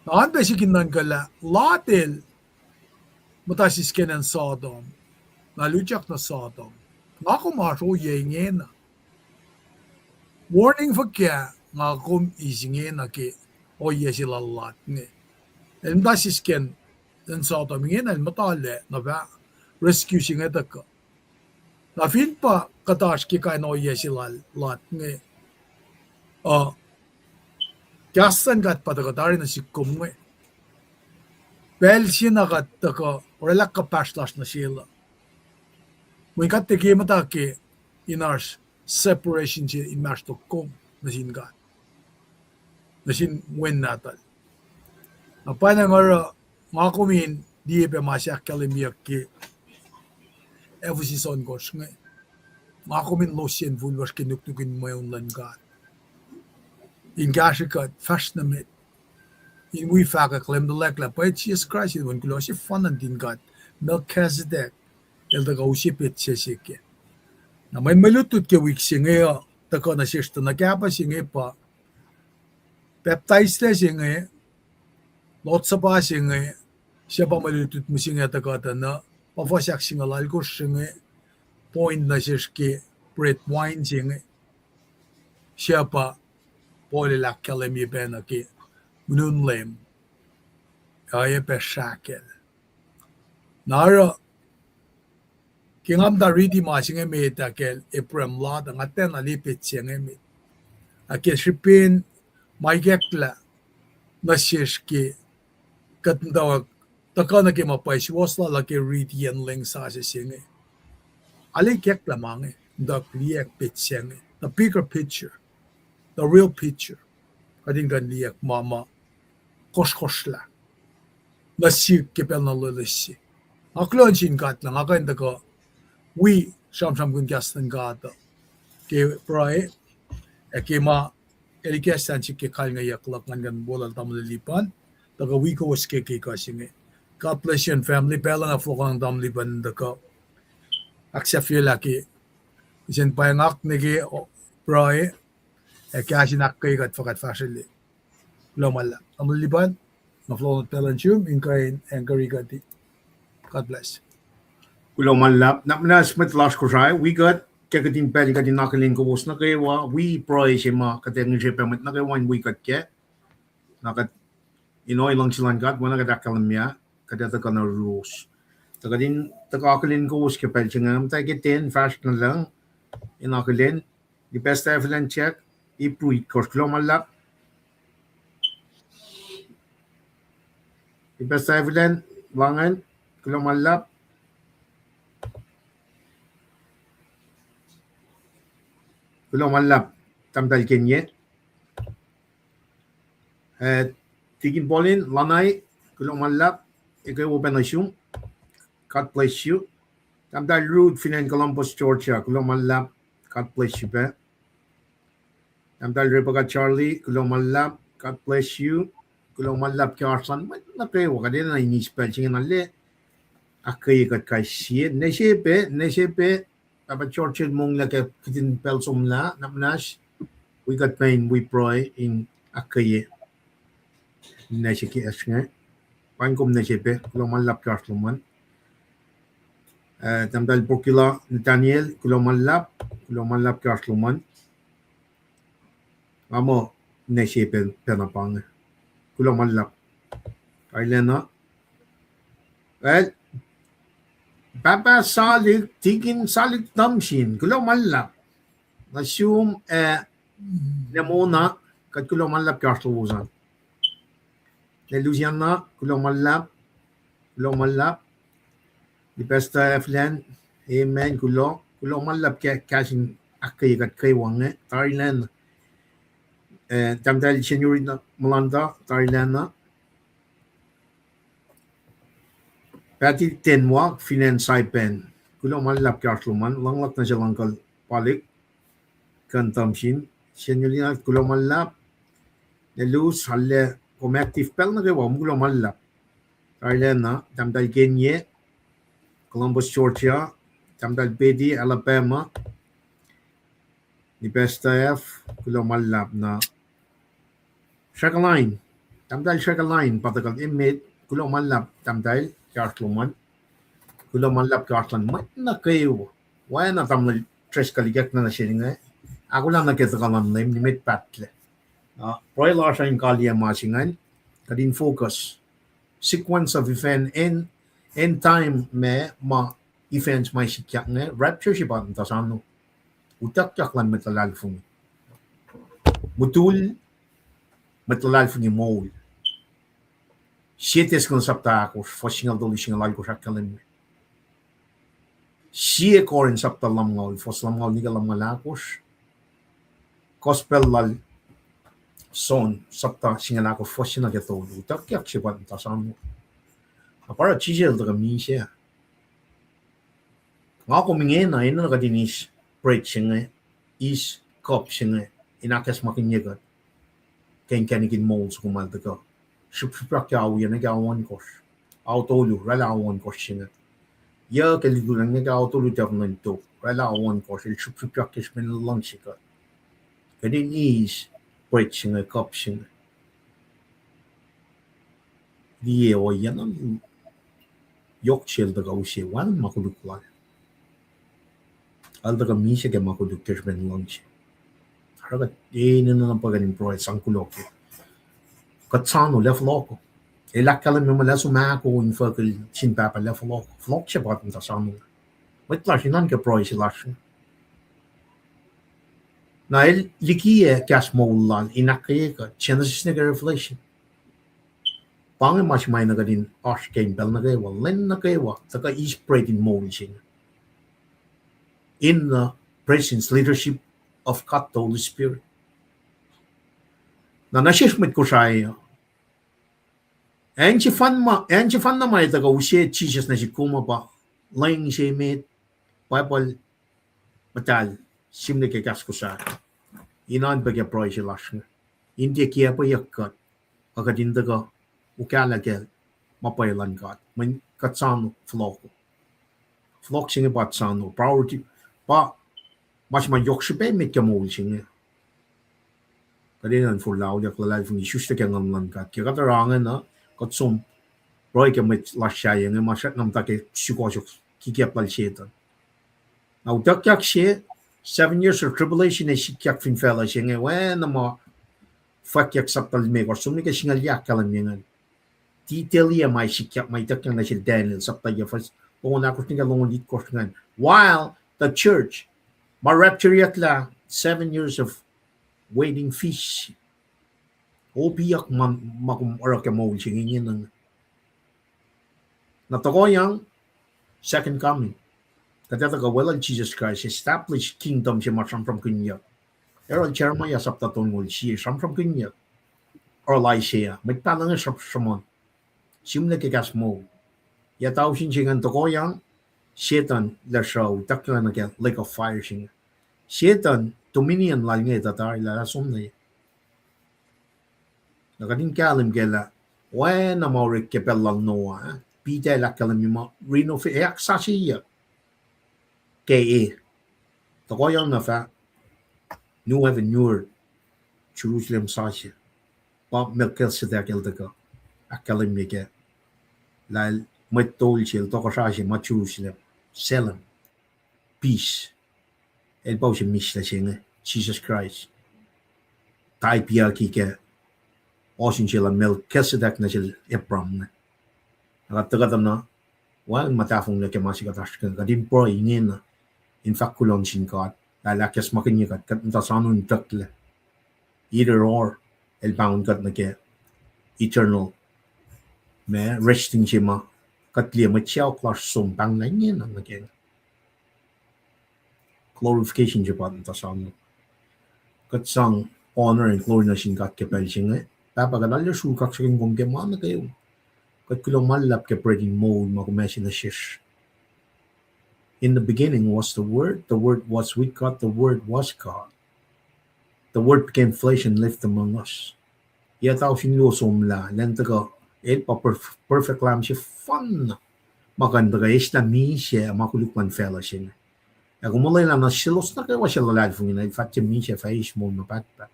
naan basikin nan kala latel matasis kenan Sodom nalujak na Sodom ngako maso yengena warning for kya ngakom isingena ke o yesila lat ne el matasis ken en Sodom ngena el matale na ba rescue singa taka na fin pa katash ki kai no yesilal lat nge gasan gat pa taka dari na sikum nge bel sina gat taka relak ka paslas na sila mun kat te ki mata ke inars separation si imas to kom na sin gat na sin wen natal apa na ngara ngakumin di pe masya kalemiyak ki every son gos nge ngakumin losien vulvas kinuktukin mayon lan gat in gashikat fashnamet in we faka claim the lekla pa Jesus Christ in kulo si fanan din gat Melchizedek el da gausi pet sesike na may malutut ke week singe ta ko na sisto na kapa singe pa baptize le singe lot sa ba singe siya pa malutut mo singe ta ko ta na pafasyak singe lalgo singe point na siske bread wine singe siya pa pole la kalemi bena ke munun lem ay pe shakel nara kingam da ridi ma singe me ta kel eprem la da ngaten ali pe singe me ake shipin mai gekla na siske katnda takana ke ma pa wasla la ke ridi en leng sa singe ali gekla mange da liek pe singe the bigger picture the real picture kading gan liek mama koshkoshla na si kepel na lelesi aklon sin gat lang akain da ko we sham gun gastan gata ke prai ke ma eligesan si ke kal nga yaklak ngan bolal tamle lipan da ko we ko waske ke ka singe God bless you and family pela nga flokang tamli ban da ko aksya fiela ke isen payangak nege prai kaya sinakay kat fakat fasili lomala amliban na flow talanchum in kain angry gati. God bless. Kulo malap na smith last ko sai we got kakatin peli katin nakalin ko was na kay wa we proy sima kateng jepemet na kay one we got ke nakat ilang silan gat wana ka dakalamya kadata kana rules takadin takakalin ko was ke pel chingam ta ke 10 fast na lang inakalin the best evidence check ipruit ko kulo malap the best evidence wangan kulo malap kulo malap tamdal kenye tigin bolin lanai kulo malap ikay openasyon God bless you tamdal road finan Columbus Georgia kulo malap God bless you pe tamdal Rebecca Charlie kulo malap God bless you kulo malap Carson na kayo kadin na inispel singin alle akay kat kay siye nesepe Papa Churchill mong laka kitin pelsom la namnas we got pain we pray in akaye nesiki esnge pangkom nesepe kulo malap Carson tamdal Burkila Nathaniel kulo malap Carson amo nesepe penapang kulo malap Kailena well Papa salik tigin salik tamsin kulo malap assume nemona kat kulo malap kartuzan le Louisiana kulo malap di pesta flan amen kulo malap ke kasin akay kat kay wange Thailand tamdal senyorita Melanda Thailand Pati tenwa finansay pen kulo malap kartluman langlak na silang palik kan tamsin senyorina kulo malap nelus halle comactive pel na gawa kulo malap Thailand na tamdal Kenya Columbus Georgia tamdal Bedi Alabama ni Besta F kulo malap na Shakaline tamdal Shakaline patakal imit kulo malap tamdal Kartluman kulo malap kartlan man na kayo why na tamla tres kaligak na siya ako lang nakita ka ng name ni Mit Patle Roy Larson kalya masingan kadin focus sequence of event in time me ma events may sikyak nga rapture si Batan Tasano. Utak yaklan metalal fungi. Mutul metalal fungi mol. Sietes kung sapta ako, fosingal doli singal ko sa kalim. Siye korin sapta lamngaw, fos lamngaw niga lamngalakos. Gospel lal son sapta singal ako fosinal gato. Utak yak si Batan Tasano. Apara chisel daga misya. Nga ko mingena ina nakadinis preaching is copsing inakas makinyagat. Kain kanigin molds kumalda ko. Suprak yaw yan nagawan kos. Autolu ralawan kos singa. Ya kaligulang nagautulu davnan to. Ralawan kos il suprak is min lang sika. Kadin is preaching copsing. Diye o yan ang yokchel daga usi wan makuluklan. Aldaga misa ke makuduk kersben lunch. Haragat na ng pagaling pro sang kulok. Katsano left loko. Elakala mo mala sumako in fakal chin papa left loko. Flok siya bakit tasano. Wait lang sinan ke pro silasyon. Na likiye kas maulan inakye ka Genesis na revelation. Pangin mas may nagadin arcane bell na kayo. Len na kayo. Taka is spreading motion. In the presence, leadership of God, the Holy Spirit. Na nasishmit ko siya. Enchi fan na may taga usye Jesus na si kuma pa. Laying siya mit. Bible matal. Simne ke kas ko siya. Inan bagay proy siya lasya. Hindi kaya pa yakat. Agadinda ka. Ukala ke. Mapaylan God. Man katsano floko. Flok siya nga batsano. Priority. Pa, mas mayokshipay mit kamol siya. Kadinan for lao yak lalay fung isyusta kaya ngamlan kat. Kaya katarangan na, katsum, roy ka mit lasya nga, masyat nam take sukosok, kikiapal siya. Now, dakyak siya, 7 years of tribulation ay sikyak finfela siya nga, wen na mo, fakyak saptal me, or sumni ka singalyak kalam niya nga. Detail iya may sikyak, may dakyak na siya Daniel, saptal ya, first, kung nakos nga longon dit kos nga. While, the church, ma-rapture yakla 7 years of waiting fish. O piyak makumara ka mo singin ng natakoyang second coming. Katata ka walang Jesus Christ established kingdom siya masam from kunya. Erol Jeremiah saptaton ngol siya sam from kunya. Or Elisha, may palang sa samon. Simula kikas mo. Yataw sinsingan takoyang Satan la show takla na kaya lake of fire siya. Satan dominion lang nga tatar la somna. Nakadin kalim kaya when na maurik kepel lang noa pita la kalim mo reno fi aksasiya. Kaya takoyang na fa New Heaven New Earth Jerusalem sasya. Pa Melchizedek ildaga akalim ni kaya la may tol siya to kasasya ma Jerusalem. Salem, peace. El bao siya misla siya nga, Jesus Christ. Tai piya ki ka, osin siya lang Melchizedek na siya Abraham nga. Nakatagatam na, walang matafong na kaya masikatas ka, kadin pro ingin na, in fact kulon sin God, lalakas makinyakat, katantasano yung takla. Either or, el bound kat na kaya, eternal, may resting siya ma, katliya matyaw klas sumpang na niya na naging glorification siya pa nita sa ano. Katsang honor and glory na siyang katkepel siya nga. Papagadalya sukak siya kong kumkema na kayo. Kat kulang malap ka pwedeng mode makumesi na shish. In the beginning was the Word was with God, the Word was God. The Word became flesh and lived among us. Yataw sinusom la, lenta ka, pa perfect lamb siya fun. Maganda ka islami siya makulukman fella siya. Kung mulai na silos na kayo siya lalad fungin na ifat siya siya faish mo na patpat.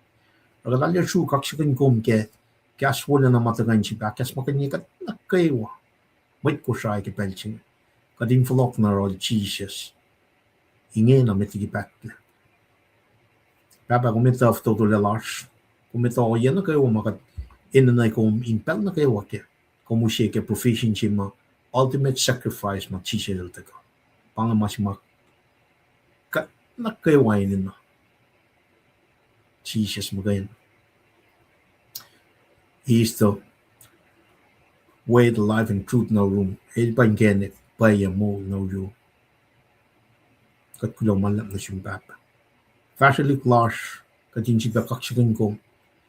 Pagkatali siya kak siya kum ke kas wala na matagan siya kas makanyikat na kayo. Wait ko siya ikipel siya. Kading falok na rol Jesus. Ingin na metigipat na. Papa kumita of total large. Kumita ko yan na kayo makat inanay kong impel na kayo kaya. Kung siya ke proficiency ma ultimate sacrifice ma chisel ta ko. pangamasmak kat nakaywainin na. Jesus magayon. He is the way, the life, and truth no room. El panggenit, paya mo no you. Kat kulo malap na siyang papa. Fashionly clash, katinchid ba kaksikin ko.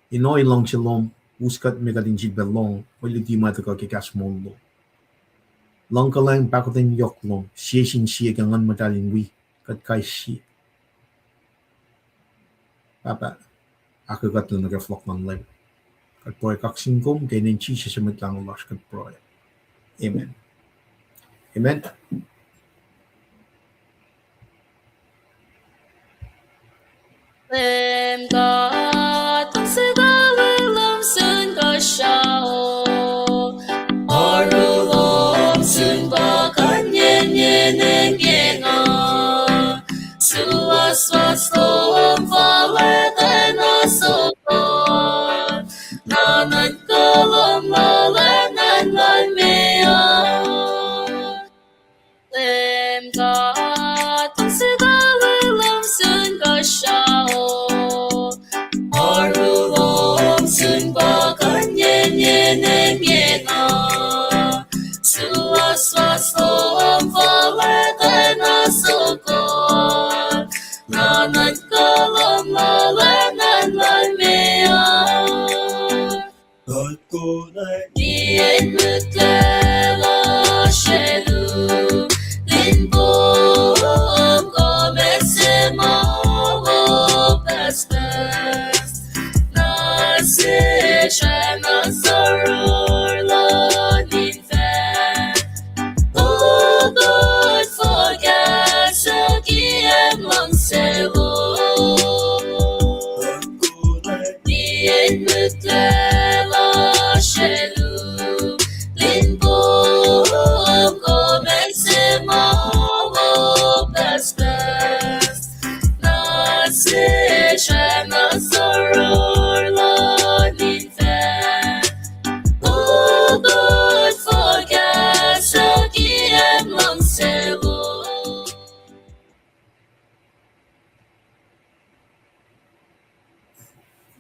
Inoy long shalom, uskat me katinchid ba long, wali di mata ka kikas molo. Long ka lang pakotin yok long, siya sin siya gangan madaling wi, kat kay siya. Papa, ako kat lang nag-reflect ng life. Kat po'y kaksin kom, kaya nin siya sa matlang ulas kat po'y. Amen. Amen. Lam God, tung siga willam sun ka shao. Arulom sun ba kanyen yen genga. Suas was lom fale tena sokon. Nanan kalam lalanan lan mea. Lam God, tung siga willam sun ka shao. Arulom sun ba kanyen yen genga. Suas was lom fale tena sokon. Nanan kalam lalanan lan mea. Dien mutela shelu. Linbom kometse malo pestes. Nase shana zarur la ninfen. Oh God, forget sakiem lang selo. Dien mutela shelu. Linbom kometse malo pestes. Nase shana